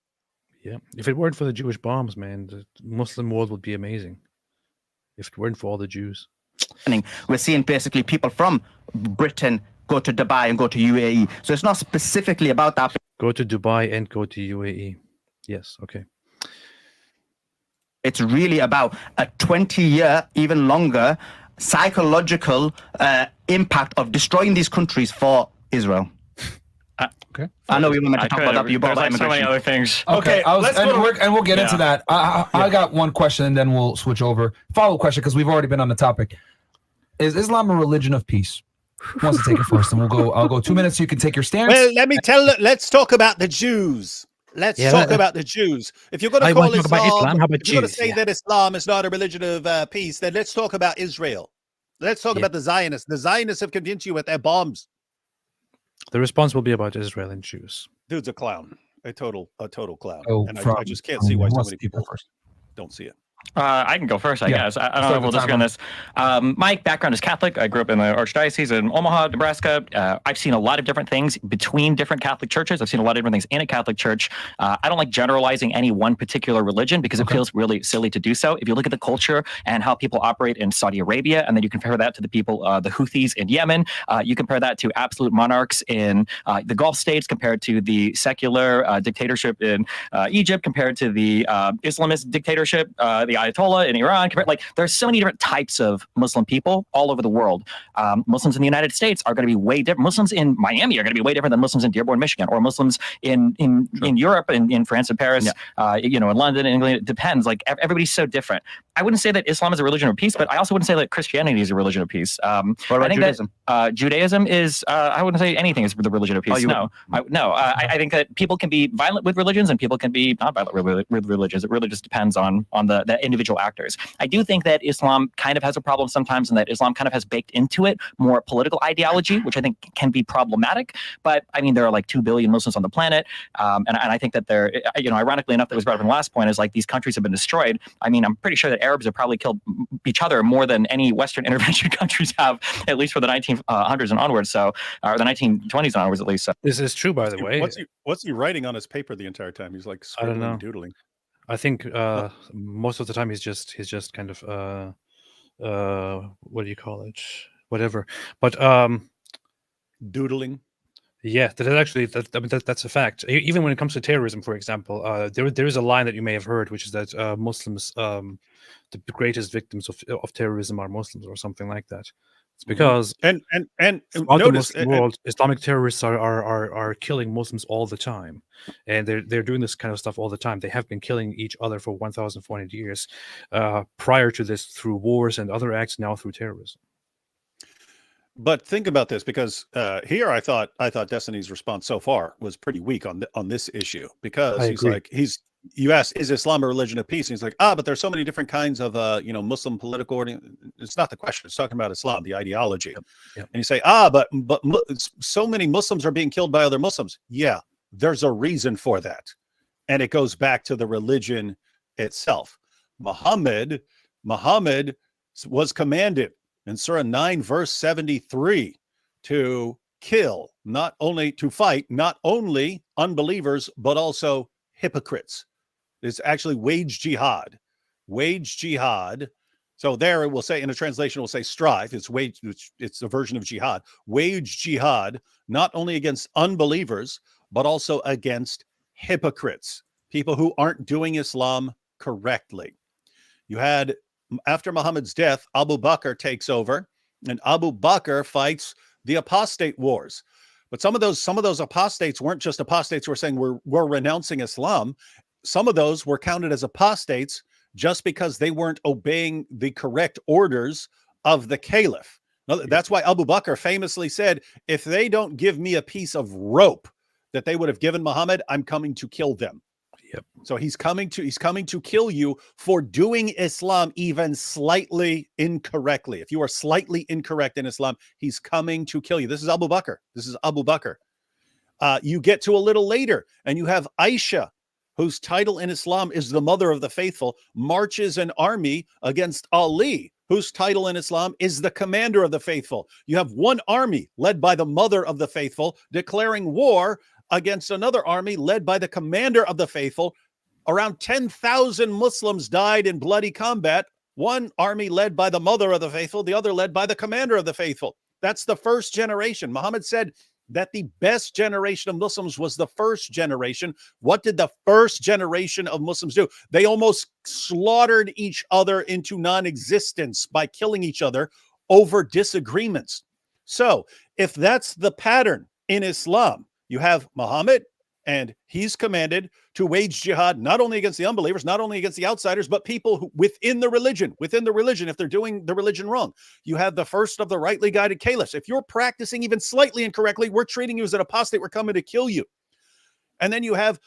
Yeah. If it weren't for the Jewish bombs, man, the Muslim world would be amazing. If it weren't for all the Jews. We're seeing basically people from Britain go to Dubai and go to UAE. So it's not specifically about that. Go to Dubai and go to UAE. Yes. Okay. It's really about a 20-year, even longer, psychological impact of destroying these countries for Israel. Okay. I know we were meant to talk about that, but you brought There's up like so many immigration. other things. Okay, and we'll get into that. I got one question, and then we'll switch over. Follow-up question, because we've already been on the topic. Is Islam a religion of peace? Who wants to take it first? And I'll go 2 minutes so you can take your stance. Well, let's talk about the Jews. Let's talk about the Jews. If you're going to call Islam, if you're going to say that Islam is not a religion of peace, then let's talk about Israel. Let's talk about the Zionists. The Zionists have convinced you with their bombs. The response will be about Israel and Jews. Dude's a clown, a total clown. Oh, I just can't see why so many people don't see it. I can go first, I guess. I don't know if we'll disagree on this. My background is Catholic. I grew up in the Archdiocese in Omaha, Nebraska. I've seen a lot of different things between different Catholic churches. I've seen a lot of different things in a Catholic church. I don't like generalizing any one particular religion because it feels really silly to do so. If you look at the culture and how people operate in Saudi Arabia, and then you compare that to the people, the Houthis in Yemen, you compare that to absolute monarchs in the Gulf states, compared to the secular dictatorship in Egypt, compared to the Islamist dictatorship, the Ayatollah in Iran. Like, there's so many different types of Muslim people all over the world. Muslims in the United States are going to be way different. Muslims in Miami are going to be way different than Muslims in Dearborn, Michigan, or Muslims in Europe, in France and Paris, in London and England. It depends. Like, everybody's so different. I wouldn't say that Islam is a religion of peace, but I also wouldn't say that Christianity is a religion of peace. What about Judaism? Judaism is, I wouldn't say anything is the religion of peace. I think that people can be violent with religions and people can be not violent with religions. It really just depends on the individual actors. I do think that Islam kind of has a problem sometimes, and that Islam kind of has baked into it more political ideology, which I think can be problematic. But I mean, there are like 2 billion Muslims on the planet, and I think that they're, ironically enough, that was brought up in the last point, is like these countries have been destroyed. I mean, I'm pretty sure that Arabs have probably killed each other more than any Western intervention countries have, at least for the 1900s and onwards. So, or the 1920s and onwards, at least. So. This is true, by the way. What's he writing on his paper the entire time? He's like scribbling and doodling. I think most of the time he's just kind of what do you call it? Whatever. But doodling. Yeah, that's a fact. Even when it comes to terrorism, for example, there is a line that you may have heard, which is that Muslims, the greatest victims of terrorism are Muslims, or something like that. It's because and throughout the Muslim world, Islamic terrorists are killing Muslims all the time, and they're doing this kind of stuff all the time. They have been killing each other for 1,400 years prior to this, through wars and other acts, now through terrorism. But think about this, because here I thought Destiny's response so far was pretty weak on this issue, because you asked, is Islam a religion of peace? And he's like, but there's so many different kinds of Muslim political order. It's not the question. It's talking about Islam, the ideology. Yep. And you say, but so many Muslims are being killed by other Muslims. Yeah, there's a reason for that, and it goes back to the religion itself. Muhammad was commanded in Surah 9, verse 73, to fight not only unbelievers, but also hypocrites. It's actually wage jihad. So there it will say, in a translation, it will say strive. It's a version of jihad. Wage jihad, not only against unbelievers, but also against hypocrites, people who aren't doing Islam correctly. You had, after Muhammad's death, Abu Bakr takes over, and Abu Bakr fights the apostate wars. But some of those apostates weren't just apostates who were saying we're renouncing Islam. Some of those were counted as apostates just because they weren't obeying the correct orders of the caliph. That's why Abu Bakr famously said, if they don't give me a piece of rope that they would have given Muhammad, I'm coming to kill them. Yep. So he's coming to kill you for doing Islam even slightly incorrectly. If you are slightly incorrect in Islam, he's coming to kill you. This is Abu Bakr. You get to a little later, and you have Aisha, whose title in Islam is the mother of the faithful, marches an army against Ali, whose title in Islam is the commander of the faithful. You have one army led by the mother of the faithful declaring war against another army led by the commander of the faithful. Around 10,000 Muslims died in bloody combat. One army led by the mother of the faithful, the other led by the commander of the faithful. That's the first generation. Muhammad said that the best generation of Muslims was the first generation. What did the first generation of Muslims do? They almost slaughtered each other into non-existence by killing each other over disagreements. So if that's the pattern in Islam, you have Muhammad, and he's commanded to wage jihad not only against the unbelievers, not only against the outsiders, but people who, within the religion, if they're doing the religion wrong. You have the first of the rightly guided caliphs. If you're practicing even slightly incorrectly, we're treating you as an apostate. We're coming to kill you. And then you have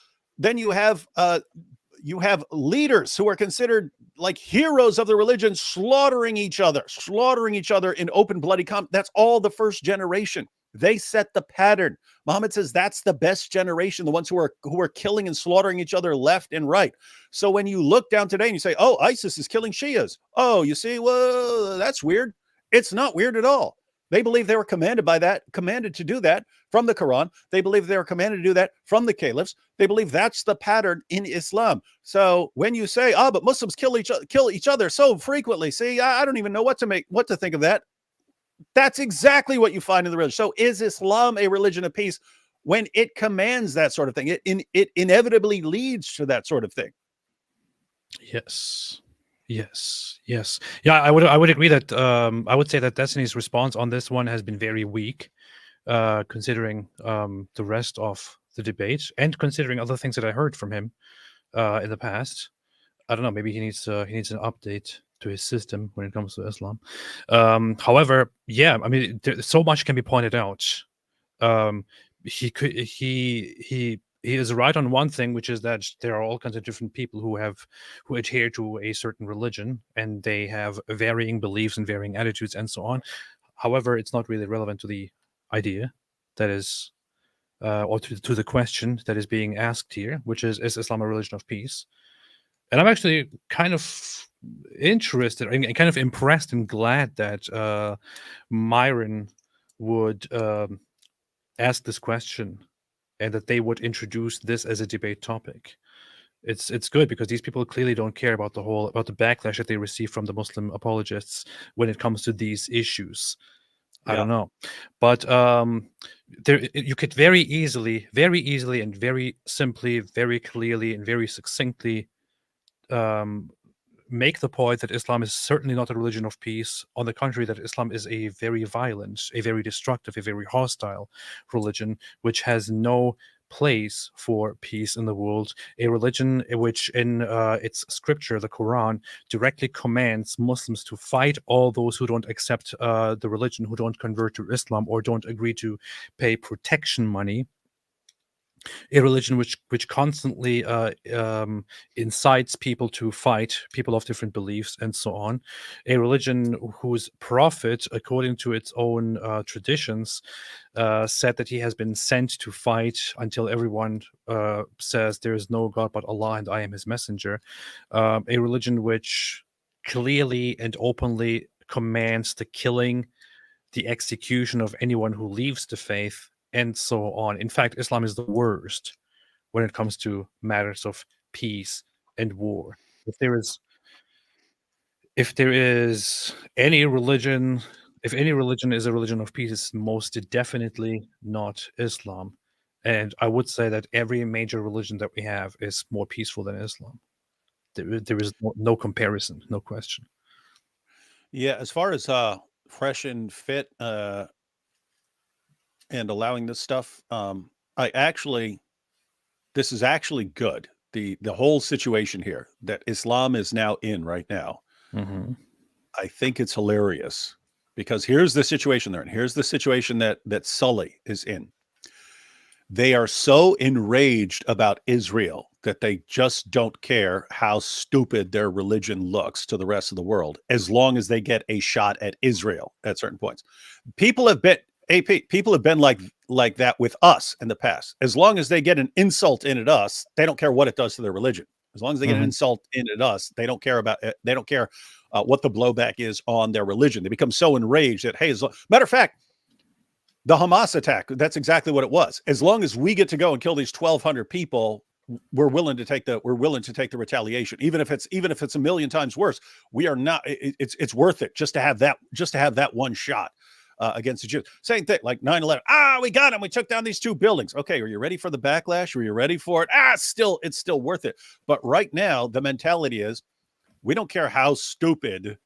leaders who are considered like heroes of the religion, slaughtering each other in open bloody combat. That's all the first generation. They set the pattern. Muhammad says that's the best generation, the ones who are killing and slaughtering each other left and right. So when you look down today and you say, oh, ISIS is killing Shias. Oh, you see, well, that's weird. It's not weird at all. They believe they were commanded to do that from the Quran. They believe they were commanded to do that from the caliphs. They believe that's the pattern in Islam. So when you say, but Muslims kill each other so frequently, see, I don't even know what to think of that. That's exactly what you find in the religion. So is Islam a religion of peace when it commands that sort of thing? It inevitably leads to that sort of thing. Yes. Yeah, I would agree that I would say that Destiny's response on this one has been very weak, considering the rest of the debate and considering other things that I heard from him in the past. I don't know. Maybe he needs an update to his system when it comes to Islam. However, yeah, I mean, so much can be pointed out. He is right on one thing, which is that there are all kinds of different people who adhere to a certain religion, and they have varying beliefs and varying attitudes and so on. However, it's not really relevant to the idea that is, or to the question that is being asked here, which is Islam a religion of peace? And I'm actually kind of interested and kind of impressed and glad that Myron would ask this question and that they would introduce this as a debate topic. It's good because these people clearly don't care about the backlash that they receive from the Muslim apologists when it comes to these issues. I don't know, but you could very easily and very simply, very clearly and very succinctly make the point that Islam is certainly not a religion of peace. On the contrary, that Islam is a very violent, a very destructive, a very hostile religion, which has no place for peace in the world. A religion which in its scripture, the Quran, directly commands Muslims to fight all those who don't accept the religion, who don't convert to Islam or don't agree to pay protection money. A religion which constantly incites people to fight people of different beliefs and so on. A religion whose prophet, according to its own traditions, said that he has been sent to fight until everyone says there is no God but Allah and I am his messenger. A religion which clearly and openly commands the killing, the execution of anyone who leaves the faith, and so on. In fact, Islam is the worst when it comes to matters of peace and war. If there is any religion, if any religion is a religion of peace, it's most definitely not Islam. And I would say that every major religion that we have is more peaceful than Islam. There is no comparison, no question. Yeah, as far as fresh and fit and allowing this stuff, this is actually good. The whole situation here that Islam is now in right now, I think it's hilarious because here's the situation they're in. Here's the situation that Sully is in. They are so enraged about Israel that they just don't care how stupid their religion looks to the rest of the world, as long as they get a shot at Israel at certain points. People have been like that with us in the past. As long as they get an insult in at us, they don't care what it does to their religion. As long as they get an insult in at us, they don't care about it. They don't care what the blowback is on their religion. They become so enraged that, hey, matter of fact, the Hamas attack, that's exactly what it was. As long as we get to go and kill these 1,200 people, we're willing to take the retaliation, even if it's a million times worse. We are not. It's worth it just to have that one shot against the Jews. Same thing like 9/11. We got them. We took down these 2 buildings. Okay, are you ready for the backlash? Are you ready for it? It's still worth it. But right now, the mentality is we don't care how stupid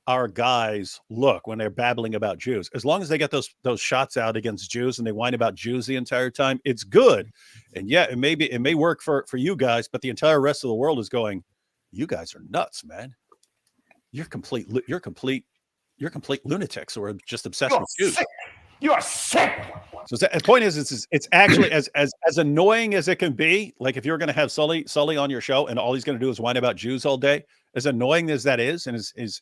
our guys look when they're babbling about Jews. As long as they get those shots out against Jews and they whine about Jews the entire time, it's good. And yeah, it may work for you guys, but the entire rest of the world is going, you guys are nuts, man. You're complete lunatics who are just obsessed with Jews. Sick. You are sick. So the point is, it's actually as annoying as it can be. Like if you're going to have Sully on your show and all he's going to do is whine about Jews all day, as annoying as that is, and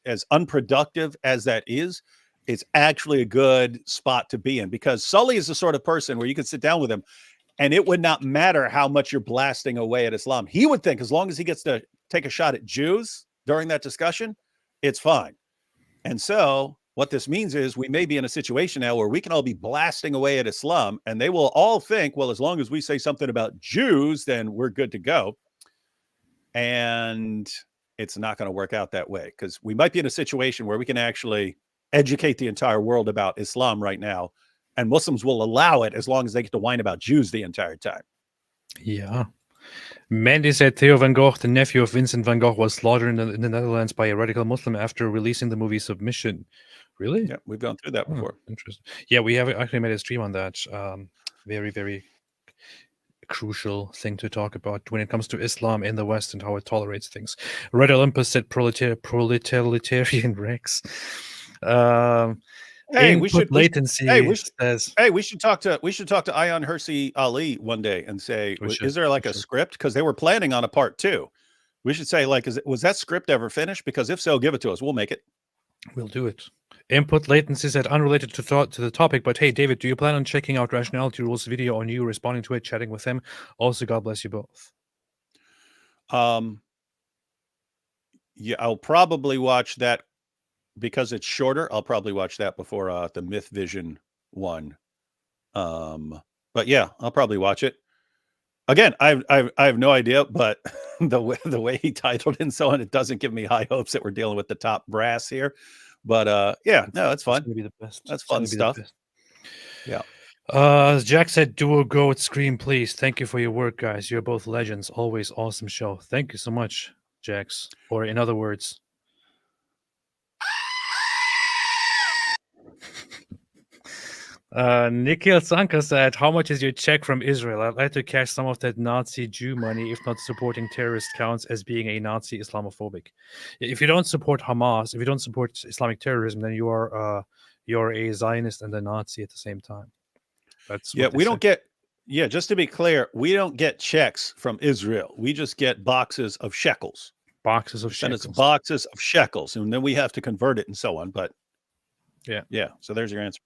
as unproductive as that is, it's actually a good spot to be in, because Sully is the sort of person where you could sit down with him and it would not matter how much you're blasting away at Islam. He would think as long as he gets to take a shot at Jews during that discussion, it's fine. And so what this means is we may be in a situation now where we can all be blasting away at Islam and they will all think, well, as long as we say something about Jews, then we're good to go. And it's not going to work out that way, because we might be in a situation where we can actually educate the entire world about Islam right now, and Muslims will allow it as long as they get to whine about Jews the entire time. Yeah. Mandy said Theo van Gogh, the nephew of Vincent van Gogh, was slaughtered in the Netherlands by a radical Muslim after releasing the movie Submission. Really? Yeah, we've gone through that before. Interesting. Yeah, we have actually made a stream on that. Very, very crucial thing to talk about when it comes to Islam in the West and how it tolerates things. Red Olympus said proletarian Rex. Hey, we should latency. We should talk to Ayan Hirsi Ali one day and say, is there like a script? Because they were planning on a part 2. We should say, like, was that script ever finished? Because if so, give it to us. We'll make it. We'll do it. Input latency said unrelated to the topic, but hey, David, do you plan on checking out Rationality Rules video on you responding to it, chatting with him? Also, God bless you both. Yeah, I'll probably watch that because it's shorter. I'll probably watch that before the Myth Vision one. But yeah, I'll probably watch it. Again, I have no idea, but the way he titled it and so on, it doesn't give me high hopes that we're dealing with the top brass here. But yeah, no, that's fun. Be the best. That's fun stuff. Yeah. Jack said, "Duo Goat Scream, please. Thank you for your work, guys. You're both legends. Always awesome show. Thank you so much, Jax. Or in other words." Nikhil Sanka said, "How much is your check from Israel? I'd like to cash some of that Nazi Jew money, if not supporting terrorist counts as being a Nazi Islamophobic. If you don't support Hamas, if you don't support Islamic terrorism, then you're a Zionist and a Nazi at the same time." That's we don't get. Yeah, just to be clear, we don't get checks from Israel. We just get boxes of shekels. Boxes of shekels. And it's boxes of shekels, and then we have to convert it and so on. But yeah. So there's your answer.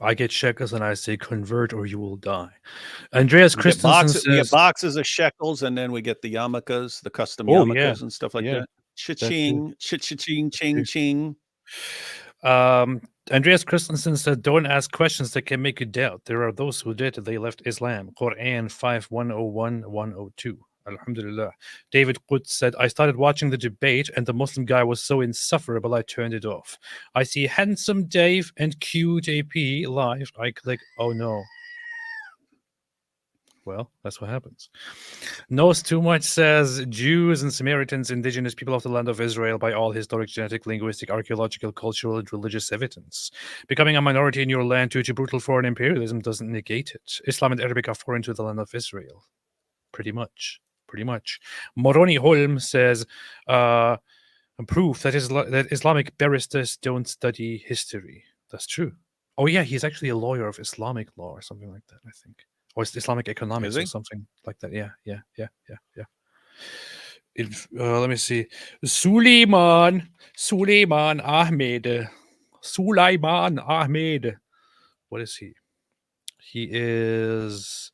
I get shekels and I say convert or you will die. Andreas Christensen says, we get boxes of shekels, and then we get the yarmulkes, the custom yarmulkes and stuff like that. Cha-ching, cha-ching, ching. Andreas Christensen said, "Don't ask questions that can make you doubt. There are those who did. They left Islam." Quran 5:101-102. Alhamdulillah. David Quds said, "I started watching the debate and the Muslim guy was so insufferable I turned it off. I see handsome Dave and cute AP live. I click, oh no." Well, that's what happens. Knows Too Much says, "Jews and Samaritans, indigenous people of the land of Israel by all historic, genetic, linguistic, archaeological, cultural, and religious evidence. Becoming a minority in your land due to brutal foreign imperialism doesn't negate it. Islam and Arabic are foreign to the land of Israel." Pretty much. Moroni Holm says, "Proof that Islamic barristers don't study history." That's true. Oh yeah, he's actually a lawyer of Islamic law or something like that, I think. or it's Islamic economics Is or he? something like that. Yeah. Let me see. Sulaiman Ahmed. Sulaiman Ahmed. What is he? He is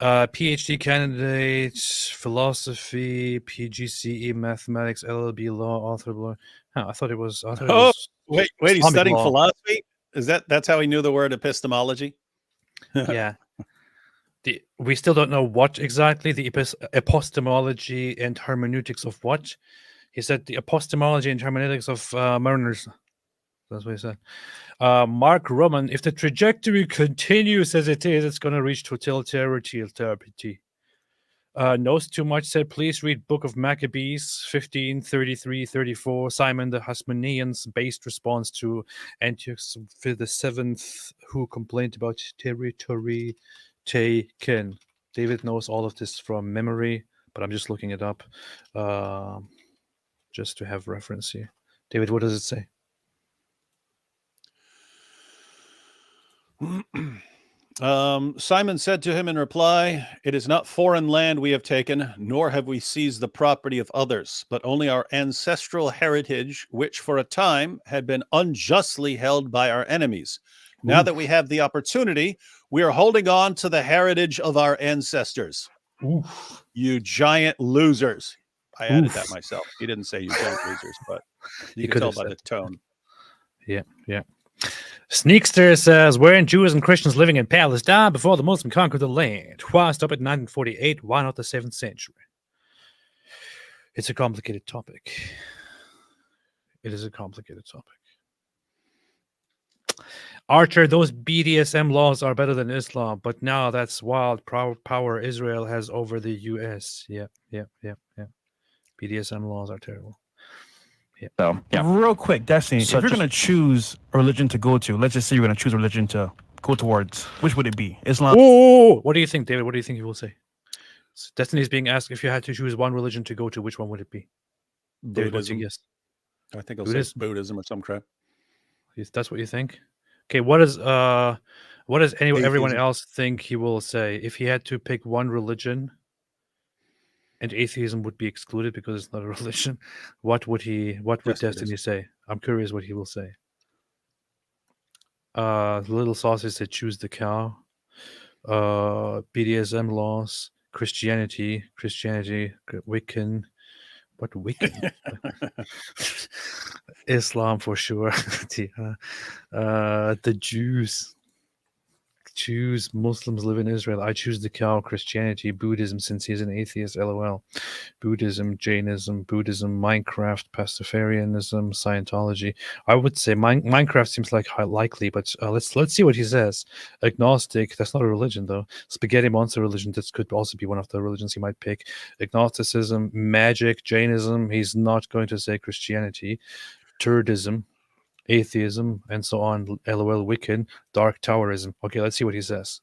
PhD candidate, philosophy, PGCE, mathematics, LLB, law, author. Huh, I thought it was. Oh, wait, he's Islamic studying law. philosophy? That's how he knew the word epistemology? Yeah. We still don't know what exactly the epistemology and hermeneutics of what. He said the epistemology and hermeneutics of mariners. That's what he said. Mark Roman, if the trajectory continues as it is, it's going to reach totalitarian. Knows too much, said, please read Book of Maccabees 15:33-34. Simon the Hasmonean's based response to Antiochus the Seventh, who complained about territory taken. David knows all of this from memory, but I'm just looking it up just to have reference here. David, what does it say? Simon said to him in reply, it is not foreign land we have taken, nor have we seized the property of others, but only our ancestral heritage, which for a time had been unjustly held by our enemies. Now that we have the opportunity, we are holding on to the heritage of our ancestors. Oof. You giant losers. I added Oof. that myself. He didn't say you giant losers, but you He can tell could've by said the tone. Yeah. Sneakster says, weren't Jews and Christians living in Palestine before the Muslims conquered the land? Why stop at 1948? Why not the 7th century? It's a complicated topic. It is a complicated topic. Archer, those BDSM laws are better than Islam, but now that's wild power Israel has over the US. Yeah. BDSM laws are terrible. Yeah. So, yeah. Real quick, Destiny, So if you're just- going to choose a religion to go to, let's just say you're going to choose a religion to go towards, which would it be? Islam? Oh, what do you think, David? What do you think he will say? Destiny is being asked if you had to choose one religion to go to, which one would it be? David, what's your Buddhism. guess? I think I'll Buddhism. say Buddhism or some crap. That's what you think? Okay, what does everyone Atheism. else think he will say if he had to pick one religion and atheism would be excluded because it's not a religion? What would Yes, it Destiny is. say? I'm curious what he will say. Little Sausage said choose the cow. BDSM laws, Christianity, Wiccan. What Wiccan? Islam for sure. The Jews, Muslims live in Israel. I choose the cow. Christianity, Buddhism, since he's an atheist. LOL. Buddhism, Jainism, Minecraft, Pastafarianism, Scientology. I would say Minecraft seems like likely, but let's see what he says. Agnostic. That's not a religion though. Spaghetti monster religion. This could also be one of the religions he might pick. Agnosticism, magic, Jainism. He's not going to say Christianity. Turdism, atheism, and so on. LOL, Wiccan, Dark Towerism. Okay, let's see what he says.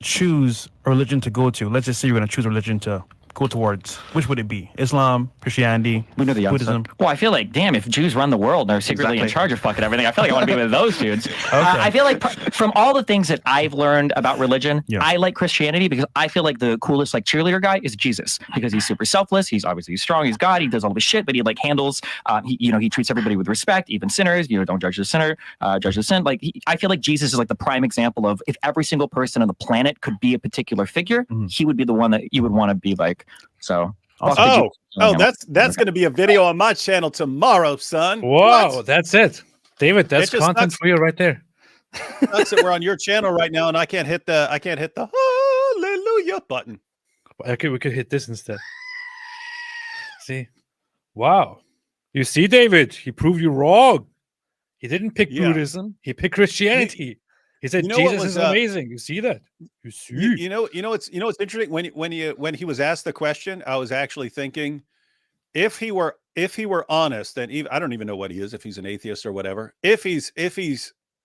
Choose a religion to go to. Let's just say you're going to choose a religion to go towards. Which would it be? Islam, Christianity, We know the Buddhism? Well, I feel like, damn, if Jews run the world and they're secretly in Exactly. charge of fucking everything, I feel like I want to be with those dudes. I feel like from all the things that I've learned about religion, Yeah. I like Christianity because I feel like the coolest like cheerleader guy is Jesus because he's super selfless. He's obviously strong. He's God. He does all this shit, but he like handles, he treats everybody with respect, even sinners. Don't judge the sinner, judge the sin. Like I feel like Jesus is like the prime example of if every single person on the planet could be a particular figure, Mhm. he would be the one that you would want to be like. So. Oh, that's going to be a video on my channel tomorrow, son. Whoa, What? that's it. David, that's just content sucks. for you right there. Sucks that we're on your channel right now, and I can't hit the hallelujah button. Okay, we could hit this instead. See? Wow. You see, David, he proved you wrong. He didn't pick Yeah. Buddhism. He picked Christianity. He said you know what Jesus was, is amazing. You see that? You see? You know it's interesting when he was asked the question, I was actually thinking if he were honest, and even, I don't even know what he is, if he's an atheist or whatever. If he's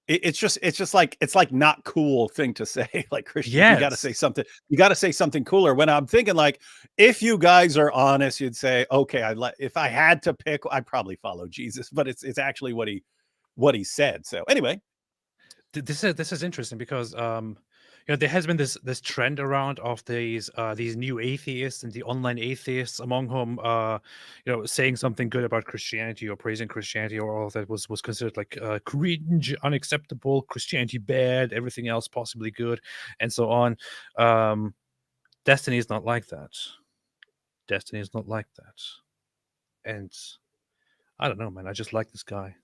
it's just like it's like not cool thing to say. Like Christian, you got to Yes. say something. You got to say something cooler. When I'm thinking like if you guys are honest, you'd say, okay, if I had to pick, I'd probably follow Jesus. But it's actually what he said. So anyway. This is interesting because there has been this trend around of these new atheists and the online atheists, among whom saying something good about Christianity or praising Christianity or all of that was considered like cringe, unacceptable, Christianity bad, everything else possibly good, and so on. Destiny is not like that. Destiny is not like that. And I don't know, man. I just like this guy.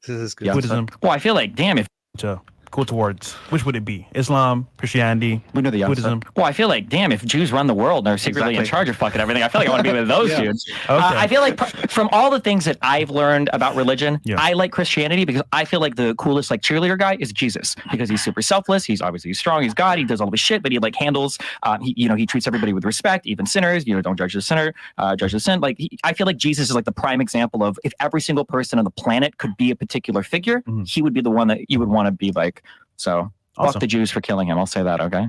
This is good. Buddhism Well, I feel like, damn, if to go towards, which would it be? Islam, Christianity, We know the answer. Buddhism. well, I feel like, damn, if Jews run the world and are secretly in Exactly. charge of fucking everything, I feel like I want to be with those Yeah. dudes. Okay. I feel like from all the things that I've learned about religion, Yeah. I like Christianity because I feel like the coolest like cheerleader guy is Jesus because he's super selfless. He's obviously strong. He's God. He does all this shit, but he like handles. He treats everybody with respect, even sinners. Don't judge the sinner, judge the sin. Like I feel like Jesus is like the prime example of if every single person on the planet could be a particular figure, Mhm. he would be the one that you would want to be like. So. Awesome. Fuck the Jews for killing him. I'll say that, okay?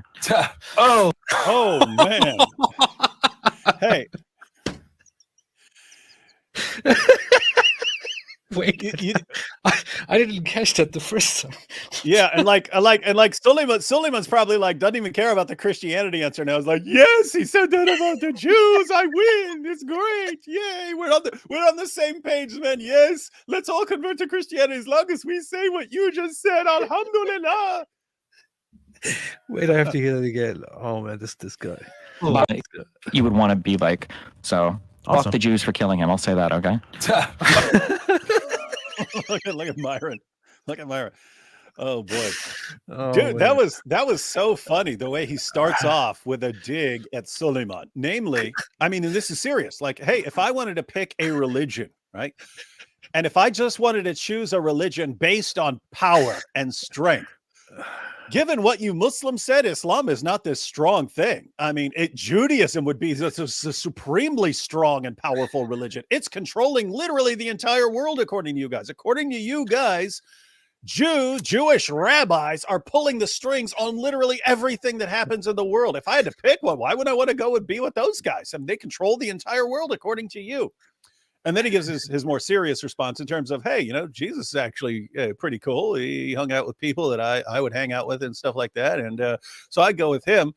Oh, Oh man. Hey, Wait, you- I didn't catch that the first time. yeah, and like Suleiman's probably like doesn't even care about the Christianity answer now. It's like, yes, he said that about the Jews. I win. It's great. Yay. We're on the same page, man. Yes, let's all convert to Christianity as long as we say what you just said. Alhamdulillah. Wait, I have to hear that again. Oh man, this guy. But you would want to be like, so Awesome. fuck the Jews for killing him. I'll say that, okay? look at Myron. Look at Myron. Oh boy. Oh, Dude, man. that was so funny the way he starts off with a dig at Sulaiman. Namely, I mean, and this is serious. Like, hey, if I wanted to pick a religion, right? And if I just wanted to choose a religion based on power and strength, given what you Muslims said, Islam is not this strong thing. I mean, Judaism would be a supremely strong and powerful religion. It's controlling literally the entire world, according to you guys. According to you guys, Jewish rabbis are pulling the strings on literally everything that happens in the world. If I had to pick one, why would I want to go and be with those guys? I mean, they control the entire world, according to you. And then he gives his more serious response in terms of, hey, Jesus is actually pretty cool. He hung out with people that I would hang out with and stuff like that. And so I go with him.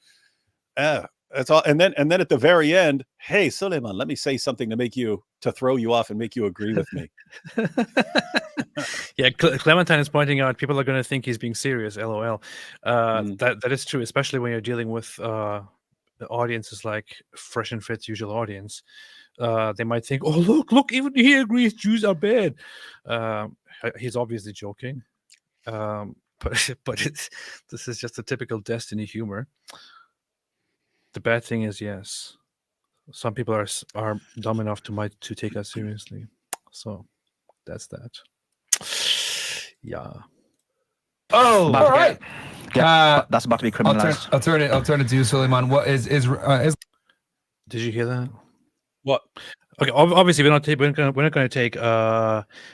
That's all. And then at the very end, hey, Sulaiman, let me say something to throw you off and make you agree with me. Yeah, Clementine is pointing out people are going to think he's being serious. LOL. That is true, especially when you're dealing with the audiences like Fresh and Fit's usual audience. They might think, oh, look, even he agrees Jews are bad. He's obviously joking. But this is just a typical Destiny humor. The bad thing is, yes, some people are dumb enough to take us seriously. So that's that. Yeah. oh, all right. That's about to be criminalized. I'll turn it to you, Sulaiman. What is Did you hear that? What? Okay, obviously we're not going to take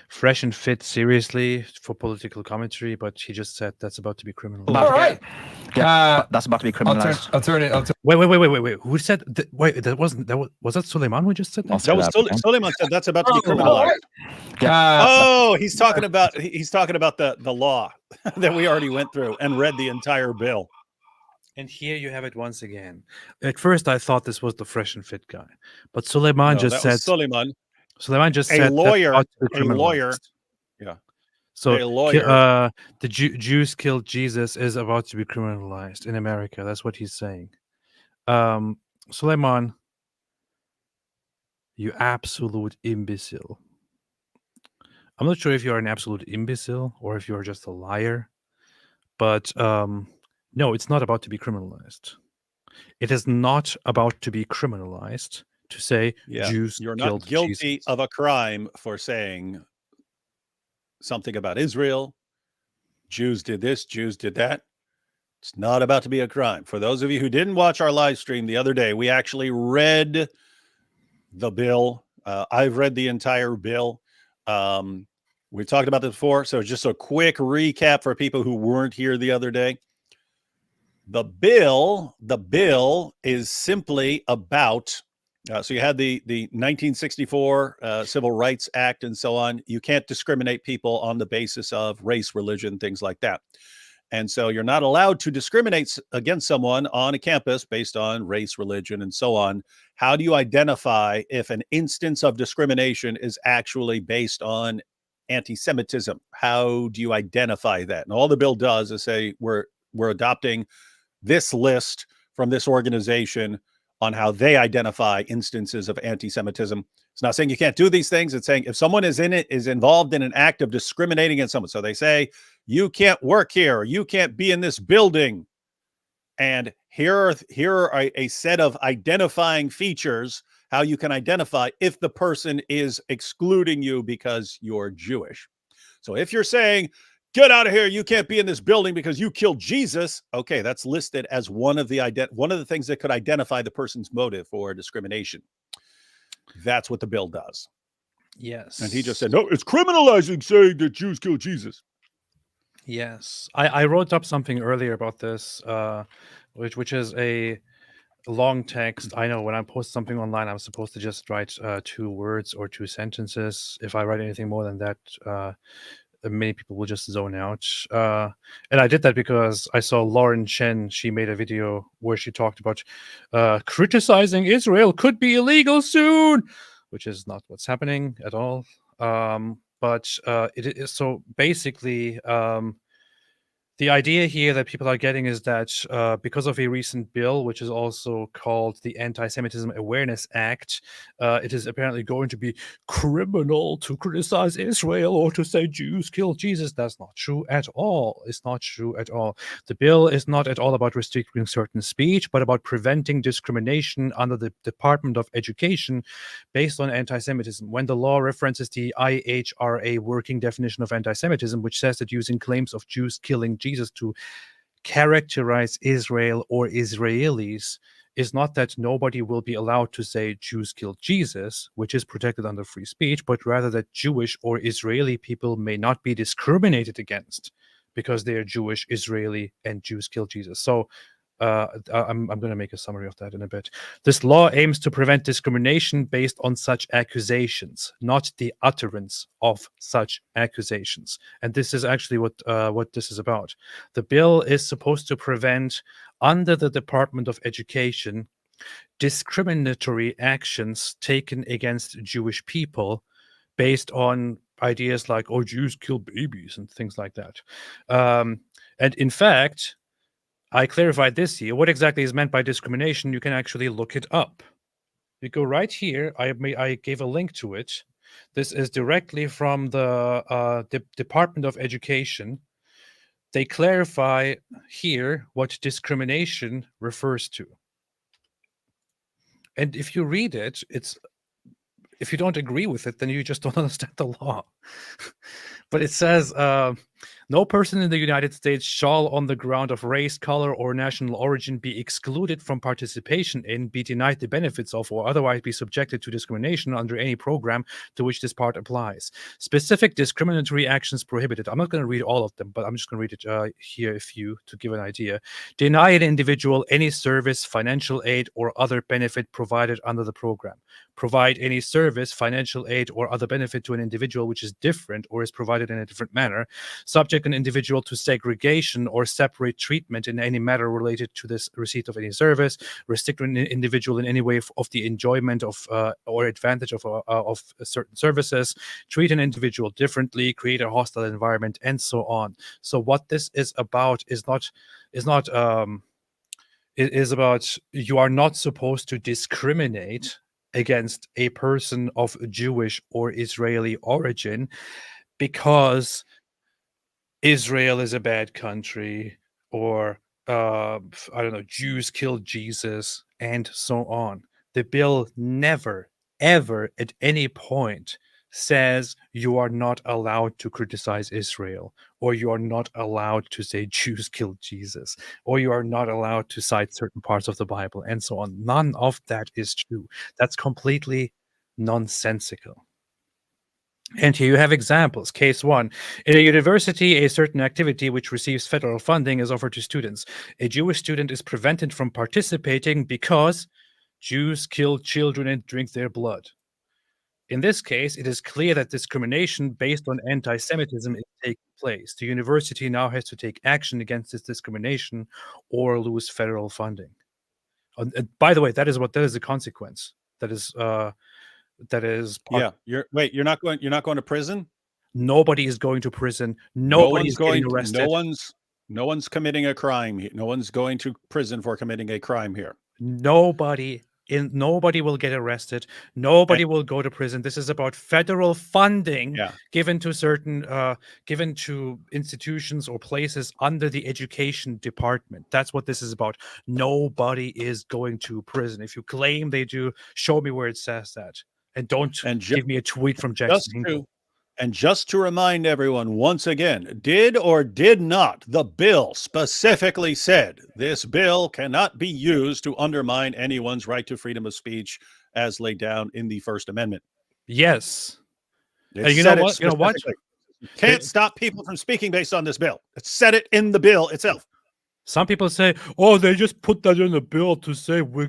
Fresh and Fit seriously for political commentary, but he just said that's about to be criminal. all right? That's about to be criminalized. I'll turn it. Wait. Who said that? Wait, was that Suleiman who just said that? That was Sulaiman said that's about to be criminalized. all right. Oh, he's talking about the law that we already went through and read the entire bill. And here you have it once again. At first, I thought this was the Fresh and Fit guy, but Suleiman No, just that said was Sulaiman, Suleiman just a said lawyer. that's about to be A lawyer. criminalized. Yeah. So A lawyer. the Jews killed Jesus is about to be criminalized in America. That's what he's saying. Suleiman, you absolute imbecile. I'm not sure if you're an absolute imbecile or if you're just a liar, but no, it's not about to be criminalized. It is not about to be criminalized to say Jews You're killed not guilty Jesus. of a crime for saying something about Israel. Jews did this, Jews did that. It's not about to be a crime. For those of you who didn't watch our live stream the other day, we actually read the bill. I've read the entire bill. We talked about this before, so just a quick recap for people who weren't here the other day. The bill is simply about, so you had the 1964 Civil Rights Act and so on. You can't discriminate people on the basis of race, religion, things like that. And so you're not allowed to discriminate against someone on a campus based on race, religion, and so on. How do you identify if an instance of discrimination is actually based on anti-Semitism? How do you identify that? And all the bill does is say we're adopting this list from this organization on how they identify instances of anti-Semitism. It's not saying you can't do these things. It's saying if someone is involved in an act of discriminating against someone. So they say, you can't work here, or you can't be in this building. And here are a set of identifying features, how you can identify if the person is excluding you because you're Jewish. So if you're saying, get out of here, you can't be in this building because you killed Jesus, okay, that's listed as one of the things that could identify the person's motive for discrimination. That's what the bill does. Yes. And he just said, no, it's criminalizing saying that Jews killed Jesus. Yes. I wrote up something earlier about this, which is a long text. I know when I post something online, I'm supposed to just write 2 words or 2 sentences. If I write anything more than that, many people will just zone out. And I did that because I saw Lauren Chen. She made a video where she talked about criticizing Israel could be illegal soon, which is not what's happening at all. But it is so basically. The idea here that people are getting is that because of a recent bill, which is also called the Anti-Semitism Awareness Act, it is apparently going to be criminal to criticize Israel or to say Jews killed Jesus. That's not true at all. It's not true at all. The bill is not at all about restricting certain speech, but about preventing discrimination under the Department of Education based on anti-Semitism. When the law references the IHRA working definition of anti-Semitism, which says that using claims of Jews killing Jesus to characterize Israel or Israelis is not that nobody will be allowed to say Jews killed Jesus, which is protected under free speech, but rather that Jewish or Israeli people may not be discriminated against because they are Jewish, Israeli, and Jews killed Jesus. So I'm going to make a summary of that in a bit. This law aims to prevent discrimination based on such accusations, not the utterance of such accusations. And this is actually what this is about. The bill is supposed to prevent, under the Department of Education, discriminatory actions taken against Jewish people based on ideas like, oh, Jews kill babies and things like that. And in fact, I clarified this here. What exactly is meant by discrimination? You can actually look it up. You go right here. I gave a link to it. This is directly from the Department of Education. They clarify here what discrimination refers to. And if you read it, if you don't agree with it, then you just don't understand the law. But it says, no person in the United States shall, on the ground of race, color, or national origin, be excluded from participation in, be denied the benefits of, or otherwise be subjected to discrimination under any program to which this part applies. Specific discriminatory actions prohibited. I'm not going to read all of them, but I'm just going to read it here a few to give an idea. Deny an individual any service, financial aid, or other benefit provided under the program. Provide any service, financial aid, or other benefit to an individual which is different or is provided in a different manner. Subject an individual to segregation or separate treatment in any matter related to this receipt of any service. Restrict an individual in any way of the enjoyment of or advantage of certain services. Treat an individual differently. Create a hostile environment, and so on. So what this is about is about you are not supposed to discriminate against a person of Jewish or Israeli origin because Israel is a bad country, or I don't know, Jews killed Jesus, and so on. The bill never, ever at any point says you are not allowed to criticize Israel, or you are not allowed to say Jews killed Jesus, or you are not allowed to cite certain parts of the Bible, and so on. None of that is true. That's completely nonsensical. And here you have examples. Case 1. In a university, a certain activity which receives federal funding is offered to students. A Jewish student is prevented from participating because Jews kill children and drink their blood. In this case, it is clear that discrimination based on anti-Semitism is taking place. The university now has to take action against this discrimination or lose federal funding. And by the way, that is the consequence. That is Yeah, you're not going to prison. Nobody is going to prison. Nobody is getting arrested. No one's committing a crime here. No one's going to prison for committing a crime here. Nobody will get arrested. Nobody will go to prison. This is about federal funding given to certain given to institutions or places under the education department. That's what this is about. Nobody is going to prison. If you claim they do, show me where it says that. And don't give me a tweet from Jackson Hinkle. And just to remind everyone once again, did or did not the bill specifically said this bill cannot be used to undermine anyone's right to freedom of speech as laid down in the First Amendment? Yes. You know what? You can't stop people from speaking based on this bill. It said it in the bill itself. Some people say, "Oh, they just put that in the bill to say we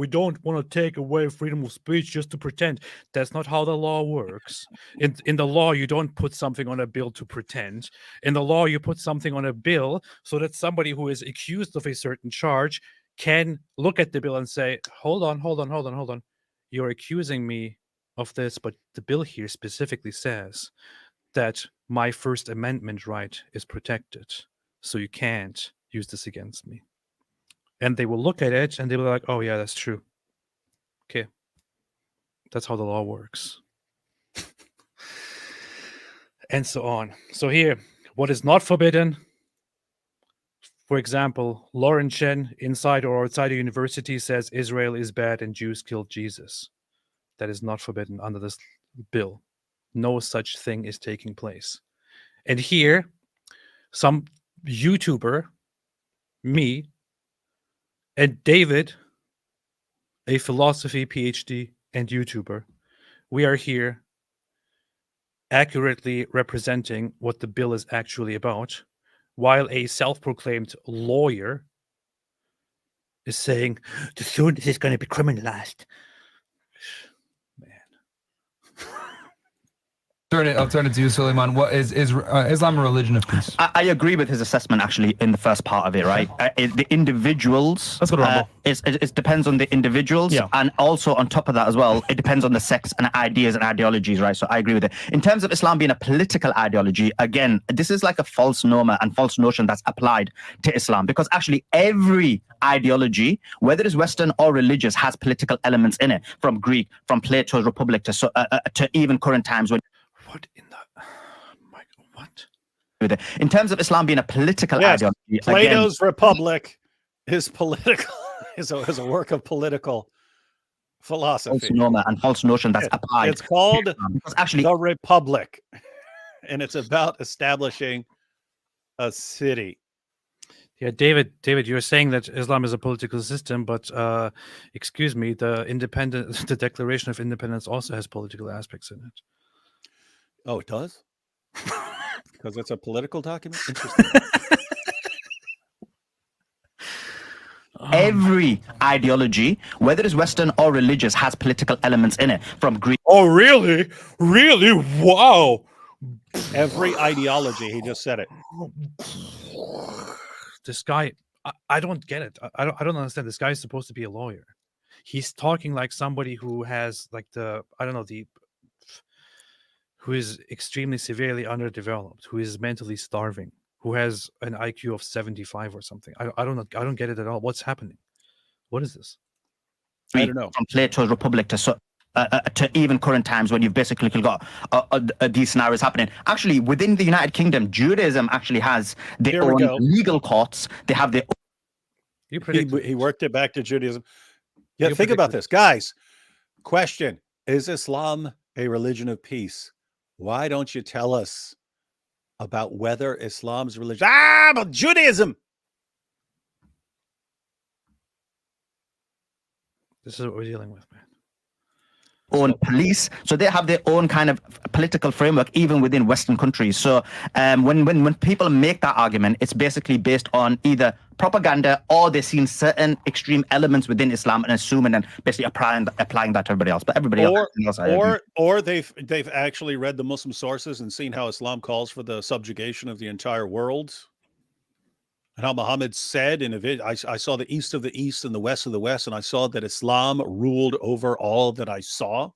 don't want to take away freedom of speech just to pretend." That's not how the law works. In the law, you don't put something on a bill to pretend. In the law, you put something on a bill so that somebody who is accused of a certain charge can look at the bill and say, "Hold on. You're accusing me of this, but the bill here specifically says that my First Amendment right is protected, so you can't use this against me." And they will look at it and they will be like, "Oh yeah, that's true. Okay." That's how the law works. And so on. So here, what is not forbidden? For example, Lauren Chen, inside or outside a university, says Israel is bad and Jews killed Jesus. That is not forbidden under this bill. No such thing is taking place. And here, some YouTuber, me, and David, a philosophy PhD and YouTuber, we are here accurately representing what the bill is actually about, while a self-proclaimed lawyer is saying, "The soon this is going to be criminalized." I'll turn it to you, Sulaiman. What is Islam a religion of peace? I agree with his assessment, actually, in the first part of it, right? The individuals, Let's go to Rumble. it depends on the individuals, and also on top of that as well, it depends on the sects and ideas and ideologies, right? So I agree with it. In terms of Islam being a political ideology, again, this is like a false norm and false notion that's applied to Islam, because actually every ideology, whether it's Western or religious, has political elements in it, from Greek, from Plato's Republic to even current times when. What in the what? In terms of Islam being a political ideology, Plato's Republic is political. is a work of political philosophy. False norm and false notion that's applied. It's called actually the Republic, and it's about establishing a city. Yeah, David, you're saying that Islam is a political system, but excuse me, the Declaration of Independence also has political aspects in it. Oh, it does? Because it's a political document? Interesting. Every ideology, whether it's Western or religious, has political elements in it, from Greek. Oh, really? Really? Wow. Every ideology, he just said it. This guy, I don't get it. I don't understand. This guy is supposed to be a lawyer. He's talking like somebody who has like who is extremely severely underdeveloped, who is mentally starving, who has an IQ of 75 or something. I don't get it at all. What's happening? What is this? I don't know. From Plato's Republic to even current times, when you've basically got these scenarios happening. Actually, within the United Kingdom, Judaism actually has their own legal courts. They have their. He worked it back to Judaism. Yeah, think about this, guys. Question: is Islam a religion of peace? Why don't you tell us about whether Islam's religion? But Judaism. This is what we're dealing with, man. own police, so they have their own kind of political framework even within Western countries. So when people make that argument, it's basically based on either propaganda or they've seen certain extreme elements within Islam and assuming and basically applying that to everybody else. But everybody else, or they've actually read the Muslim sources and seen how Islam calls for the subjugation of the entire world. And how Muhammad said in a video, I saw the east of the east and the west of the west, and I saw that Islam ruled over all that I saw.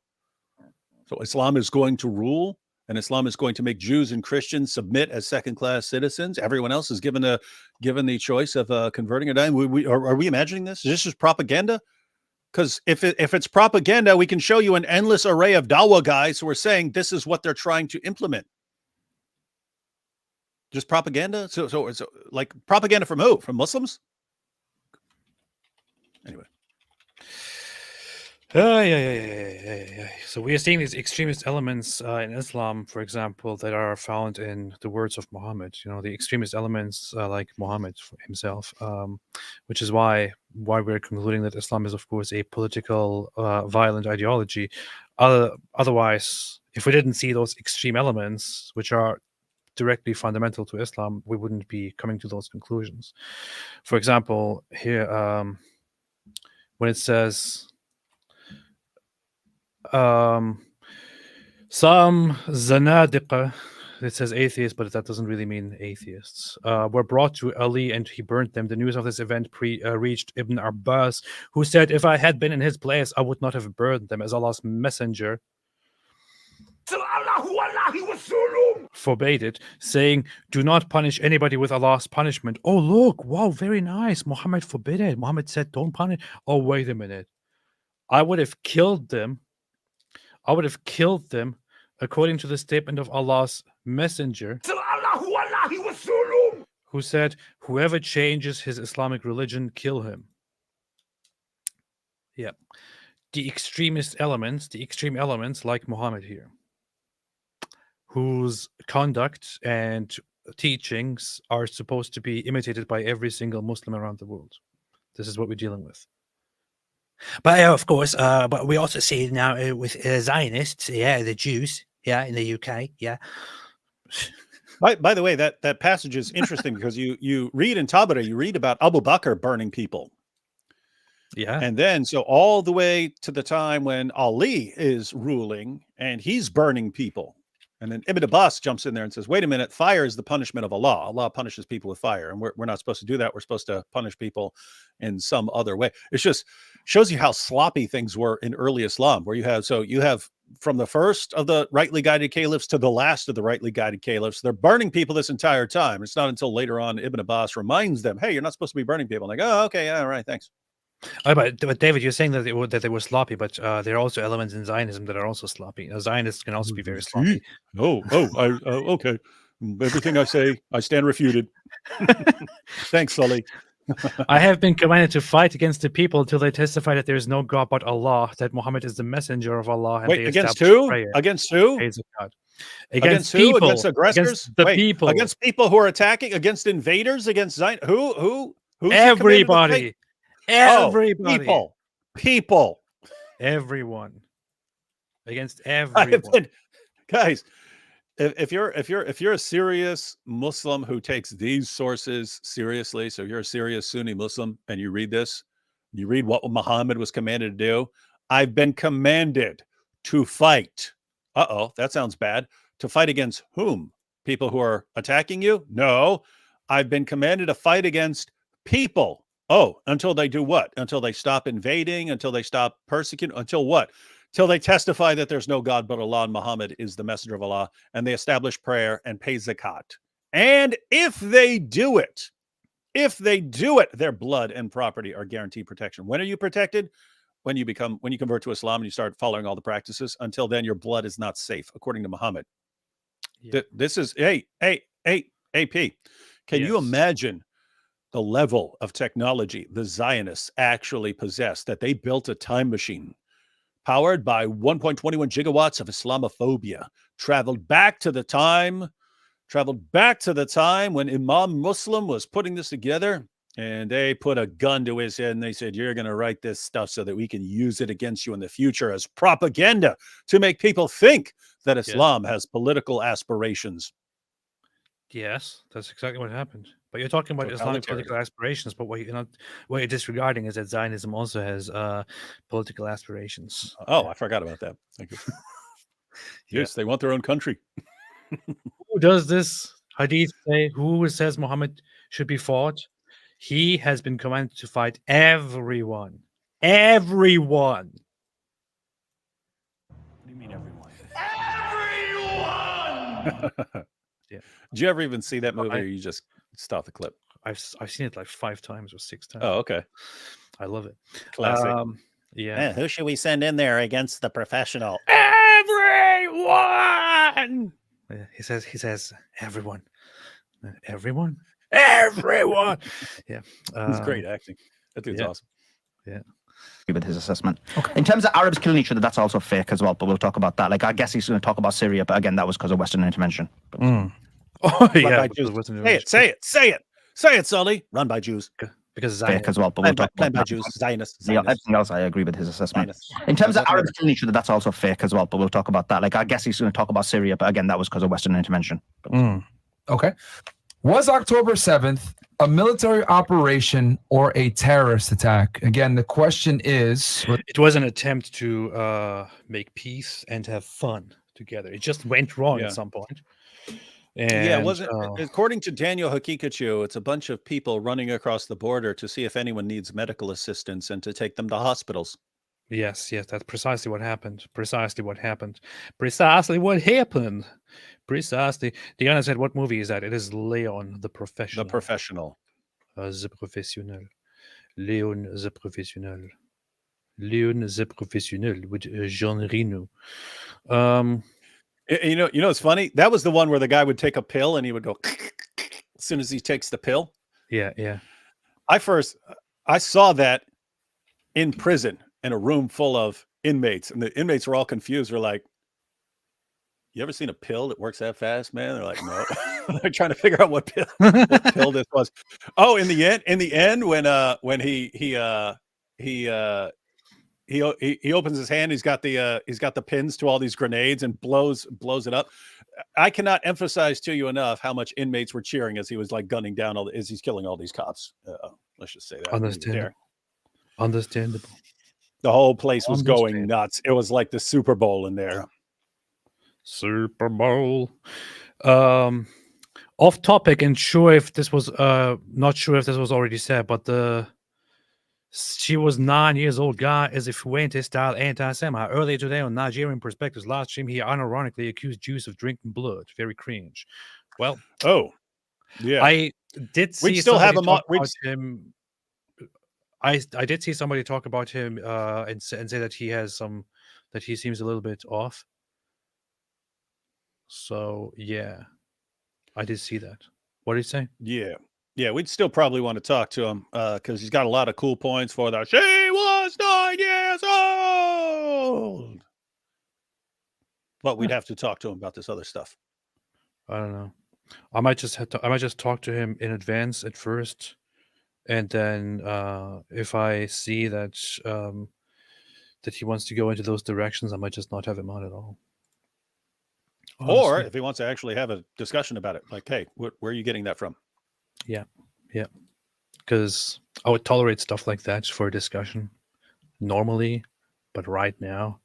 So Islam is going to rule, and Islam is going to make Jews and Christians submit as second-class citizens. Everyone else is given the choice of converting or dying. Are we imagining this? Is this just propaganda? Because if it's propaganda, we can show you an endless array of dawah guys who are saying this is what they're trying to implement. Just propaganda? So like propaganda from who? From Muslims? Anyway. Yeah. So we are seeing these extremist elements in Islam, for example, that are found in the words of Muhammad. You know, the extremist elements like Muhammad himself, which is why we're concluding that Islam is, of course, a political, violent ideology. Otherwise, if we didn't see those extreme elements, which are directly fundamental to Islam, we wouldn't be coming to those conclusions. For example, here, when it says some zanadiqa, it says atheists, but that doesn't really mean atheists, were brought to Ali and he burnt them. The news of this event reached Ibn Abbas, who said, if I had been in his place, I would not have burned them, as Allah's messenger forbade it, saying, do not punish anybody with Allah's punishment. Oh, look, wow, very nice. Muhammad forbid it. Muhammad said, don't punish. Oh, wait a minute. I would have killed them according to the statement of Allah's messenger, who said, whoever changes his Islamic religion, kill him. Yeah. The extreme elements like Muhammad here, whose conduct and teachings are supposed to be imitated by every single Muslim around the world. This is what we're dealing with. But of course, but we also see it now with Zionists, the Jews, in the UK, By the way, that passage is interesting because you read in Tabari, you read about Abu Bakr burning people. Yeah. And then, so all the way to the time when Ali is ruling and he's burning people. And then Ibn Abbas jumps in there and says, wait a minute, fire is the punishment of Allah. Allah punishes people with fire. And we're not supposed to do that. We're supposed to punish people in some other way. It's just shows you how sloppy things were in early Islam, where you have from the first of the rightly guided caliphs to the last of the rightly guided caliphs, they're burning people this entire time. It's not until later on Ibn Abbas reminds them, hey, you're not supposed to be burning people. I'm like, oh, okay, yeah, all right, thanks. Oh, but David, you're saying that they were sloppy, but there are also elements in Zionism that are also sloppy. Zionists can also be very sloppy. Okay. Everything I say, I stand refuted. Thanks, Sully. I have been commanded to fight against the people until they testify that there is no God but Allah, that Muhammad is the messenger of Allah. And wait, against who? Against who? Against who? People. Against aggressors? Against the people. Against people who are attacking? Against invaders? Against Zion? Who? Everybody. Everybody. People. Everyone. Against everyone. Guys, if you're a serious Muslim who takes these sources seriously, so you're a serious Sunni Muslim and you read this, you read what Muhammad was commanded to do. I've been commanded to fight. That sounds bad. To fight against whom? People who are attacking you? No. I've been commanded to fight against people. Oh, until they do what? Until they stop invading, until they stop persecuting, until what? Till they testify that there's no God but Allah and Muhammad is the messenger of Allah, and they establish prayer and pay zakat. And if they do it, their blood and property are guaranteed protection. When are you protected? When you convert to Islam and you start following all the practices. Until then, your blood is not safe, according to Muhammad. Yeah. This is AP. Can you imagine the level of technology the Zionists actually possess, that they built a time machine powered by 1.21 gigawatts of Islamophobia, traveled back to the time when Imam Muslim was putting this together, and they put a gun to his head and they said, "You're going to write this stuff so that we can use it against you in the future as propaganda to make people think that Islam has political aspirations." Yes, that's exactly what happened. But you're talking about Islamic political aspirations, but what you're disregarding is that Zionism also has political aspirations. Oh, I forgot about that. Thank you. Yes, they want their own country. Who does this hadith say? Who says Muhammad should be fought? He has been commanded to fight everyone. Everyone. What do you mean everyone? Yeah. Did you ever even see that movie, or you just stop the clip? I've seen it like 5 times or 6 times. Oh, okay. I love it. Classic. Yeah. Who should we send in there against the professional? Everyone. Yeah, he says everyone. Everyone. Everyone. Yeah. It's great acting. That dude's awesome. Yeah. With his assessment. Okay. In terms of Arabs killing each other, that's also fake as well, but we'll talk about that. Like, I guess he's going to talk about Syria, but again, that was because of Western intervention. Oh, yeah. Say it, Sully. Run by Jews. Because fake as well, but we'll talk about by Jews. Zionists. Yeah, everything else, I agree with his assessment. In terms of Arabs killing each other, that's also fake as well, but we'll talk about that. Like, I guess he's going to talk about Syria, but again, that was because of Western intervention. Okay. Was October 7th a military operation or a terrorist attack? Again, the question is... It was an attempt to make peace and have fun together. It just went wrong at some point. And, it wasn't. According to Daniel Hakikachu, it's a bunch of people running across the border to see if anyone needs medical assistance and to take them to hospitals. Yes, that's precisely what happened. Precisely. Diana said, "What movie is that?" It is Leon the Professional. The Professional. The Professionnel. Leon the Professional. Leon the Professional with Jean Reno. You know, it's funny. That was the one where the guy would take a pill and he would go as soon as he takes the pill. Yeah. I saw that in prison in a room full of inmates, and the inmates were all confused. They're like, "You ever seen a pill that works that fast, man?" They're like, "No." They're trying to figure out what pill this was. Oh, in the end, when he opens his hand, he's got the pins to all these grenades and blows it up. I cannot emphasize to you enough how much inmates were cheering as he was like gunning down as he's killing all these cops. Let's just say that. Understandable. The whole place was going nuts. It was like the Super Bowl in there. Super Bowl. Off topic, and not sure if this was already said, but she was 9 years old. Guy is a Fuente-style anti-Semite. Earlier today on Nigerian Perspectives live stream, he unironically accused Jews of drinking blood. Very cringe. Well, yeah, I did see. We still have him. I did see somebody talk about him and say that he seems a little bit off. So yeah, I did see that. What did he say? Yeah, we'd still probably want to talk to him because he's got a lot of cool points for that. She was 9 years old. But we'd have to talk to him about this other stuff. I don't know. I might just talk to him in advance at first, and then if I see that that he wants to go into those directions, I might just not have him on at all. Honestly. Or if he wants to actually have a discussion about it, like, hey, where are you getting that from? Yeah. Because I would tolerate stuff like that for a discussion normally, but right now,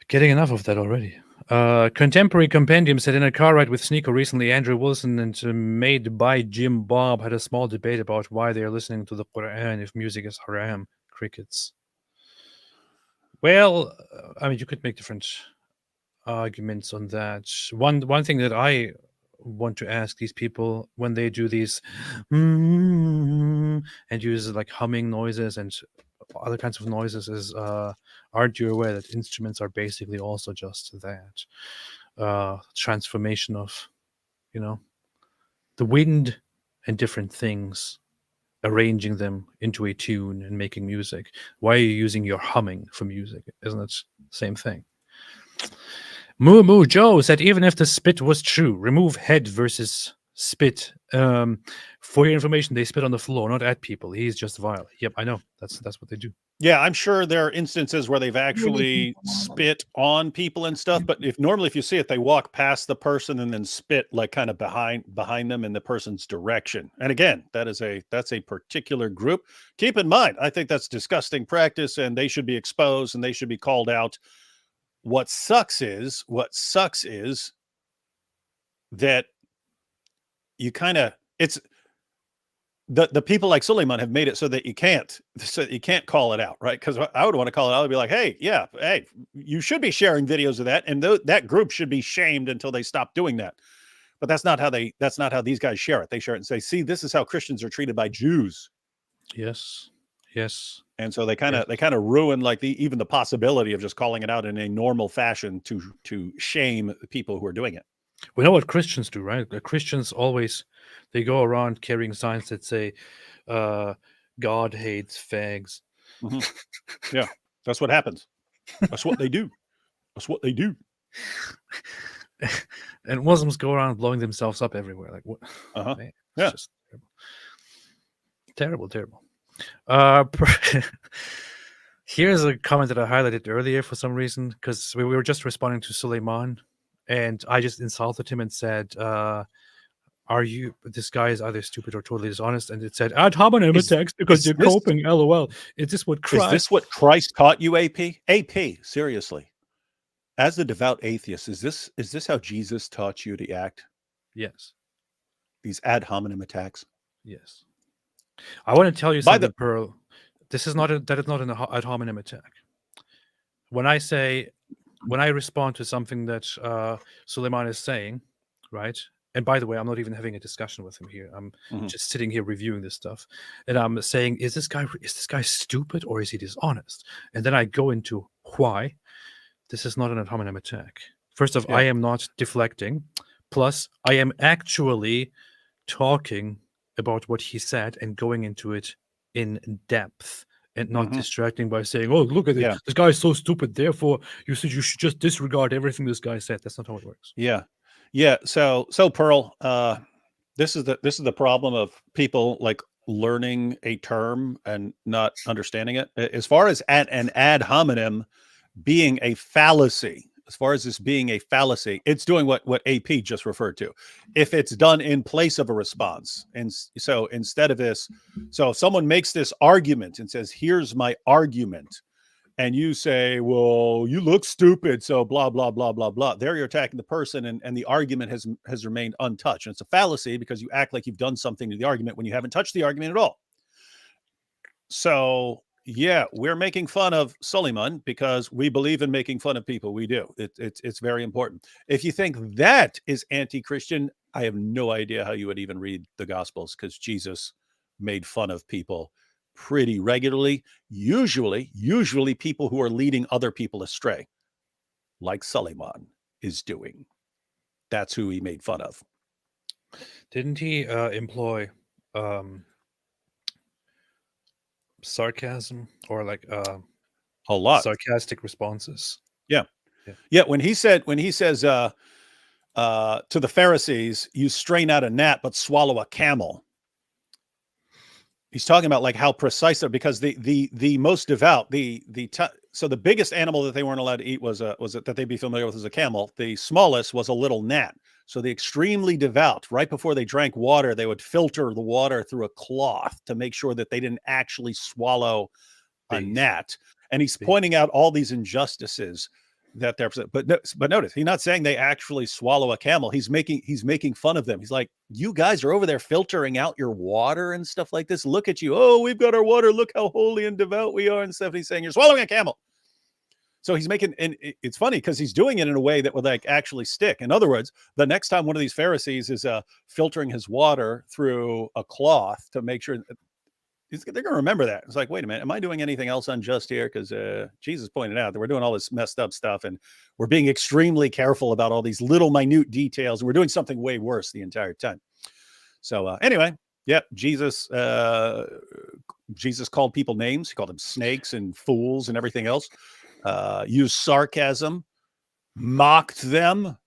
getting enough of that already. Contemporary Compendium said, in a car ride with Sneeko recently, Andrew Wilson and Made by Jim Bob had a small debate about why they are listening to the Quran if music is haram. Crickets. Well, I mean, you could make different arguments on that. One thing that I want to ask these people when they do these and use like humming noises and other kinds of noises is aren't you aware that instruments are basically also just that transformation of the wind and different things, arranging them into a tune and making music? Why are you using your humming for music? Isn't it the same thing? Moo Moo Joe said, even if the spit was true, remove head versus spit. For your information, they spit on the floor, not at people. He's just vile. Yep, I know. That's what they do. Yeah, I'm sure there are instances where they've actually spit on people and stuff, but normally if you see it, they walk past the person and then spit like kind of behind them in the person's direction. And again, that's a particular group. Keep in mind, I think that's disgusting practice and they should be exposed and they should be called out. What sucks is that you kind of the people like Sulaiman have made it so that you can't call it out, right? Because I would want to call it out and be like, hey, you should be sharing videos of that, and that group should be shamed until they stop doing that. But that's not how these guys share it. They share it and say, see, this is how Christians are treated by Jews. Yes. And so they kind of ruin like even the possibility of just calling it out in a normal fashion to shame the people who are doing it. We know what Christians do, right? The Christians always, they go around carrying signs that say, God hates fags. Mm-hmm. Yeah, that's what happens. That's what they do. And Muslims go around blowing themselves up everywhere. Like, what? Man, yeah. Just terrible. Here's a comment that I highlighted earlier for some reason, because we were just responding to Sulaiman. And I just insulted him and said, this guy is either stupid or totally dishonest. And it said, ad hominem attacks because you're coping, LOL. Is this what Christ taught you, AP? AP, seriously. As a devout atheist, is this how Jesus taught you to act? Yes. These ad hominem attacks? Yes. I want to tell you something, Pearl. That is not an ad hominem attack. When I respond to something that Sulaiman is saying, right? And by the way, I'm not even having a discussion with him here. I'm just sitting here reviewing this stuff, and I'm saying, is this guy stupid or is he dishonest? And then I go into why. This is not an ad hominem attack. First off, I am not deflecting. Plus, I am actually talking about what he said and going into it in depth. And not distracting by saying, "Oh, look at it! This guy is so stupid. Therefore, you should just disregard everything this guy said." That's not how it works. Yeah. So Pearl, this is the problem of people like learning a term and not understanding it. As far as an ad hominem being a fallacy, it's doing what AP just referred to. If it's done in place of a response, and so instead of this, so if someone makes this argument and says, "Here's my argument," and you say, "Well, you look stupid," so blah blah blah blah blah. There you're attacking the person, and the argument has remained untouched. And it's a fallacy because you act like you've done something to the argument when you haven't touched the argument at all. So yeah, we're making fun of Sulaiman because we believe in making fun of people. We do. It's very important. If you think that is anti-Christian, I have no idea how you would even read the Gospels, because Jesus made fun of people pretty regularly. Usually people who are leading other people astray, like Sulaiman is doing. That's who he made fun of. Didn't he employ sarcasm or like a lot sarcastic responses? Yeah. When he says to the Pharisees, "You strain out a gnat but swallow a camel," he's talking about like how precise they're, because the most devout, so the biggest animal that they weren't allowed to eat was that they'd be familiar with as a camel. The smallest was a little gnat. So the extremely devout, right before they drank water, they would filter the water through a cloth to make sure that they didn't actually swallow a gnat. And he's pointing out all these injustices that they're, but notice, he's not saying they actually swallow a camel. He's making fun of them. He's like, "You guys are over there filtering out your water and stuff like this. Look at you. Oh, we've got our water. Look how holy and devout we are," and stuff. He's saying, "You're swallowing a camel." So he's making, and it's funny because he's doing it in a way that would like actually stick. In other words, the next time one of these Pharisees is filtering his water through a cloth to make sure they're going to remember that. It's like, wait a minute, am I doing anything else unjust here? Because Jesus pointed out that we're doing all this messed up stuff and we're being extremely careful about all these little minute details. And we're doing something way worse the entire time. So anyway, Jesus called people names. He called them snakes and fools and everything else. Used sarcasm, mocked them.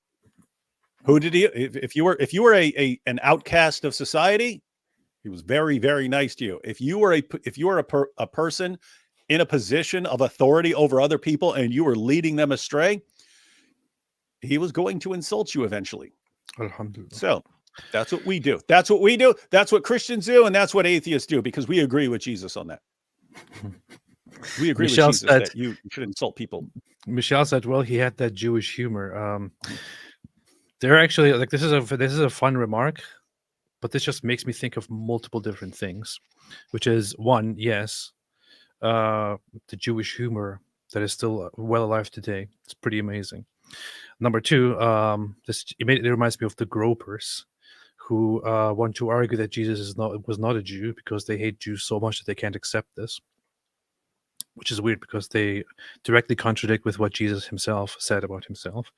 Who did he? If you were an outcast of society, he was very, very nice to you. If you were a person in a position of authority over other people and you were leading them astray, he was going to insult you eventually. Alhamdulillah. So that's what we do. That's what we do. That's what Christians do, and that's what atheists do, because we agree with Jesus on that. We agree Michelle with Jesus said- that you should insult people. Michelle said, "Well, he had that Jewish humor." They're actually like this is a fun remark, but this just makes me think of multiple different things, which is one, yes, the Jewish humor that is still well alive today. It's pretty amazing. Number two, this immediately reminds me of the gropers, who want to argue that Jesus was not a Jew because they hate Jews so much that they can't accept this, which is weird because they directly contradict with what Jesus himself said about himself.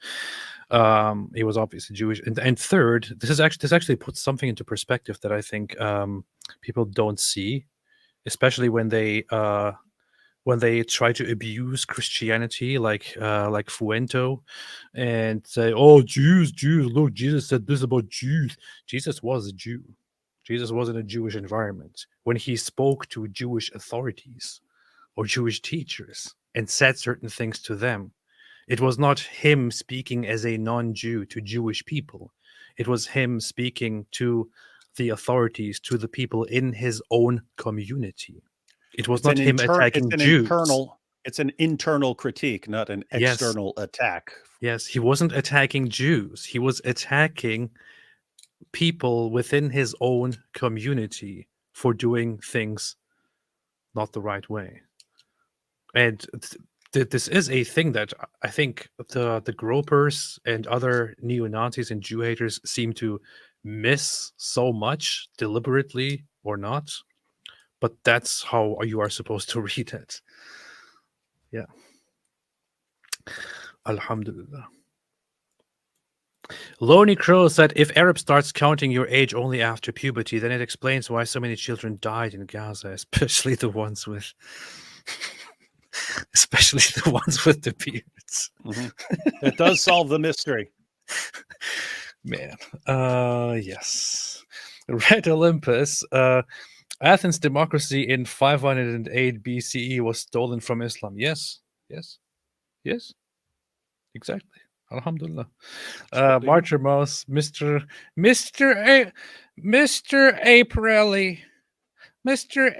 He was obviously Jewish. And third, this actually puts something into perspective that I think people don't see, especially when they try to abuse Christianity, like Fuento, and say, "Oh, Jews, look, Jesus said this about Jews." Jesus was a Jew. Jesus was in a Jewish environment when he spoke to Jewish authorities or Jewish teachers and said certain things to them. It was not him speaking as a non-Jew to Jewish people. It was him speaking to the authorities, to the people in his own community. It was not him attacking Jews. It's an internal critique, not an Yes. external attack. Yes, he wasn't attacking Jews. He was attacking people within his own community for doing things not the right way. And this is a thing that I think the gropers and other neo-Nazis and Jew haters seem to miss so much, deliberately or not. But that's how you are supposed to read it. Yeah. Alhamdulillah. Lonely Crow said, if Arab starts counting your age only after puberty, then it explains why so many children died in Gaza, especially the ones with the beards. It does solve the mystery. Man. Yes. Red Olympus. Athens' democracy in 508 BCE was stolen from Islam. Yes. Exactly. Alhamdulillah. Marcher Mouse, Mr.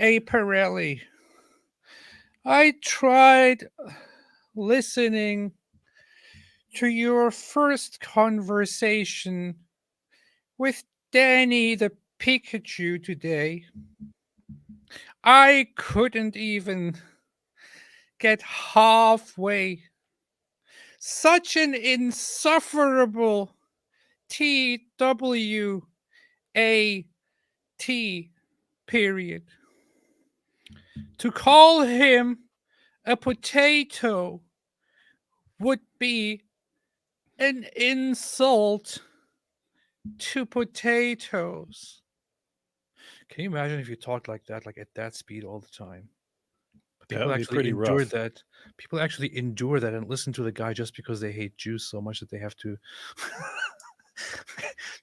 Aparelli. I tried listening to your first conversation with Danny the Pikachu today. I couldn't even get halfway. Such an insufferable TWAT period. To call him a potato would be an insult to potatoes. Can you imagine if you talked like that, like at that speed all the time? People That would be actually pretty endure rough. that. People actually endure that and listen to the guy just because they hate Jews so much that they have to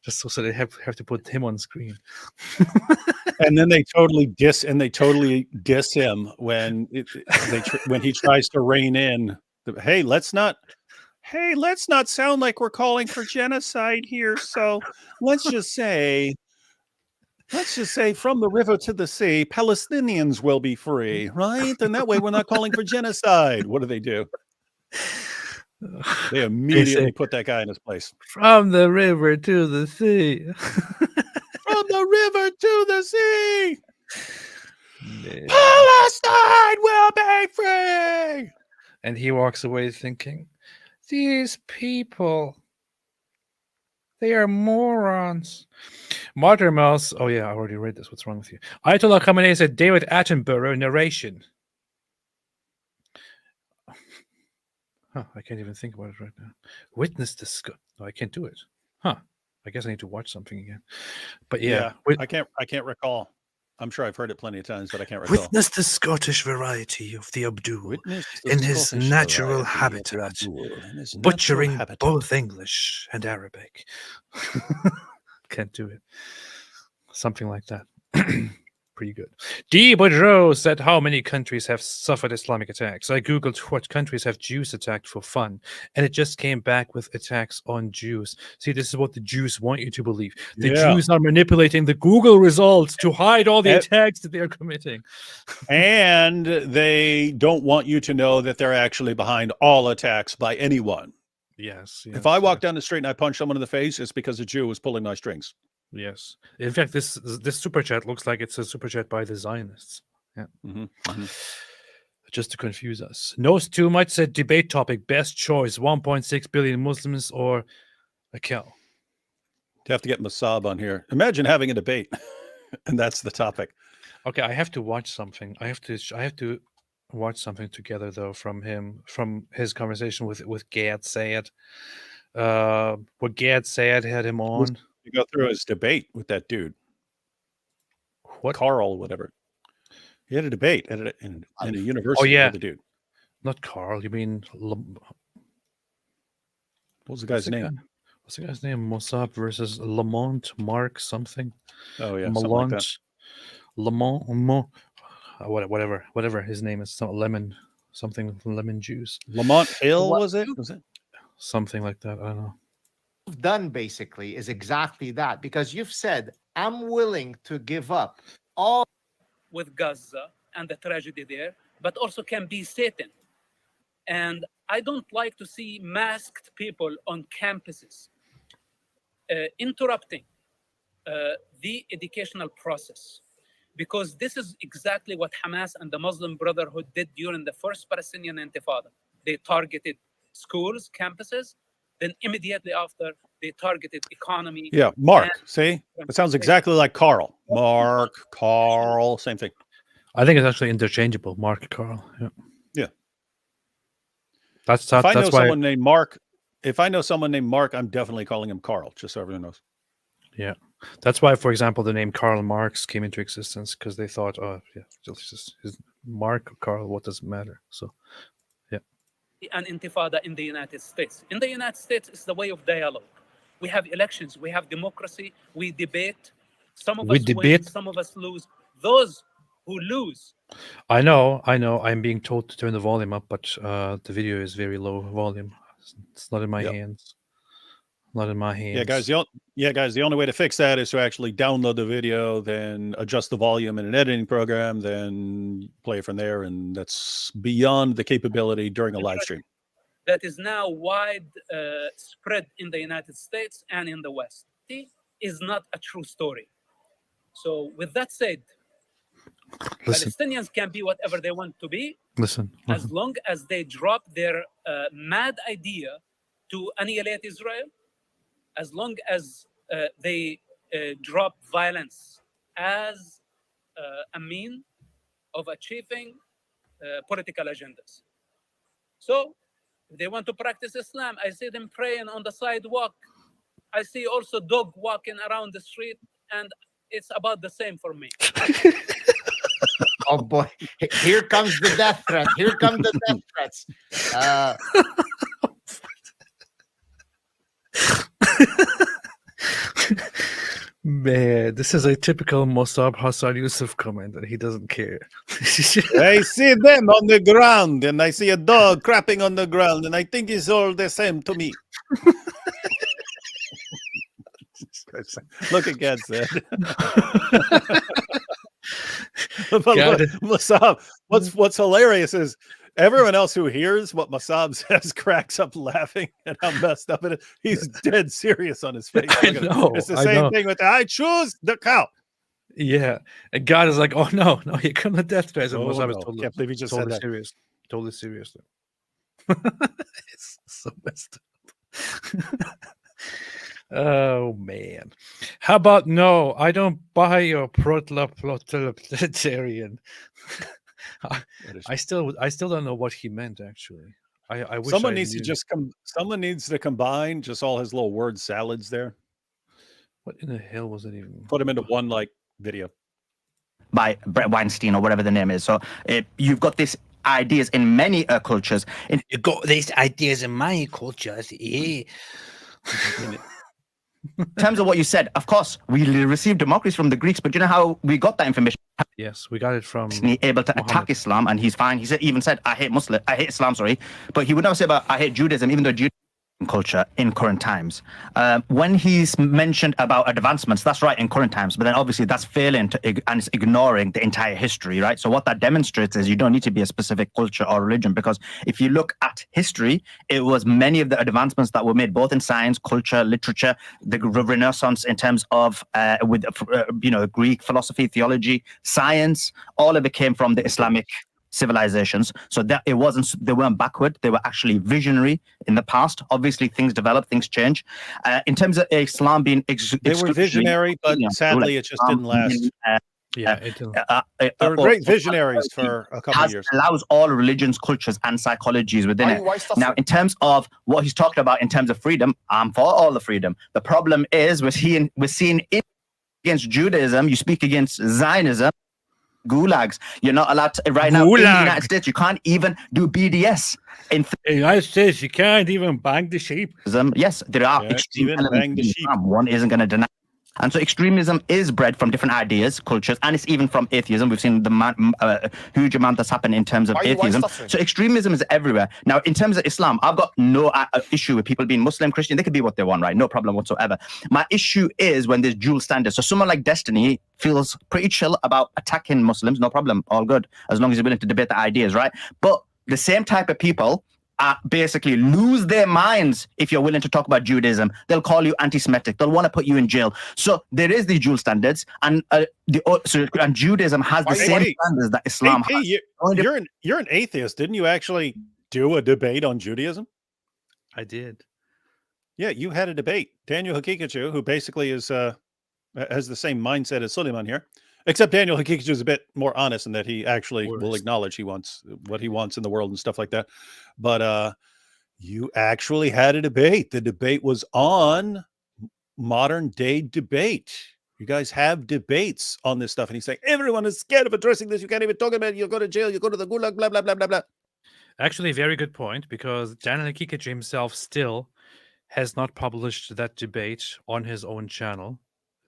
just so they have to put him on screen. And then they totally diss him when when he tries to rein in. Hey, let's not sound like we're calling for genocide here. So let's just say from the river to the sea, Palestinians will be free, right? And that way we're not calling for genocide. What do? They immediately put that guy in his place. From the river to the sea. From the river to the sea. Palestine will be free. And he walks away thinking, these people, they are morons. Martyr Mouse. Oh, yeah, I already read this. What's wrong with you? Ayatollah Khamenei said David Attenborough narration. Huh, I can't even think about it right now. Witness discuss. No, I can't do it. Huh. I guess I need to watch something again. But yeah. I can't recall. I'm sure I've heard it plenty of times, but I can't recall. Witness the Scottish variety of the Abdul Witness the in his Scottish natural variety of the habitat, Abdul in his natural butchering habitat. both English and Arabic. Can't do it. Something like that. Pretty good. D. Boudreau said, how many countries have suffered Islamic attacks? I googled what countries have Jews attacked for fun, and it just came back with attacks on Jews. See, this is what the Jews want you to believe. The Jews are manipulating the Google results to hide all the attacks that they are committing. And they don't want you to know that they're actually behind all attacks by anyone. Yes. If I walk down the street and I punch someone in the face, it's because a Jew was pulling my strings. Yes. In fact, this super chat looks like it's a super chat by the Zionists. Yeah. Just to confuse us. Knows too much said debate topic. Best choice: 1.6 billion Muslims or a cow. You have to get Masab on here. Imagine having a debate, and that's the topic. Okay, I have to watch something. I have to watch something together though from his conversation with Gad Sayed. What Gad Sayed had him on. You go through his debate with that dude. What? Carl, whatever. He had a debate in a university with the dude. Not Carl. You mean what was the guy's name? What's the guy's name? Mossab versus Lamont Mark something. Oh yeah, Malant, like Lamont, whatever his name is. Lemon juice. Lamont Hill was it? Something like that. I don't know. Done basically is exactly that, because you've said, I'm willing to give up all with Gaza and the tragedy there, but also can be Satan. And I don't like to see masked people on campuses interrupting the educational process, because this is exactly what Hamas and the Muslim Brotherhood did during the first Palestinian Intifada. They targeted schools, campuses, then immediately after, they targeted economy. Yeah, Mark. See? It sounds exactly like Carl. Mark, Carl, same thing. I think it's actually interchangeable. Mark, Carl. Yeah. If I know someone named Mark, I'm definitely calling him Carl, just so everyone knows. Yeah. That's why, for example, the name Karl Marx came into existence, because they thought, oh, yeah, just his Mark, Carl, what does it matter? So, yeah. An intifada in the United States. In the United States, it's the way of dialogue. We have elections, we have democracy, we debate. Some of us win, some of us lose. Those who lose. I know. I'm being told to turn the volume up, but the video is very low volume. It's not in my hands. Not in my hands. Yeah, guys. The only way to fix that is to actually download the video, then adjust the volume in an editing program, then play from there, and that's beyond the capability during a live stream. That is now wide spread in the United States and in the West. It is not a true story. So, with that said, Palestinians can be whatever they want to be. As long as they drop their mad idea to annihilate Israel, as long as they drop violence as a mean of achieving political agendas. So, if they want to practice Islam, I see them praying on the sidewalk. I see also dog walking around the street, and it's about the same for me. Oh boy, here comes the death threat. Here come the death threats. Man, this is a typical Mossab Hassan Yusuf comment, and he doesn't care. I see them on the ground, and I see a dog crapping on the ground, and I think it's all the same to me. Look at God said. Masab, what's hilarious is everyone else who hears what Masab says cracks up laughing at how messed up it is. He's dead serious on his face. I know, it's the same thing with I choose the cow. Yeah, and God is like, oh no, here come the death threats. And Masab is totally, can't believe he just said that. Serious, totally serious. It's so messed up. Oh man, how about no? I don't buy your proletarian. I still don't know what he meant actually. I wish someone needs to just someone needs to combine just all his little word salads there. What in the hell was it even? Put him into one like video. by Brett Weinstein or whatever the name is. So you've got these ideas in many cultures. You got these ideas in many cultures, yeah. In terms of what you said, of course, we received democracy from the Greeks, but you know how we got that information? Yes, we got it from Able to attack Islam, and he's fine. He even said, I hate Islam, but he would never say about I hate Judaism, even though Judaism culture in current times. When he's mentioned about advancements, that's right in current times, but then obviously that's failing and it's ignoring the entire history, right? So what that demonstrates is you don't need to be a specific culture or religion, because if you look at history, it was many of the advancements that were made both in science, culture, literature, the Renaissance in terms of Greek philosophy, theology, science, all of it came from the Islamic civilizations. So that they weren't backward, they were actually visionary in the past. Obviously things develop, things change. In terms of Islam being they were visionary, but sadly it just didn't last. They were great visionaries for a couple of years. Allows all religions, cultures, and psychologies within it. Now, in terms of what he's talking about in terms of freedom, I'm for all the freedom. The problem is we're seeing against Judaism, you speak against Zionism, gulags. You're not allowed to, right now in the United States, you can't even do BDS. In the United States, you can't even bang the sheep. Yes, there are extreme elements. One isn't going to deny. And so extremism is bred from different ideas, cultures, and it's even from atheism. We've seen the huge amount that's happened in terms of atheism. So extremism is everywhere. Now, in terms of Islam, I've got no issue with people being Muslim, Christian. They could be what they want, right? No problem whatsoever. My issue is when there's dual standards. So someone like Destiny feels pretty chill about attacking Muslims. No problem. All good. As long as you're willing to debate the ideas, right? But the same type of people basically lose their minds if you're willing to talk about Judaism. They'll call you anti-Semitic. They'll want to put you in jail. So there is the dual standards, and Judaism has the same standards that Islam has. You're an atheist. Didn't you actually do a debate on Judaism? I did. Yeah, you had a debate. Daniel Hakikachu, who basically is has the same mindset as Sulaiman here. Except Daniel Hakikachu is a bit more honest in that he actually will acknowledge what he wants in the world and stuff like that. But you actually had a debate. The debate was on modern day debate. You guys have debates on this stuff. And he's saying, everyone is scared of addressing this. You can't even talk about it. You go to jail. You go to the gulag, blah, blah, blah, blah, blah. Actually, very good point, because Daniel Hakikachu himself still has not published that debate on his own channel,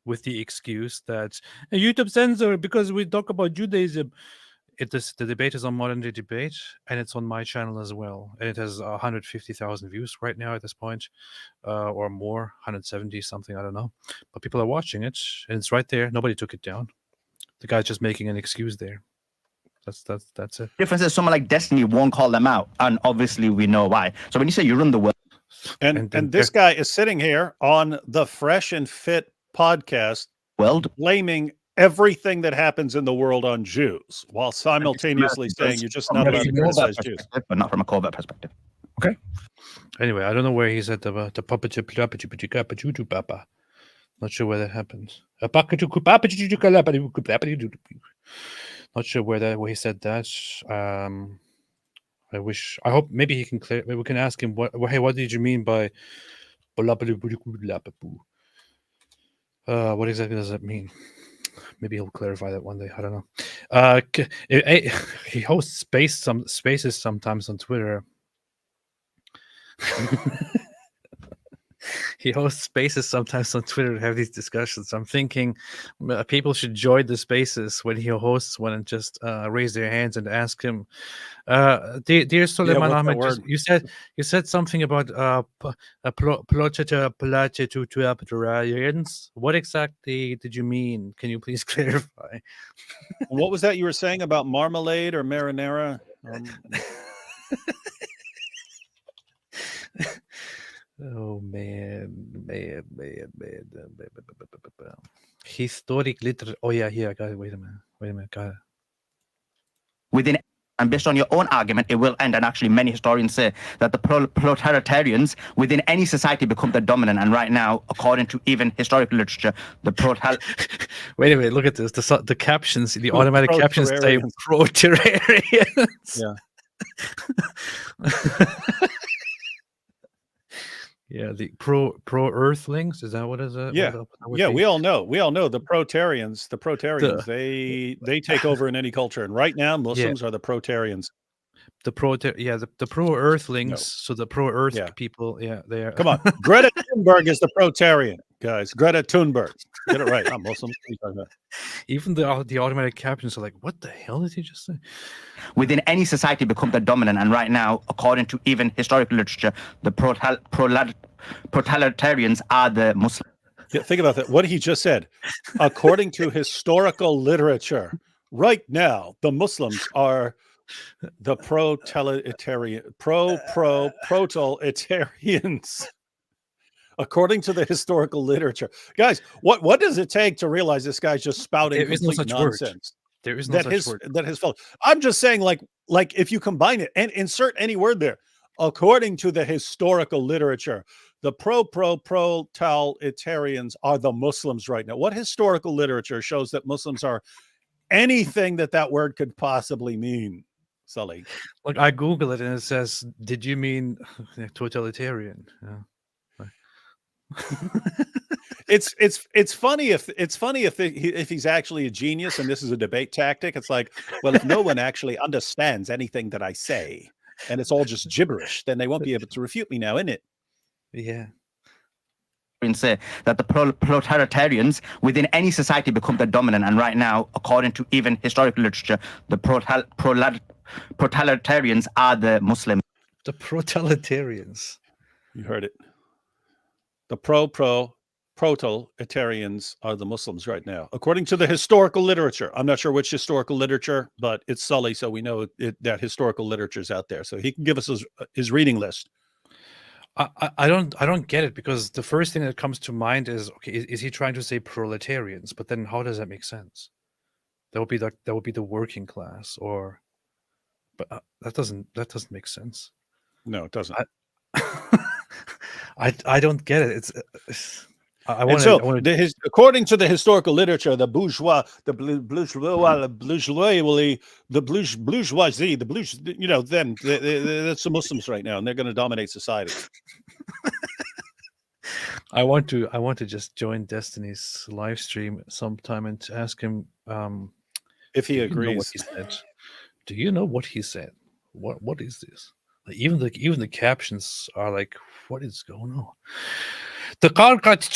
with the excuse that YouTube censor because we talk about Judaism. The debate is on Modern Day Debate, and it's on my channel as well. And it has 150,000 views right now at this point, or more, 170 something, I don't know. But people are watching it, and it's right there. Nobody took it down. The guy's just making an excuse there. That's it. Difference is someone like Destiny won't call them out, and obviously we know why. So when you say you run the world, and this guy is sitting here on the Fresh and Fit podcast, blaming everything that happens in the world on Jews, while simultaneously saying you're just not allowed to criticize Jews, but not from a covert perspective. Okay. Anyway, I don't know where he's at the puppet. Not sure where that happens. Not sure where he said that. I hope maybe he can clear. Maybe we can ask him what did you mean by what exactly does that mean? Maybe he'll clarify that one day. I don't know. He hosts spaces sometimes on Twitter. He hosts spaces sometimes on Twitter to have these discussions. I'm thinking people should join the spaces when he hosts one and just raise their hands and ask him. Dear Sulaiman Ahmed, you said something about what exactly did you mean? Can you please clarify? What was that you were saying about marmalade or marinara? Oh man. Historic liter. Oh yeah, here I got it. Wait a minute, got it. Within and based on your own argument, it will end. And actually, many historians say that the proletarians within any society become the dominant. And right now, according to even historical literature, the Wait a minute, look at this. The captions, the automatic captions say pro-terrarians. Yeah. Yeah, the pro-earthlings. Is that what is it? Yeah, What would yeah. be? We all know the Protarians. The Protarians. They take over in any culture, and right now Muslims are the Protarians. The pro-earthlings. No. So the pro-earth Yeah. people. Yeah, they are. Come on, Greta Thunberg is the Protarian, guys. Greta Thunberg. Get it right. I'm Muslim. What are you talking about? Even the automatic captions are like, what the hell did he just say? Within any society become the dominant, and right now, according to even historical literature, the proletarians are the Muslims. Yeah, think about that. What he just said. According to historical literature, right now, the Muslims are the proletarians. According to the historical literature, guys, what does it take to realize this guy's just spouting complete nonsense? There is no such word. That his fault. I'm just saying, like if you combine it and insert any word there, according to the historical literature, the proletarians are the Muslims right now. What historical literature shows that Muslims are anything that word could possibly mean? Sully, Look, I Google it and it says, "Did you mean totalitarian?" Yeah. It's funny if he's actually a genius and this is a debate tactic. It's like, well, if no one actually understands anything that I say and it's all just gibberish, then they won't be able to refute me now, isn't it? Yeah. And say that the proletarians within any society become the dominant, and right now, according to even historical literature, the proletarians are the Muslims. The proletarians. You heard it. The proletarians are the Muslims right now, according to the historical literature. I'm not sure which historical literature, but it's Sully, so we know that historical literature is out there, so he can give us his reading list. I don't get it, because the first thing that comes to mind is, okay, is he trying to say proletarians? But then how does that make sense? That would be the working class, but that doesn't make sense. No, it doesn't. I don't get it. According to the historical literature, the bourgeoisie, that's the Muslims right now, and they're going to dominate society. I want to just join Destiny's live stream sometime and ask him if he agrees. Do you know what he said? What is this? Like, even the captions are like, what is going on? The gargat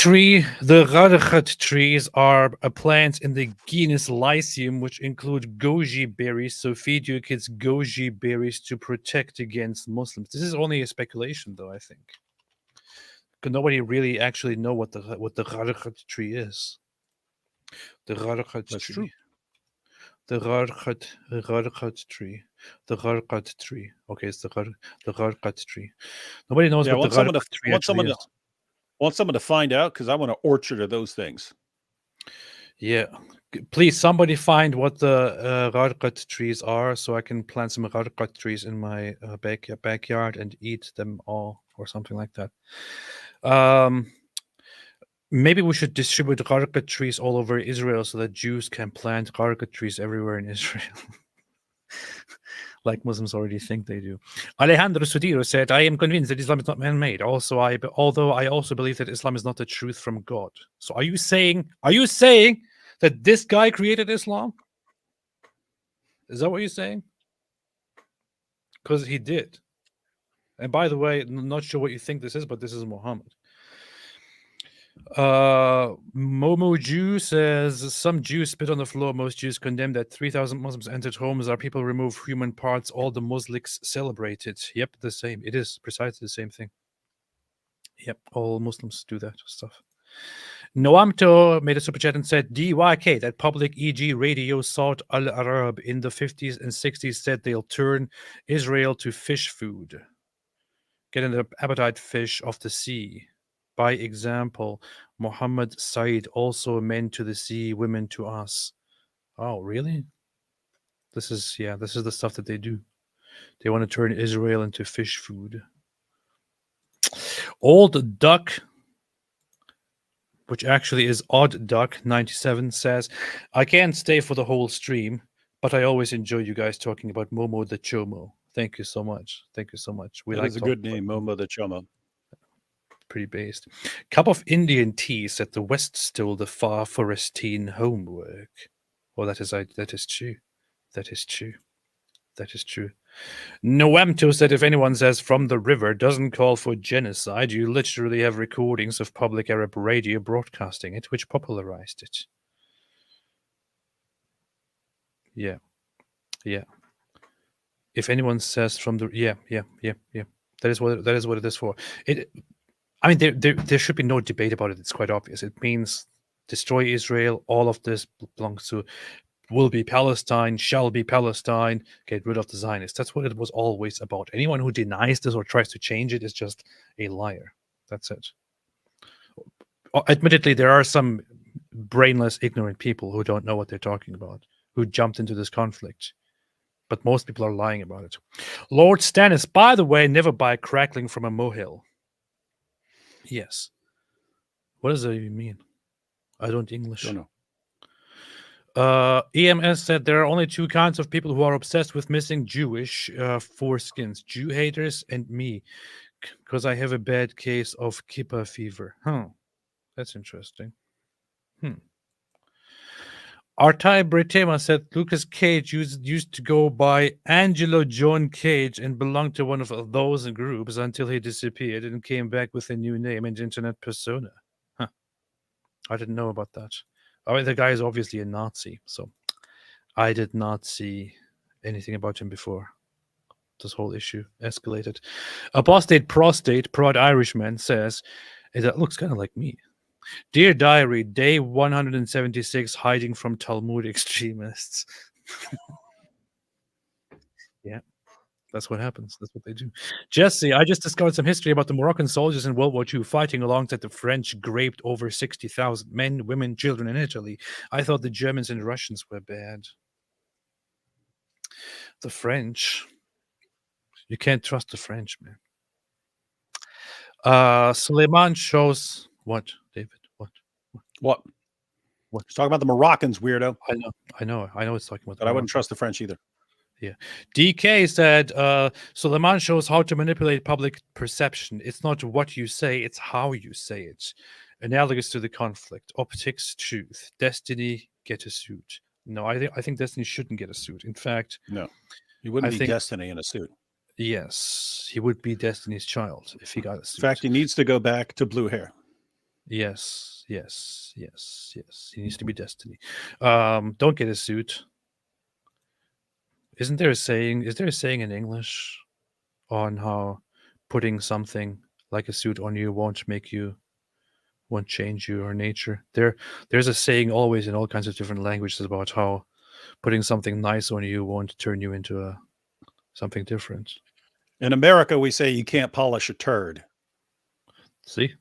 trees are a plant in the genus Lycium, which include goji berries. So feed your kids goji berries to protect against Muslims. This is only a speculation, though, I think. Because nobody really actually know what the gargat tree is. The gargat tree. True. The gargat tree. The gargat tree. Okay, it's the gargat tree. Nobody knows what the gargat tree actually is. Want someone to find out, because I want an orchard of those things. Yeah, please, somebody find what the gargat trees are, so I can plant some gargat trees in my backyard and eat them all, or something like that. Maybe we should distribute gargat trees all over Israel so that Jews can plant gargat trees everywhere in Israel. Like Muslims already think they do. Alejandro Sudiro said, I am convinced that Islam is not man-made. Although I also believe that Islam is not the truth from God. So are you saying that this guy created Islam? Is that what you're saying? Because he did. And by the way, I'm not sure what you think this is, but this is Muhammad. Momo Jew says, some Jews spit on the floor. Most Jews condemn that 3,000 Muslims entered homes. Our people remove human parts. All the Muslims celebrated. Yep, the same. It is precisely the same thing. Yep, all Muslims do that stuff. Noamto made a super chat and said, DYK, that public EG radio Saud al-Arab in the 50s and 60s said they'll turn Israel to fish food. Get an appetite fish of the sea. By example, Muhammad Said, also men to the sea, women to us. Oh, really? This is the stuff that they do. They want to turn Israel into fish food. Old Duck, which actually is Odd Duck 97, says, I can't stay for the whole stream, but I always enjoy you guys talking about Momo the Chomo. Thank you so much. Thank you so much. That is a good name, Momo the Chomo. Pretty based. Cup of Indian tea said the West stole the far forestine homework. Oh, that is true. That is true. That is true. Noamto said if anyone says from the river doesn't call for genocide, you literally have recordings of public Arab radio broadcasting it, which popularized it. Yeah. Yeah. If anyone says from the yeah. That is what it is for. I mean, there should be no debate about it. It's quite obvious. It means destroy Israel. All of this belongs to, will be Palestine, shall be Palestine. Get rid of the Zionists. That's what it was always about. Anyone who denies this or tries to change it is just a liar. That's it. Admittedly, there are some brainless, ignorant people who don't know what they're talking about, who jumped into this conflict. But most people are lying about it. Lord Stannis, by the way, never buy crackling from a molehill. Yes. What does that even mean? I don't English. Don't know. EMS said there are only two kinds of people who are obsessed with missing Jewish foreskins: Jew haters and me, because I have a bad case of Kippah fever. Huh. That's interesting. Artai Bretema said Lucas Cage used to go by Angelo John Cage and belonged to one of those groups until he disappeared and came back with a new name and internet persona. Huh. I didn't know about that. I mean, the guy is obviously a Nazi, so I did not see anything about him before this whole issue escalated. Apostate Prostate, Proud Irishman, says, that looks kind of like me. Dear Diary, day 176, hiding from Talmud extremists. Yeah, that's what happens. That's what they do. Jesse, I just discovered some history about the Moroccan soldiers in World War II fighting alongside the French, raped over 60,000 men, women, children in Italy. I thought the Germans and Russians were bad. The French. You can't trust the French, man. Sulaiman shows what, David? What? He's talking about the Moroccans, weirdo. I know. It's talking about. But I wouldn't trust the French either. Yeah. DK said, Sulaiman shows how to manipulate public perception. It's not what you say, it's how you say it. Analogous to the conflict. Optics, truth. Destiny, get a suit. No, I think Destiny shouldn't get a suit. In fact, no, he wouldn't be Destiny in a suit. Yes, he would be Destiny's child if he got a suit. In fact, he needs to go back to blue hair. Yes. He needs to be Destiny. Don't get a suit. Is there a saying in English on how putting something like a suit on you won't change your nature? There's a saying always in all kinds of different languages about how putting something nice on you won't turn you into something different. In America, we say you can't polish a turd. See?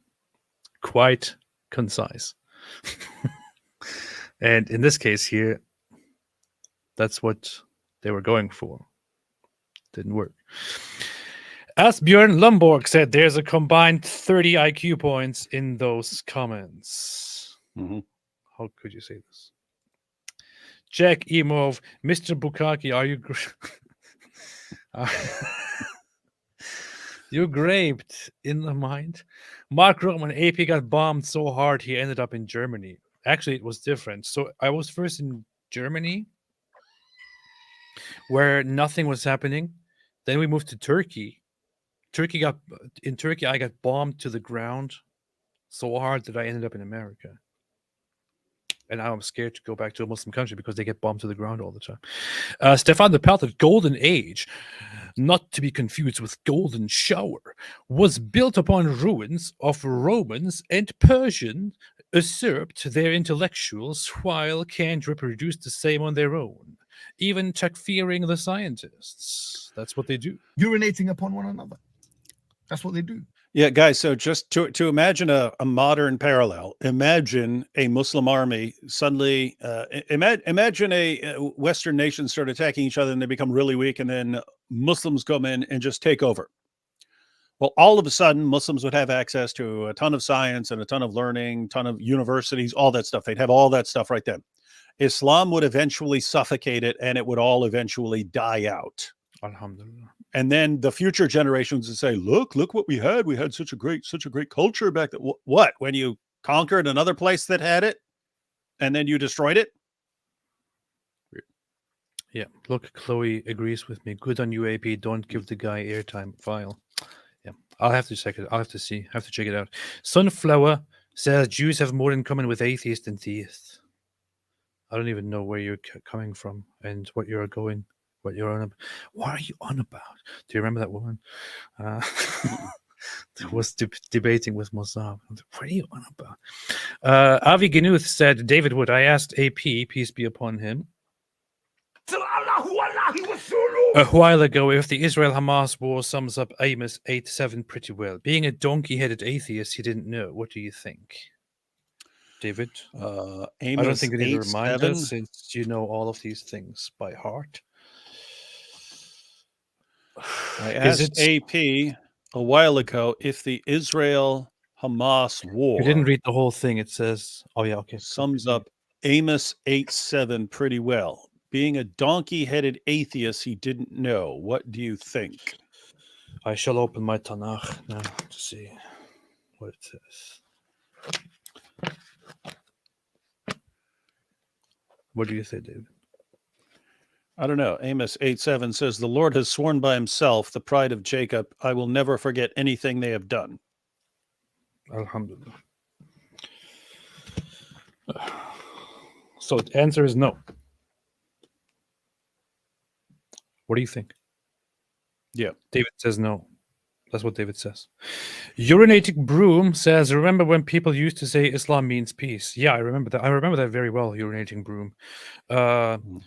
Quite concise. And in this case here, that's what they were going for. Didn't work. Asbjörn Lomborg said there's a combined 30 IQ points in those comments. Mm-hmm. How could you say this? Jack Emov, Mr. Bukaki, are you you graped in the mind? Mark Roman, AP got bombed so hard he ended up in Germany. Actually, it was different. So I was first in Germany, where nothing was happening. Then we moved to Turkey. In Turkey, I got bombed to the ground so hard that I ended up in America. And now I'm scared to go back to a Muslim country because they get bombed to the ground all the time. Stefan the Pelted, Golden Age, not to be confused with Golden Shower, was built upon ruins of Romans and Persians usurped their intellectuals while can't reproduce the same on their own. Even takfiring the scientists. That's what they do. Urinating upon one another. That's what they do. Yeah, guys, so just to imagine a modern parallel, imagine a Muslim army suddenly, imagine a Western nation start attacking each other and they become really weak, and then Muslims come in and just take over. Well, all of a sudden, Muslims would have access to a ton of science and a ton of learning, ton of universities, all that stuff. They'd have all that stuff right then. Islam would eventually suffocate it, and it would all eventually die out. Alhamdulillah. and then the future generations would say, look what we had. We had such a great culture back then. What? When you conquered another place that had it and then you destroyed it? Yeah, look, Chloe agrees with me. Good on UAP. Don't give the guy airtime. File. Yeah, I'll have to check it. I'll have to see. Have to check it out. Sunflower says Jews have more in common with atheists than theists. I don't even know where you're coming from and what you're going, what you're on about. What are you on about? Do you remember that woman? That was debating with Mossab. What are you on about? Avi Genuth said, David Wood, I asked AP, peace be upon him, a while ago if the Israel-Hamas war sums up Amos 8:7 pretty well. Being a donkey-headed atheist, he didn't know. What do you think, David? Amos I don't think you need to remind 8:7. us, since you know all of these things by heart. I Is asked it? AP a while ago if the Israel-Hamas war You didn't read the whole thing. It says, oh yeah, okay. sums up Amos 8:7 pretty well. Being a donkey-headed atheist, he didn't know. What do you think? I shall open my Tanakh now to see what it says. What do you say, David? I don't know. Amos 8:7 says, the Lord has sworn by himself, the pride of Jacob, I will never forget anything they have done. Alhamdulillah. So the answer is no. What do you think? Yeah. David says no. That's what David says. Urinating Broom says, remember when people used to say Islam means peace? Yeah, I remember that. I remember that very well, Urinating Broom. And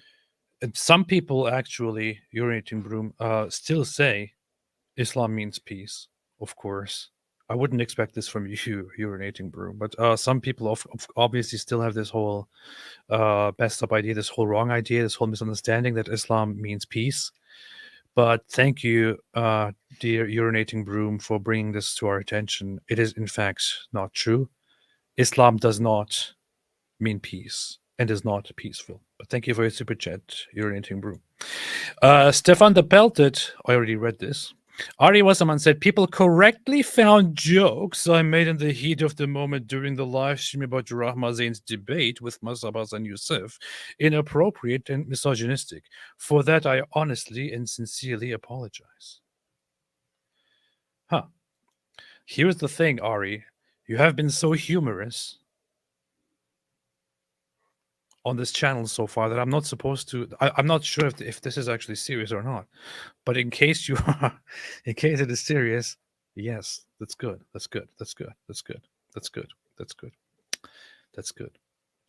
some people actually, Urinating Broom, still say Islam means peace, of course. I wouldn't expect this from you, Urinating Broom, but some people obviously still have this whole messed up idea, this whole wrong idea, this whole misunderstanding that Islam means peace. But thank you, dear Urinating Broom, for bringing this to our attention. It is, in fact, not true. Islam does not mean peace and is not peaceful. But thank you for your super chat, Urinating Broom. Stefan the Pelted, I already read this. Ari Wasserman said, people correctly found jokes I made in the heat of the moment during the live stream about Rahma Zain's debate with Masabaz and Yusuf inappropriate and misogynistic. For that, I honestly and sincerely apologize. Huh. Here's the thing, Ari. You have been so humorous on this channel so far that I'm not supposed to. I'm not sure if this is actually serious or not. But in case you are, in case it is serious, yes, that's good. That's good. That's good. That's good. That's good. That's good. That's good.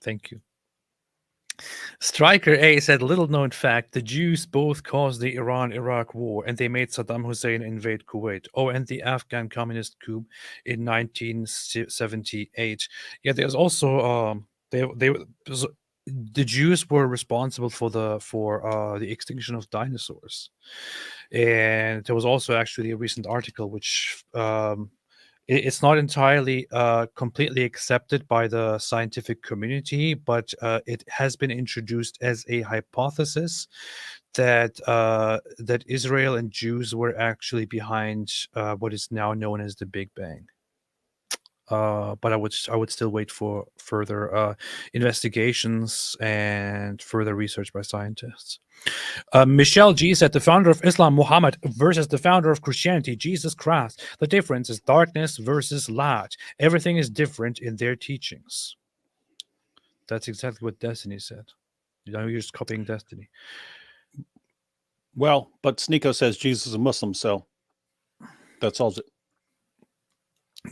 Thank you. Striker A said, little known fact, the Jews both caused the Iran-Iraq war and they made Saddam Hussein invade Kuwait. Oh, and the Afghan communist coup in 1978. Yeah, there's also the Jews were responsible for the extinction of dinosaurs, and there was also actually a recent article which it's not entirely completely accepted by the scientific community, but it has been introduced as a hypothesis that that Israel and Jews were actually behind what is now known as the Big Bang. But I would still wait for further investigations and further research by scientists. Michelle G said, the founder of Islam, Muhammad, versus the founder of Christianity, Jesus Christ. The difference is darkness versus light. Everything is different in their teachings. That's exactly what Destiny said. You know, you're just copying Destiny. Well, but Sneeko says Jesus is a Muslim, so that solves it.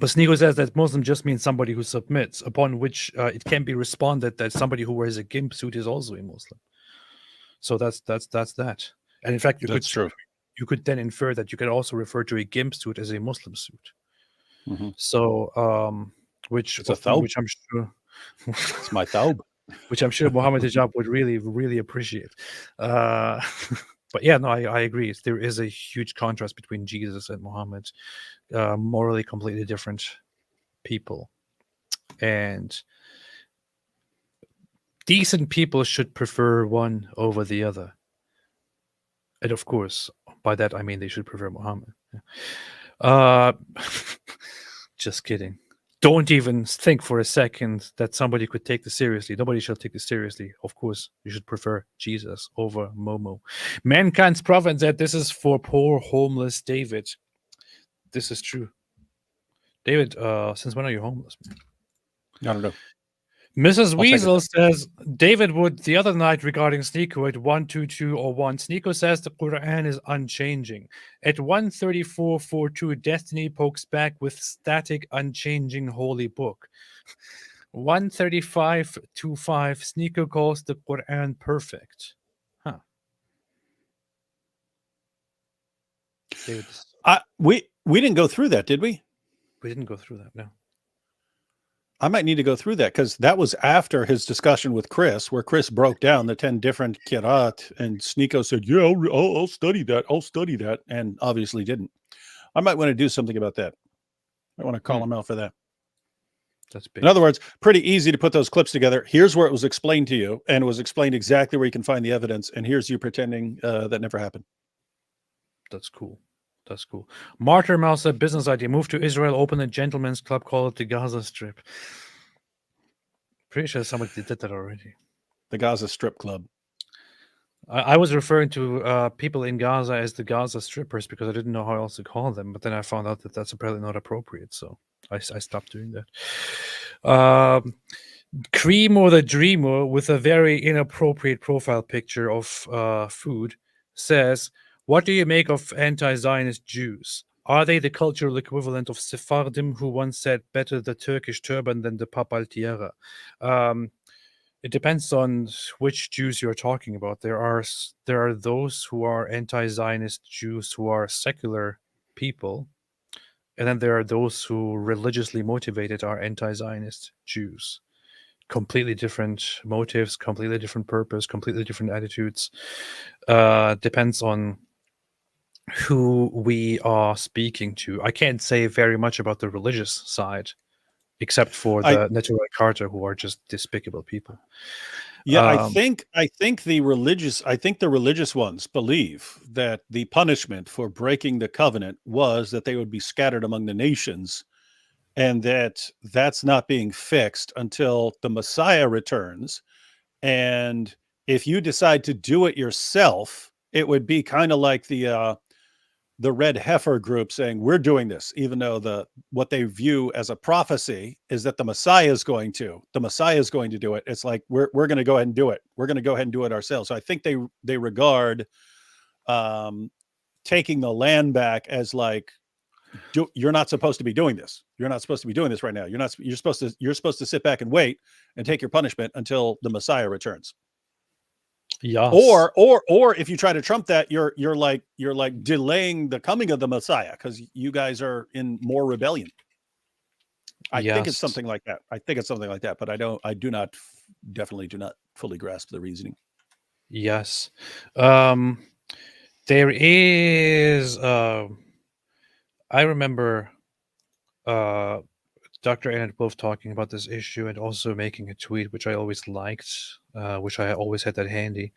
But Sneeko says that Muslim just means somebody who submits, upon which it can be responded that somebody who wears a gimp suit is also a Muslim. So that's that. And in fact, you could then infer that you could also refer to a gimp suit as a Muslim suit. Mm-hmm. So, which it's a thawb. Which I'm sure it's my thawb. Which I'm sure Mohammed Hijab would really, really appreciate. But yeah, no, I agree. There is a huge contrast between Jesus and Muhammad. Morally completely different people. And decent people should prefer one over the other. And of course, By that I mean they should prefer Muhammad. Yeah. Just kidding. Don't even think for a second that somebody could take this seriously. Nobody shall take this seriously. Of course, you should prefer Jesus over Momo. Mankind's prophet said this is for poor, homeless David. This is true. David, since when are you homeless, man? I don't know. Mrs. I'll Weasel says David would the other night regarding Sneeko at 12201. Sneeko says the Quran is unchanging. At 13442, Destiny pokes back with static, unchanging holy book. 13525, Sneeko calls the Quran perfect. Huh. David, We didn't go through that, did we? we didn't go through that, no. I might need to go through that because that was after his discussion with Chris, where Chris broke down the 10 different kirat, and Sneeko said, "Yeah, I'll study that. I'll study that," and obviously didn't. I might want to do something about that. I want to call him out for that. That's big. In other words, pretty easy to put those clips together. Here's where it was explained to you, and it was explained exactly where you can find the evidence. And here's you pretending that never happened. That's cool. That's cool. Martyr Mouse said business idea. Move to Israel, open a gentleman's club, call it the Gaza Strip. Pretty sure somebody did that already. The Gaza Strip Club. I was referring to people in Gaza as the Gaza strippers because I didn't know how else to call them. But then I found out that that's apparently not appropriate. So I stopped doing that. Cream or the Dreamer with a very inappropriate profile picture of food says, what do you make of anti-Zionist Jews? Are they the cultural equivalent of Sephardim who once said better the Turkish turban than the papal tiara? It depends on which Jews you're talking about. There are those who are anti-Zionist Jews who are secular people, and then there are those who religiously motivated are anti-Zionist Jews. Completely different motives, completely different purpose, completely different attitudes. Depends on who we are speaking to. I can't say very much about the religious side, except for the Neturei Carter, who are just despicable people. Yeah, I think the religious ones believe that the punishment for breaking the covenant was that they would be scattered among the nations, and that's not being fixed until the Messiah returns. And if you decide to do it yourself, it would be kind of like the red heifer group saying we're doing this, even though what they view as a prophecy is that the Messiah is going to do it. It's like we're going to go ahead and do it. We're going to go ahead and do it ourselves. So I think they regard taking the land back as like, you're not supposed to be doing this. You're not supposed to be doing this right now. You're supposed to sit back and wait and take your punishment until the Messiah returns. Yes. Or if you try to trump that, you're like delaying the coming of the Messiah because you guys are in more rebellion. I think it's something like that. But I definitely do not fully grasp the reasoning. Yes. There is I remember Dr. Annette Wolf talking about this issue and also making a tweet, which I always liked, which I always had that handy,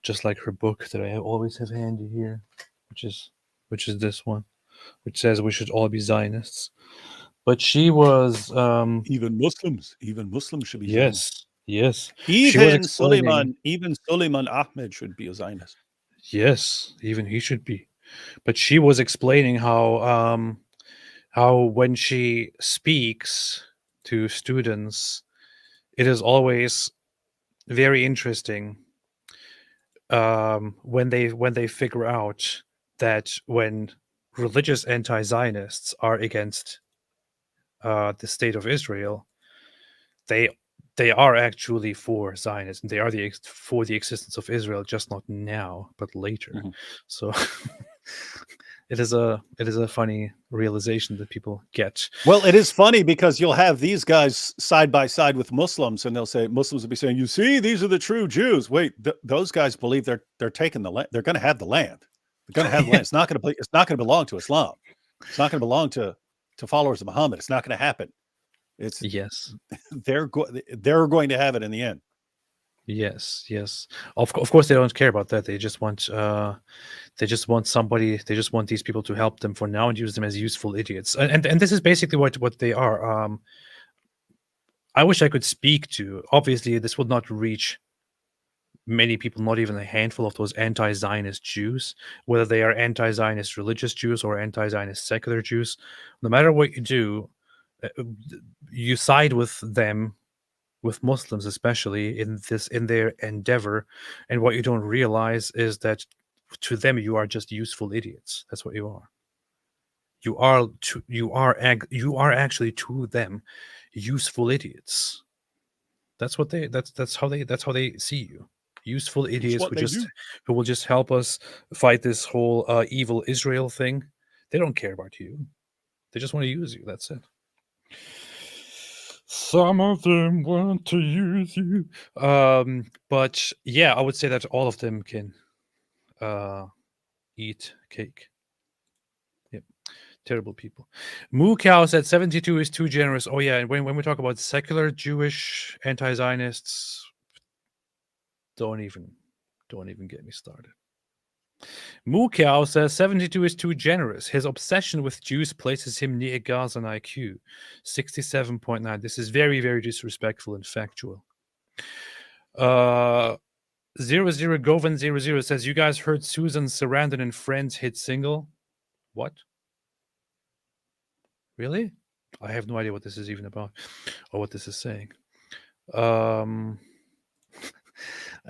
just like her book that I always have handy here, which is this one, which says we should all be Zionists. But she was even Muslims should be Zionists. Yes. Even Sulaiman Ahmed should be a Zionist. Yes, even he should be. But she was explaining how when she speaks to students, it is always very interesting when they figure out that when religious anti-Zionists are against the state of Israel, they are actually for Zionism. They are for the existence of Israel, just not now, but later. Mm-hmm. So it is a funny realization that people get. Well, it is funny because you'll have these guys side by side with Muslims, and Muslims will be saying, "You see, these are the true Jews." Wait, those guys believe they're taking the land. They're going to have the land. They're going to have the land. It's not going to belong to Islam. It's not going to belong to followers of Muhammad. It's not going to happen. They're going to have it in the end. Yes, yes. Of course, they don't care about that. They just want somebody. They just want these people to help them for now and use them as useful idiots. And this is basically what they are. I wish I could speak to. Obviously, this would not reach many people, not even a handful of those anti-Zionist Jews, whether they are anti-Zionist religious Jews or anti-Zionist secular Jews. No matter what you do, you side with them, with Muslims especially, in their endeavor. And what you don't realize is that to them you are just useful idiots. That's what you are. You are actually to them useful idiots. That's how they see you. Useful idiots who will just help us fight this whole evil Israel thing. They don't care about you. They just want to use you. That's it. Some of them want to use you. But yeah, I would say that all of them can eat cake. Yep. Terrible people. Moo Cow said 72 is too generous. Oh yeah, and when we talk about secular Jewish anti-Zionists, don't even get me started. Moo Cow says 72 is too generous. His obsession with Jews places him near Gaza on IQ, 67.9. This is very, very disrespectful and factual. 00Govan00 says, you guys heard Susan Sarandon and Friends hit single? What? Really? I have no idea what this is even about or what this is saying.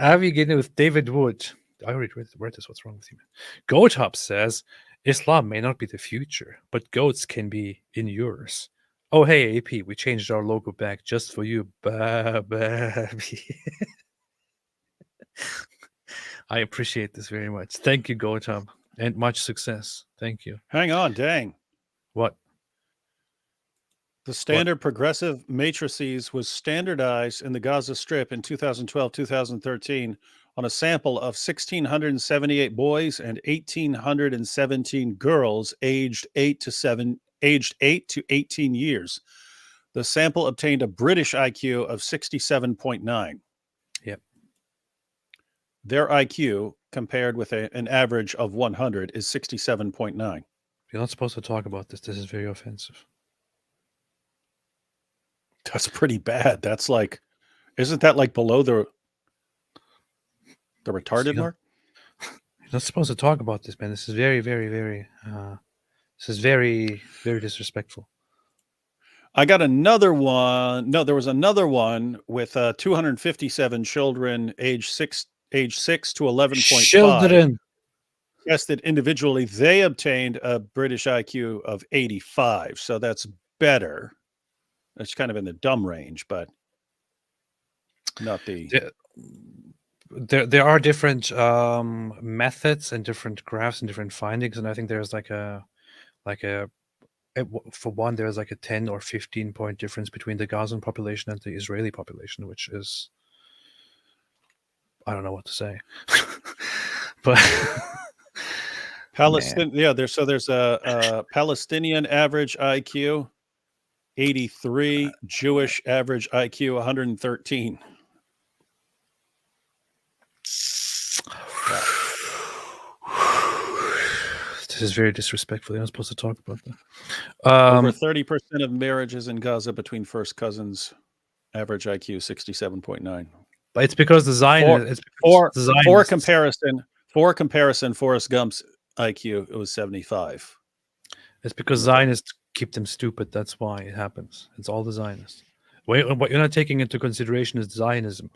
Avi getting with David Wood. I already read this. What's wrong with you, man? Goat Hub says, Islam may not be the future, but goats can be in yours. Oh, hey, AP, we changed our logo back just for you, baby. I appreciate this very much. Thank you, Goat Hub, and much success. Thank you. Hang on, dang. What? The standard progressive matrices was standardized in the Gaza Strip in 2012-2013 on a sample of 1,678 boys and 1,817 girls aged 8 to 18 years. The sample obtained a British IQ of 67.9. Yep. Their IQ, compared with an average of 100, is 67.9. You're not supposed to talk about this. This is very offensive. That's pretty bad. That's like, isn't that like below the retarded mark? You're not supposed to talk about this, man. This is very, very, very, this is very, very disrespectful. I got another one. No, there was another one with 257 children age 6 to 11.5. Children. Tested individually. They obtained a British IQ of 85. So that's better. It's kind of in the dumb range, but not the... There are different methods and different graphs and different findings, and I think there's for one, there's like a 10 or 15 point difference between the Gazan population and the Israeli population, which is, I don't know what to say. But there's a Palestinian average IQ 83, Jewish average IQ 113. This is very disrespectful. You're not supposed to talk about that. Over 30% of marriages in Gaza between first cousins, average IQ 67.9. But it's because the Zionists. For comparison, Forrest Gump's IQ, it was 75. It's because Zionists keep them stupid. That's why it happens. It's all the Zionists. What you're not taking into consideration is Zionism.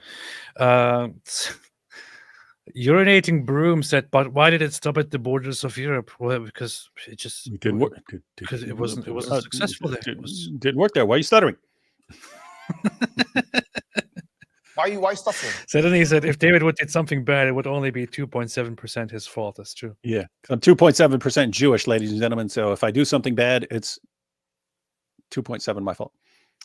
Urinating Broom said, but why did it stop at the borders of Europe? Well, because it just didn't work. Because it wasn't successful there. Didn't work there. Why are you stuttering? Why stuttering? Suddenly he said, if David Wood did something bad, it would only be 2.7% his fault. That's true. Yeah. I'm 2.7% Jewish, ladies and gentlemen. So if I do something bad, it's 2.7 my fault.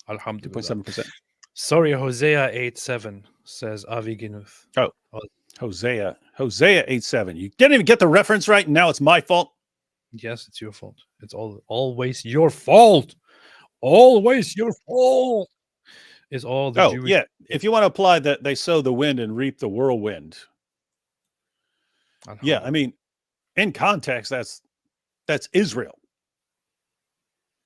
Alhamdulillah. 2.7%. Sorry, Hosea87 says Avi Ginuth. Oh, Hosea 87. You didn't even get the reference right, and now it's my fault. Yes, it's your fault. It's always your fault. Always your fault. is all the Jewish. Yeah. If you want to apply that they sow the wind and reap the whirlwind. Yeah, I mean, in context, that's Israel.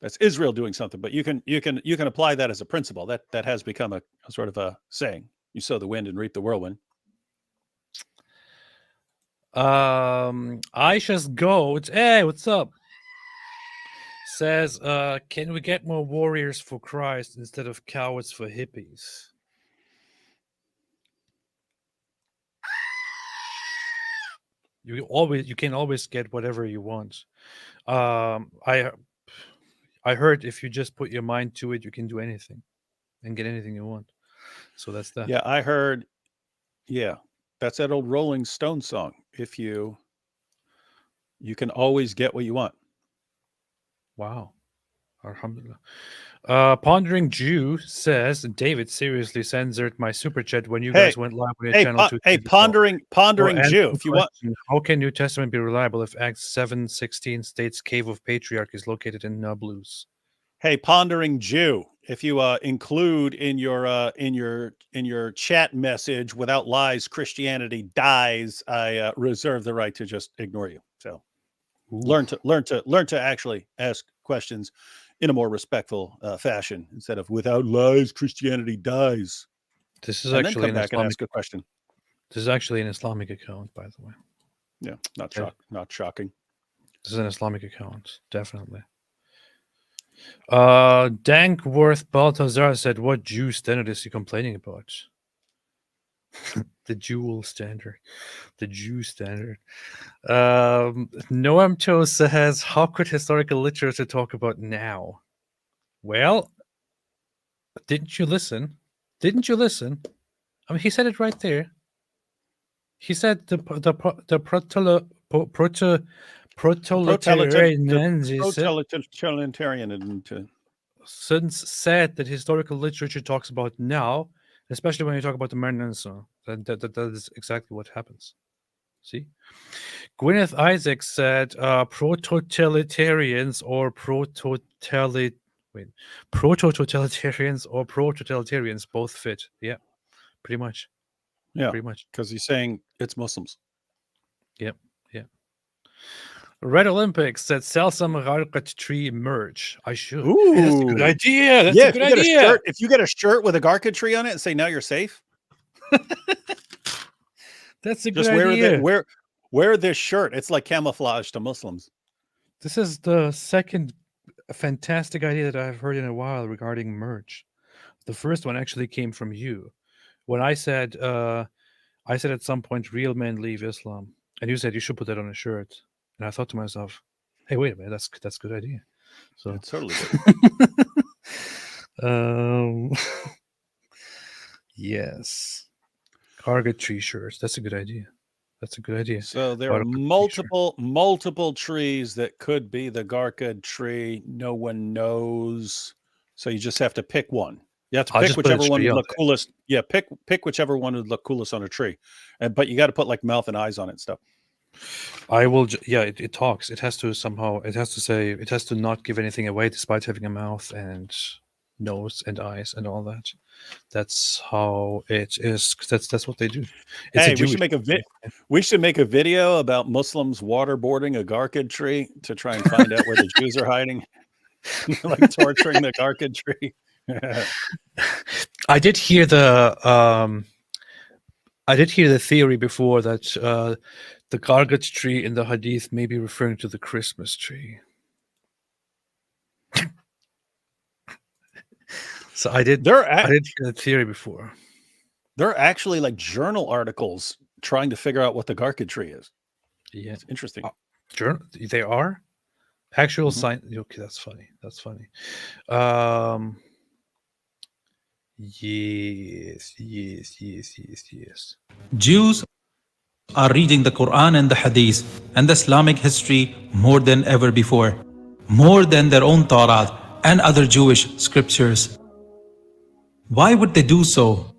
That's Israel doing something, but you can apply that as a principle. That has become a sort of a saying. You sow the wind and reap the whirlwind. Aisha's goat. Hey, what's up? Says, can we get more warriors for Christ instead of cowards for hippies? You can always get whatever you want. I heard if you just put your mind to it, you can do anything and get anything you want. So that's that. Yeah, I heard. Yeah, that's that old Rolling Stone song. If you can always get what you want. Wow. Alhamdulillah. Pondering Jew says, David seriously censored my super chat when you guys went live on your channel. Pondering Jew, if you want. How can New Testament be reliable if Acts 7:16 states Cave of Patriarch is located in Nablus? Hey, Pondering Jew, if you include in your chat message, without lies, Christianity dies, I reserve the right to just ignore you. So learn to actually ask questions in a more respectful fashion instead of without lies, Christianity dies. This is actually an Islamic question. This is actually an Islamic account, by the way. Yeah, not shocking. This is an Islamic account, definitely. Dankworth Baltazar said, what Jew standard is he complaining about? The Jewel standard. The Jew standard. Noam Cho says, how could historical literature talk about now? Well, didn't you listen? Didn't you listen? I mean, he said it right there. He said the Protolitarian since said that historical literature talks about now, especially when you talk about the Renaissance. That is exactly what happens. See? Gwyneth Isaac said proto-totalitarians or pro-totalitarians both fit. Yeah, pretty much. Yeah, pretty much. Because he's saying it's Muslims. Yep, yeah. Red Olympics said sell some Garkat tree merch. I should. Ooh, hey, that's a good idea. That's a good idea. If you get a shirt with a Garkat tree on it and say now you're safe. That's a good idea. Wear this shirt. It's like camouflage to Muslims. This is the second fantastic idea that I've heard in a while regarding merch. The first one actually came from you. When I said at some point, real men leave Islam. And you said you should put that on a shirt. And I thought to myself, hey, wait a minute, that's a good idea. So it's totally good. Yes. Gargat tree shirts. That's a good idea. That's a good idea. So there are multiple trees that could be the Garkat tree. No one knows. So you just have to pick one. You have to pick whichever one would look coolest. Yeah, pick whichever one would look coolest on a tree. But you got to put like mouth and eyes on it and stuff. I will. Yeah, it talks. It has to somehow. It has to say. It has to not give anything away, despite having a mouth and nose and eyes and all that. That's how it is. That's what they do. Hey, we should make a video about Muslims waterboarding a Garkat tree to try and find out where the Jews are hiding, like torturing the Garkat tree. I did hear the theory before that the Gargat tree in the Hadith may be referring to the Christmas tree. So I did hear the theory before. There are actually like journal articles trying to figure out what the Garkat tree is. Yeah, it's interesting. Journal? They are actual science. Okay, that's funny. That's funny. Yes. Jews are reading the Quran and the Hadith and the Islamic history more than ever before, more than their own Torah and other Jewish scriptures. Why would they do so?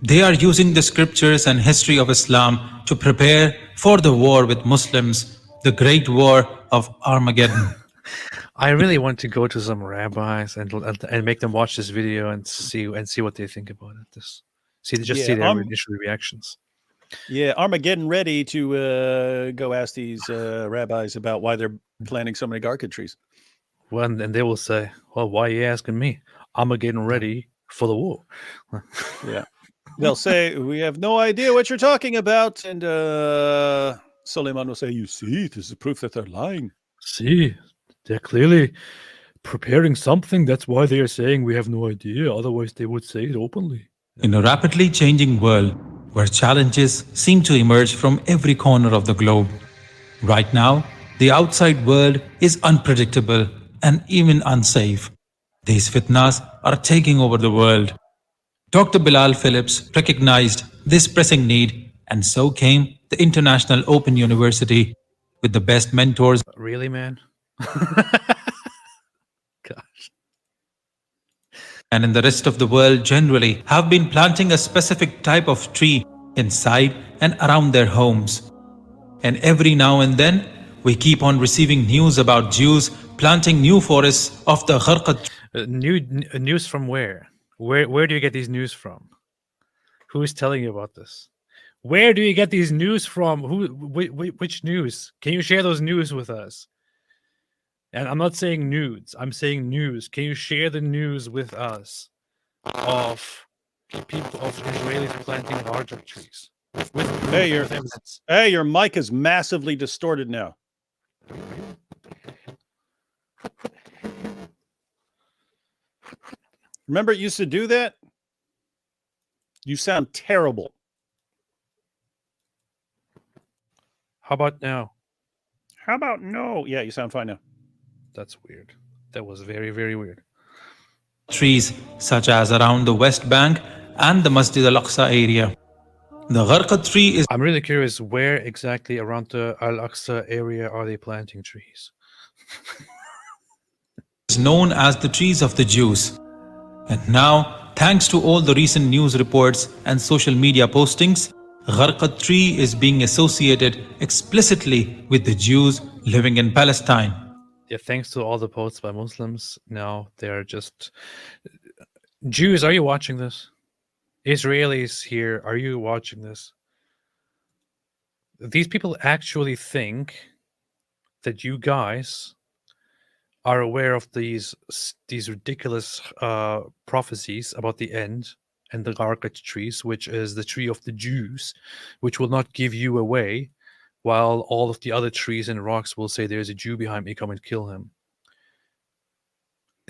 They are using the scriptures and history of Islam to prepare for the war with Muslims, the great war of Armageddon. I really want to go to some rabbis and make them watch this video and see what they think about it. See their initial reactions. Yeah, Armageddon ready to go ask these rabbis about why they're planting so many garlic trees. Well, and they will say, "Well, why are you asking me? I'm getting ready for the war." Yeah, they'll say, "We have no idea what you're talking about," and Sulaiman will say, "You see, this is proof that they're lying. See, they're clearly preparing something. That's why they are saying we have no idea. Otherwise, they would say it openly." In a rapidly changing world where challenges seem to emerge from every corner of the globe, right now, the outside world is unpredictable and even unsafe. These fitnas are taking over the world. Dr. Bilal Phillips recognized this pressing need, and so came the International Open University with the best mentors. Really, man? Gosh. And in the rest of the world generally have been planting a specific type of tree inside and around their homes. And every now and then, we keep on receiving news about Jews planting new forests of the gharqat. News from where? Where do you get these news from? Who is telling you about this? Where do you get these news from? Which news? Can you share those news with us? And I'm not saying nudes. I'm saying news. Can you share the news with us of people of Israelis planting larger trees? Hey, your mic is massively distorted now. Remember it used to do that? You sound terrible. How about now? How about no? Yeah, you sound fine now. That's weird. That was very, very weird. Trees such as around the West Bank and the Masjid al-Aqsa area. The gharqat tree is... I'm really curious, where exactly around the Al-Aqsa area are they planting trees? is known as the trees of the Jews. And now, thanks to all the recent news reports and social media postings, gharqat tree is being associated explicitly with the Jews living in Palestine. Yeah, thanks to all the posts by Muslims, now they're just... Jews, are you watching this? Israelis here, are you watching this? These people actually think that you guys are aware of these ridiculous prophecies about the end and the gharqat trees, which is the tree of the Jews, which will not give you away, while all of the other trees and rocks will say there's a Jew behind me, come and kill him.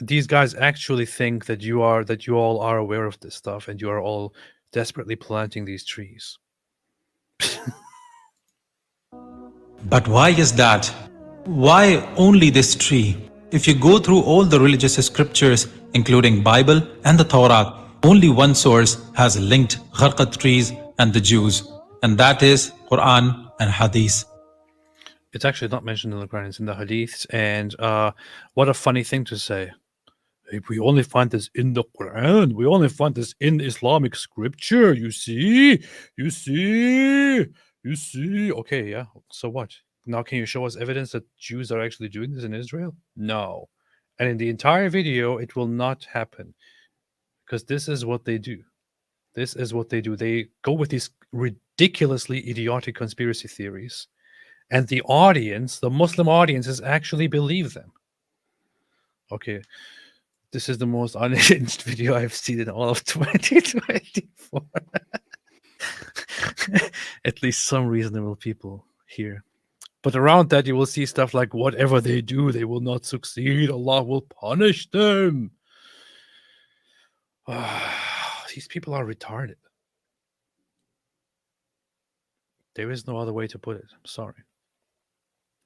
These guys actually think that you all are aware of this stuff and you are all desperately planting these trees. But why is that? Why only this tree? If you go through all the religious scriptures, including Bible and the Torah, only one source has linked gharqat trees and the Jews, and that is Quran and Hadith. It's actually not mentioned in the Quran, it's in the Hadiths, and what a funny thing to say. We only find this in the Quran. We only find this in Islamic scripture. You see? Okay, yeah. So what? Now can you show us evidence that Jews are actually doing this in Israel? No. And in the entire video, it will not happen. Because this is what they do. This is what they do. They go with these ridiculously idiotic conspiracy theories. And the audience, the Muslim audiences, actually believe them. Okay. This is the most unhinged video I've seen in all of 2024. At least some reasonable people here. But around that, you will see stuff like, whatever they do, they will not succeed. Allah will punish them. These people are retarded. There is no other way to put it. I'm sorry.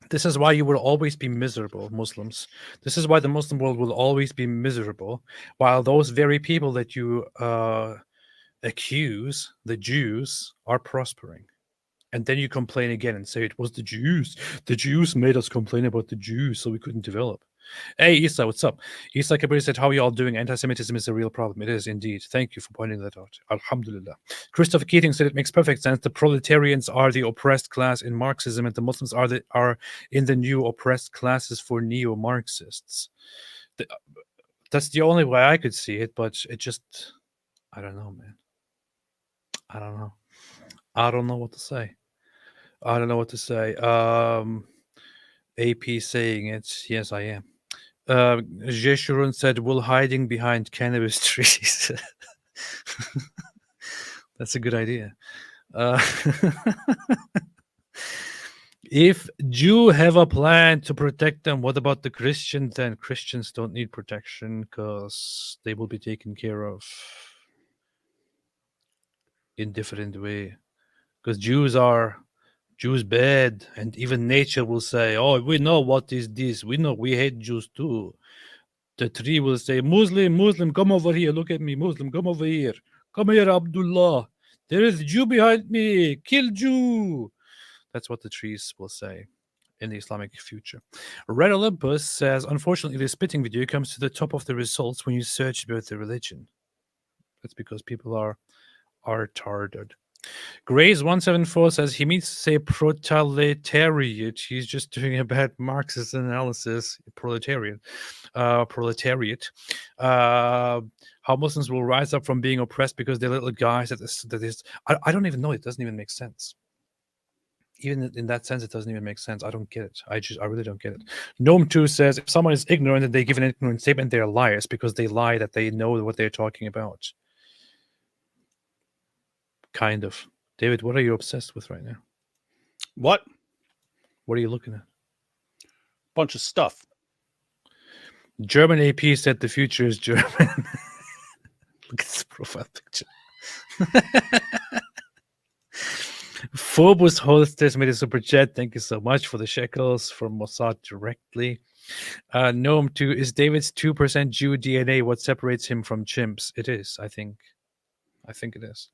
This is why you will always be miserable, Muslims. This is why the Muslim world will always be miserable, while those very people that you accuse, the Jews, are prospering. And then you complain again and say it was the Jews. The Jews made us complain about the Jews, so we couldn't develop. Hey, Isa, what's up? Isa Kabir said, how are you all doing? Anti-Semitism is a real problem. It is indeed. Thank you for pointing that out. Alhamdulillah. Christopher Keating said, it makes perfect sense. The proletarians are the oppressed class in Marxism, and the Muslims are in the new oppressed classes for neo-Marxists. That's the only way I could see it, but it just, I don't know, man. I don't know. I don't know what to say. I don't know what to say. AP saying it. Yes, I am. Jeshurun said, "Will hiding behind cannabis trees." That's a good idea. If Jew have a plan to protect them, what about the Christians then? Christians don't need protection because they will be taken care of in different way. Because Jews bad, and even nature will say, oh, we know what is this. We know we hate Jews too. The tree will say, Muslim, come over here. Look at me, Muslim, come over here. Come here, Abdullah. There is a Jew behind me. Kill Jew. That's what the trees will say in the Islamic future. Red Olympus says, unfortunately, the spitting video comes to the top of the results when you search about the religion. That's because people are retarded. Grace174 says he means to say proletariat. He's just doing a bad Marxist analysis. Proletariat. How Muslims will rise up from being oppressed because they're little guys. I don't even know. It doesn't even make sense. Even in that sense, it doesn't even make sense. I don't get it. I really don't get it. Gnome2 says, if someone is ignorant and they give an ignorant statement, they're liars because they lie that they know what they're talking about. Kind of. David, what are you obsessed with right now? What? What are you looking at? Bunch of stuff. German AP said the future is German. Look at this profile picture. Phobos Hostess made a super chat. Thank you so much for the shekels from Mossad directly. Gnome 2, is David's 2% Jew DNA what separates him from chimps? It is, I think. I think it is.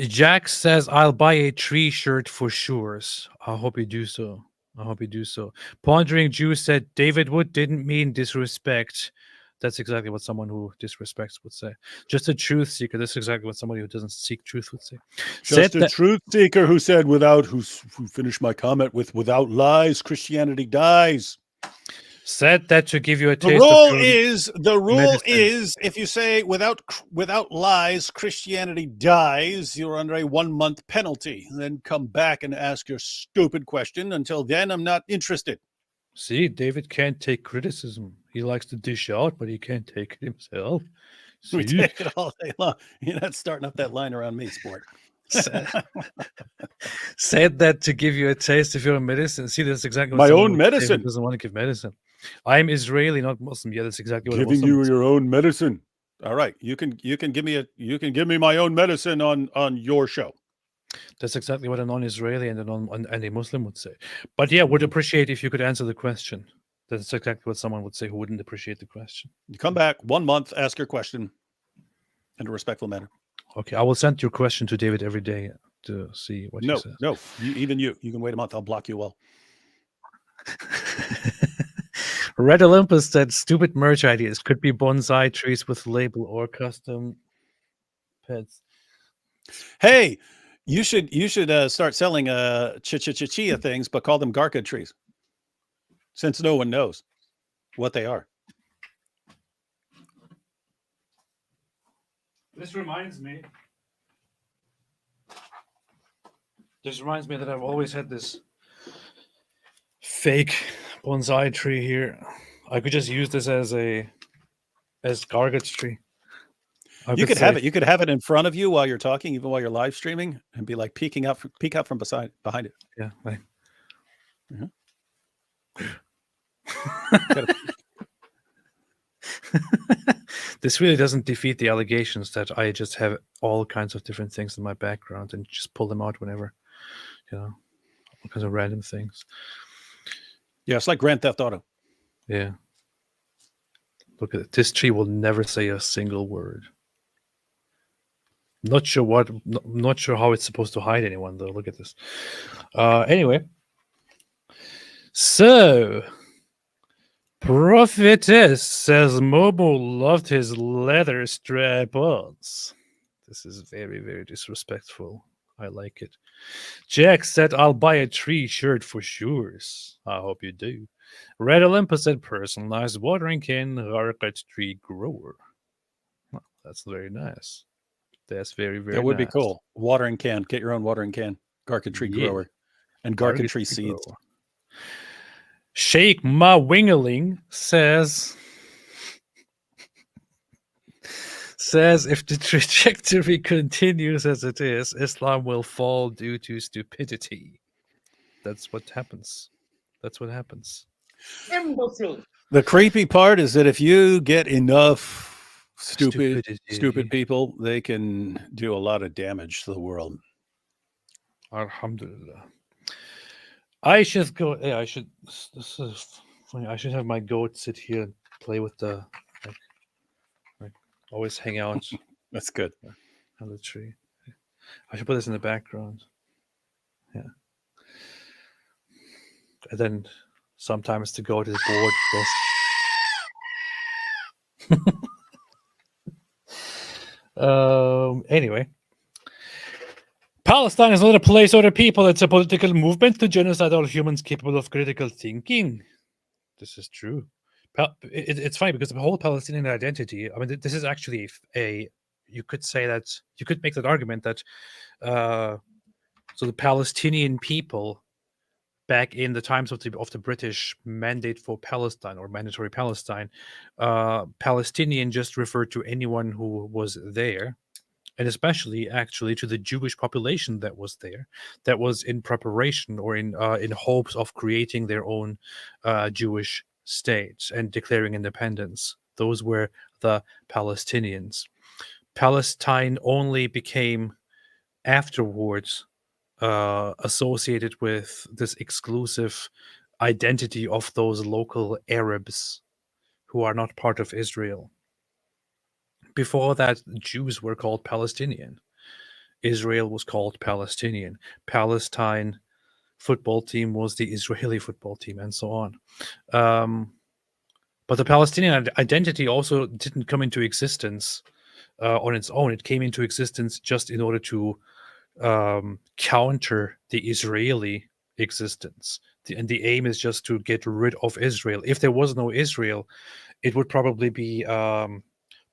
Jack says, I'll buy a tree shirt for sure. I hope you do so. I hope you do so. Pondering Jew said, David Wood didn't mean disrespect. That's exactly what someone who disrespects would say. Just a truth seeker. That's exactly what somebody who doesn't seek truth would say. Just a truth seeker who said, who finished my comment with, without lies, Christianity dies. Said that to give you a taste. The rule is, if you say without lies, Christianity dies, you're under a 1-month penalty. Then come back and ask your stupid question. Until then, I'm not interested. See, David can't take criticism. He likes to dish out, but he can't take it himself. See? We take it all day long. You're not starting up that line around me, sport. Said that to give you a taste of your own medicine. See, that's exactly my what own medicine. David doesn't want to give medicine. I'm Israeli, not Muslim. Yeah, that's exactly what giving you your own medicine. All right, you can give me my own medicine on your show. That's exactly what a non-Israeli and a Muslim would say. But yeah, would appreciate if you could answer the question. That's exactly what someone would say who wouldn't appreciate the question. You come back 1 month, ask your question in a respectful manner. Okay, I will send your question to David every day to see what he says. No, even you can wait a month. I'll block you all. Red Olympus said stupid merch ideas could be bonsai trees with label or custom pets. Hey, you should start selling chia things, but call them garca trees, since no one knows what they are. This reminds me that I've always had this fake bonsai tree here. I could just use this as garbage tree. You could have it in front of you while you're talking, even while you're live streaming, and be like peek out from behind it. Yeah. Right. This really doesn't defeat the allegations that I just have all kinds of different things in my background and just pull them out whenever, all kinds of random things. Yeah, it's like Grand Theft Auto. Yeah. Look at it. This tree will never say a single word. Not sure how it's supposed to hide anyone, though. Look at this. Anyway. So, Prophetess says Momo loved his leather strap-ons. This is very, very disrespectful. I like it. Jack said, I'll buy a tree shirt for sure. I hope you do. Red Olympus said, personalized watering can, Garkat tree grower. Well, that's very nice. That's very, very That would nice. be cool. Watering can. Get your own watering can. Garkat tree grower. And Garkat tree seeds. Grower. Sheikh Ma Wingeling says if the trajectory continues as it is, Islam will fall due to stupidity. That's what happens. That's what happens. Imbecile. The creepy part is that if you get enough stupid people, they can do a lot of damage to the world. Alhamdulillah. I should go. Yeah, I should. This is funny. I should have my goat sit here and play with the. Like always hang out. That's good. On the tree. I should put this in the background. Yeah. And then sometimes the goat is bored. Anyway. Palestine is not a place or a people. It's a political movement to genocide all humans capable of critical thinking. This is true. It's funny because the whole Palestinian identity, I mean, this is actually you could say that, you could make that argument that, so the Palestinian people back in the times of the British mandate for Palestine or mandatory Palestine, Palestinian just referred to anyone who was there. And especially, actually, to the Jewish population that was there, that was in preparation or in hopes of creating their own Jewish state and declaring independence. Those were the Palestinians. Palestine only became afterwards associated with this exclusive identity of those local Arabs who are not part of Israel. Before that, Jews were called Palestinian. Israel was called Palestinian. Palestine football team was the Israeli football team, and so on. But the Palestinian identity also didn't come into existence on its own. It came into existence just in order to counter the Israeli existence. And the aim is just to get rid of Israel. If there was no Israel, it would probably be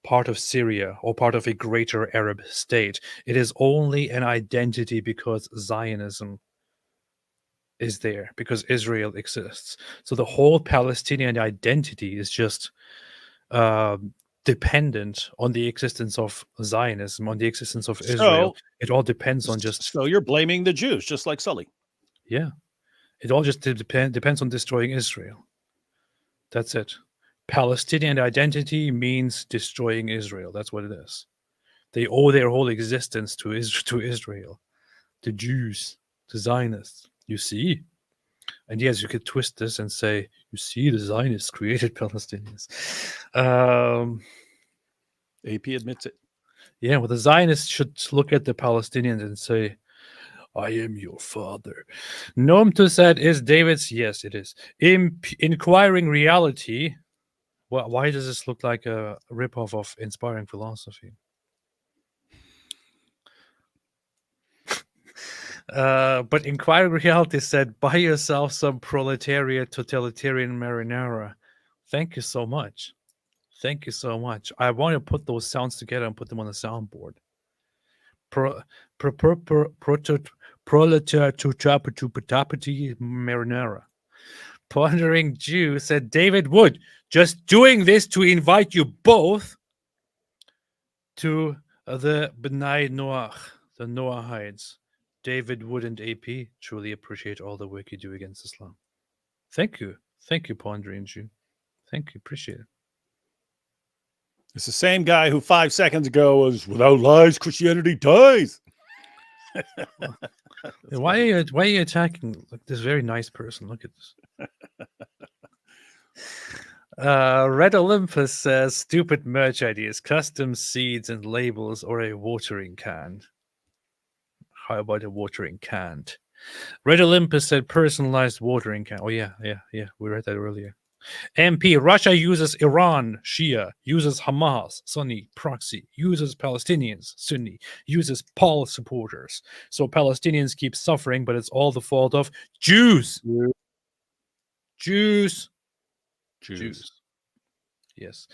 part of Syria or part of a greater Arab state. It is only an identity because Zionism is there, because Israel exists. So the whole Palestinian identity is just dependent on the existence of Zionism, on the existence of Israel. It all depends on just... So you're blaming the Jews, just like Sully. Yeah. It all just depends on destroying Israel. That's it. Palestinian identity means destroying Israel. That's what it is. They owe their whole existence to Israel, the Jews, the Zionists. You see? And yes, you could twist this and say, you see, the Zionists created Palestinians. AP admits it. Yeah, well, the Zionists should look at the Palestinians and say, I am your father. Noam Tussad is David's. Yes, it is. Inquiring Reality. Well, why does this look like a ripoff of Inspiring Philosophy? But Inquiring Reality said, buy yourself some proletariat totalitarian marinara. Thank you so much. Thank you so much. I want to put those sounds together and put them on the soundboard. Proletariat marinara. Pondering Jew said, David Wood, just doing this to invite you both to the B'nai Noach, the Noahides. David Wood and AP truly appreciate all the work you do against Islam. Thank you. Thank you, Pondering Jew. Thank you. Appreciate it. It's the same guy who 5 seconds ago was, without lies, Christianity dies. Why are you attacking this very nice person? Look at this. Red Olympus says, stupid merch ideas, custom seeds and labels, or a watering can. How about a watering can? Red Olympus said personalized watering can. Oh yeah. We read that earlier. MP, Russia uses Iran, Shia, uses Hamas, Sunni, proxy, uses Palestinians, Sunni, uses Paul supporters. So Palestinians keep suffering, but it's all the fault of Jews. Jews. Yes.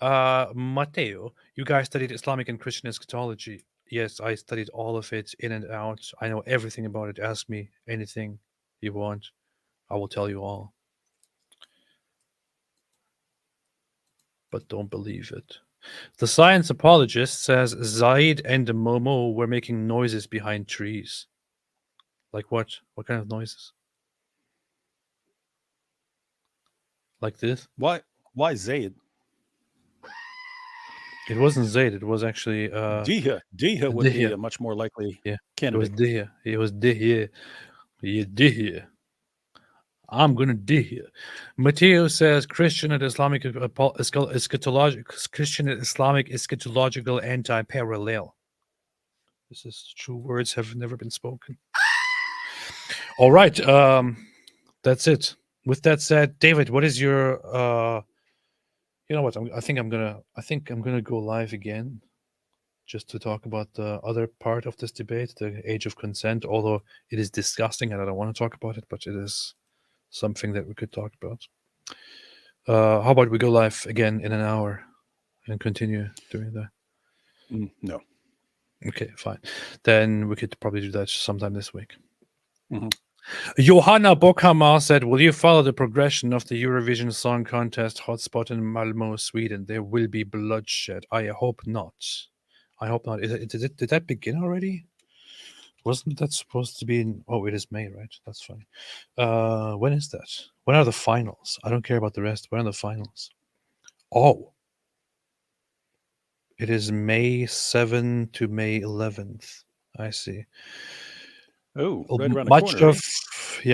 Matteo, you guys studied Islamic and Christian eschatology. Yes, I studied all of it in and out. I know everything about it. Ask me anything you want. I will tell you all. But don't believe it. The science apologist says Zaid and Momo were making noises behind trees. Like what? What kind of noises? Like this? Why Zayd? It wasn't Zaid. It was actually Diha would be a much more likely candidate. It was Diha. Yeah, Diha. I'm gonna Diha. Matteo says Christian and Islamic eschatological anti-parallel. This is true words have never been spoken. All right. That's it. With that said, David, what is your you know what? I think I'm gonna go live again just to talk about the other part of this debate, the age of consent, although it is disgusting and I don't want to talk about it, but it is something that we could talk about. How about we go live again in an hour and continue doing that? No. Okay, fine. Then we could probably do that sometime this week. Johanna Bockhammar said, will you follow the progression of the Eurovision Song Contest hotspot in Malmö, Sweden? There will be bloodshed. I hope not. I hope not. Did that begin already? Wasn't that supposed to be in... Oh, it is May, right? That's funny. When is that? When are the finals? I don't care about the rest. When are the finals? Oh. It is May 7 to May 11th. I see. Oh, right around the much corner, of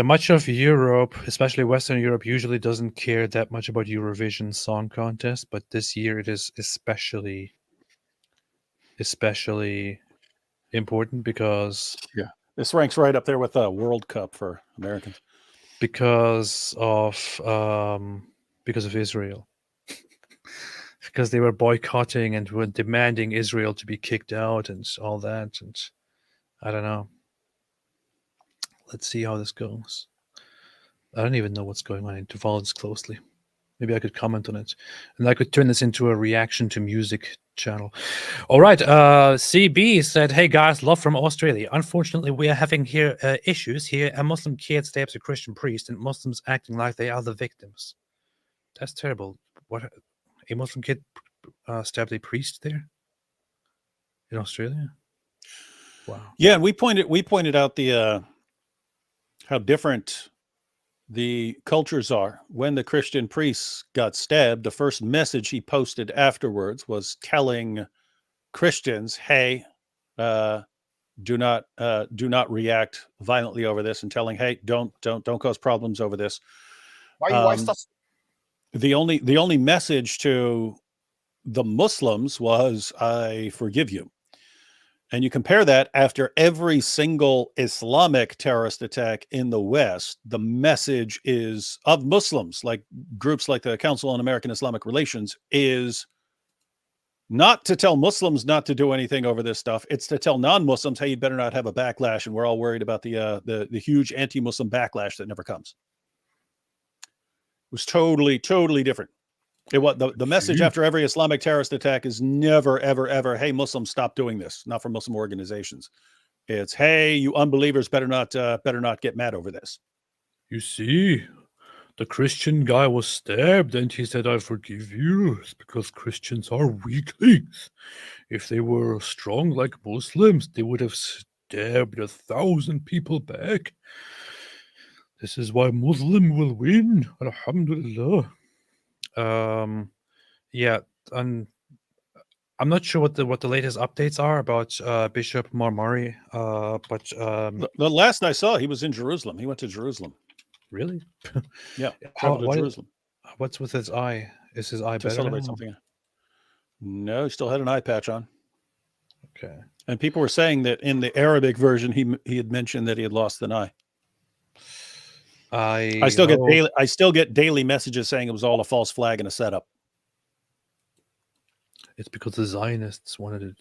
much of Europe, especially Western Europe, usually doesn't care that much about Eurovision Song Contest, but this year it is especially important because this ranks right up there with the World Cup for Americans because of Israel. Because they were boycotting and were demanding Israel to be kicked out and all that, and I don't know. Let's see how this goes. I don't even know what's going on. I need to follow this closely. Maybe I could comment on it. And I could turn this into a reaction to music channel. All right. CB said, hey guys, love from Australia. Unfortunately, we are having here issues here. A Muslim kid stabs a Christian priest and Muslims acting like they are the victims. That's terrible. What? A Muslim kid stabbed a priest there? In Australia? Wow. Yeah, and we pointed out the how different the cultures are. When the Christian priest got stabbed, the first message he posted afterwards was telling Christians, "Hey, do not react violently over this," and telling, "Hey, don't cause problems over this." Why stop? The only message to the Muslims was, "I forgive you." And you compare that after every single Islamic terrorist attack in the West, the message is of Muslims, like groups like the Council on American Islamic Relations, is not to tell Muslims not to do anything over this stuff. It's to tell non-Muslims, hey, you better not have a backlash. And we're all worried about the huge anti-Muslim backlash that never comes. It was totally different. It was the message after every Islamic terrorist attack is never, ever, hey, Muslims, stop doing this. Not from Muslim organizations. It's, hey, you unbelievers better not get mad over this. You see, the Christian guy was stabbed and he said, I forgive you. It's because Christians are weaklings. If they were strong like Muslims, they would have stabbed 1,000 people back. This is why Muslim will win. Alhamdulillah. Yeah, and I'm not sure what the latest updates are about Bishop Marmari, but the last I saw, he was in Jerusalem. He went to Jerusalem. Really? Yeah, traveled to Jerusalem. What's with his eye? Is his eye to better celebrate now? something? No, he still had an eye patch on. Okay. And people were saying that in the Arabic version, he had mentioned that he had lost an eye. I still get daily messages saying it was all a false flag and a setup. It's because the Zionists wanted it.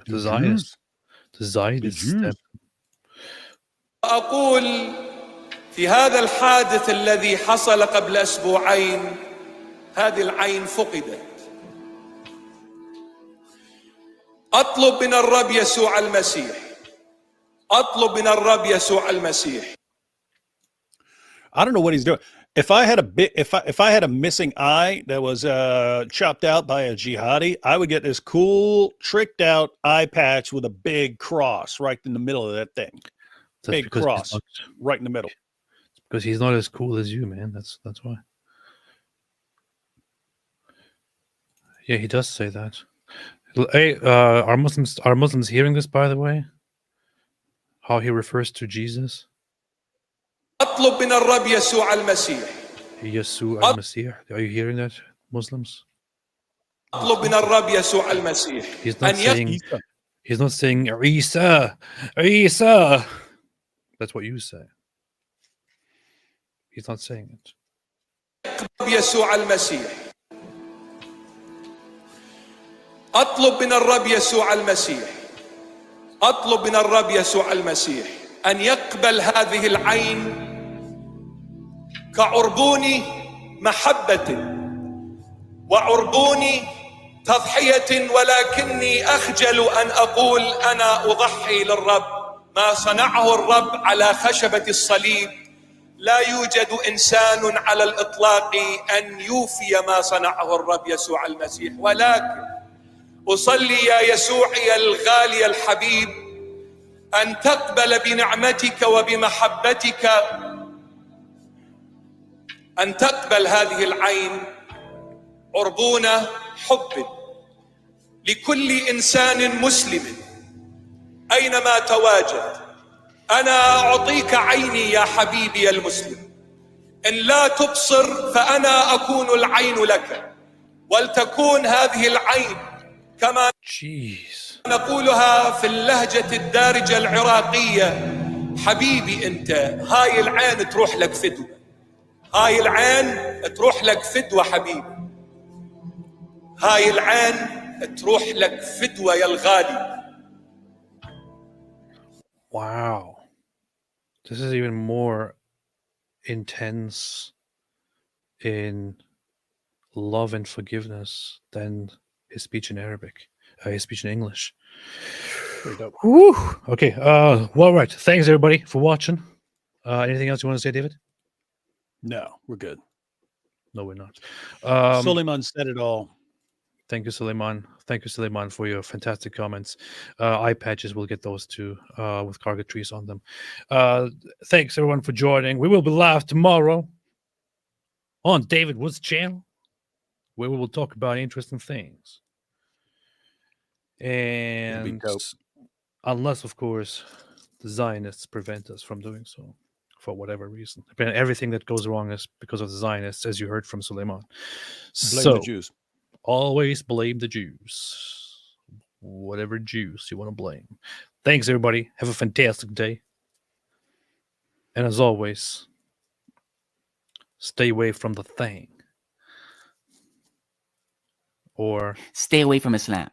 The Zionists. The Zionists. أقول في هذا الحادث الذي حصل قبل أسبوعين هذه العين فقدت. أطلب من الرب يسوع المسيح. أطلب من الرب يسوع المسيح. I don't know what he's doing. If I had a missing eye that was chopped out by a jihadi, I would get this cool tricked out eye patch with a big cross right in the middle of that thing. Big cross right in the middle. It's because he's not as cool as you, man. That's why. Yeah, he does say that. Hey, are Muslims hearing this, by the way? How he refers to Jesus? أطلب من الرب يسوع المسيح. يسوع المسيح. Are you hearing that, Muslims? أطلب من الرب يسوع المسيح. He's not saying Isa. Isa. That's what you say. He's not saying it. يسوع المسيح. أطلب من الرب يسوع المسيح. أطلب من الرب يسوع المسيح أن يقبل هذه العين كعربون محبة وعربون تضحية، ولكني أخجل أن أقول أنا أضحي للرب. ما صنعه الرب على خشبة الصليب لا يوجد إنسان على الإطلاق أن يوفي ما صنعه الرب يسوع المسيح، ولكن أصلي يا يسوعي الغالي الحبيب أن تقبل بنعمتك وبمحبتك، أن تقبل هذه العين عربون حب لكل إنسان مسلم أينما تواجد. أنا أعطيك عيني يا حبيبي المسلم، إن لا تبصر فأنا أكون العين لك، ولتكون هذه العين كما نقولها في اللهجة الدارجة العراقية، حبيبي أنت هاي العين تروح لك فدوة، هاي العين تروح لك فدوة حبيبي، هاي العين تروح لك فدوة يا الغالي. Wow. This is even more intense in love and forgiveness than his speech in Arabic, his speech in English. Whew. Okay. Well, right. Thanks everybody for watching. Anything else you want to say, David? No, we're good. No, we're not. Sulaiman said it all. Thank you, Sulaiman. Thank you, Sulaiman, for your fantastic comments. Eye patches, we'll get those too, with cargo trees on them. Thanks everyone for joining. We will be live tomorrow on David Wood's channel, where we will talk about interesting things. And unless, of course, the Zionists prevent us from doing so for whatever reason. Everything that goes wrong is because of the Zionists, as you heard from Sulaiman. Blame the Jews. Always blame the Jews. Whatever Jews you want to blame. Thanks, everybody. Have a fantastic day. And as always, stay away from the thing. Or stay away from Islam.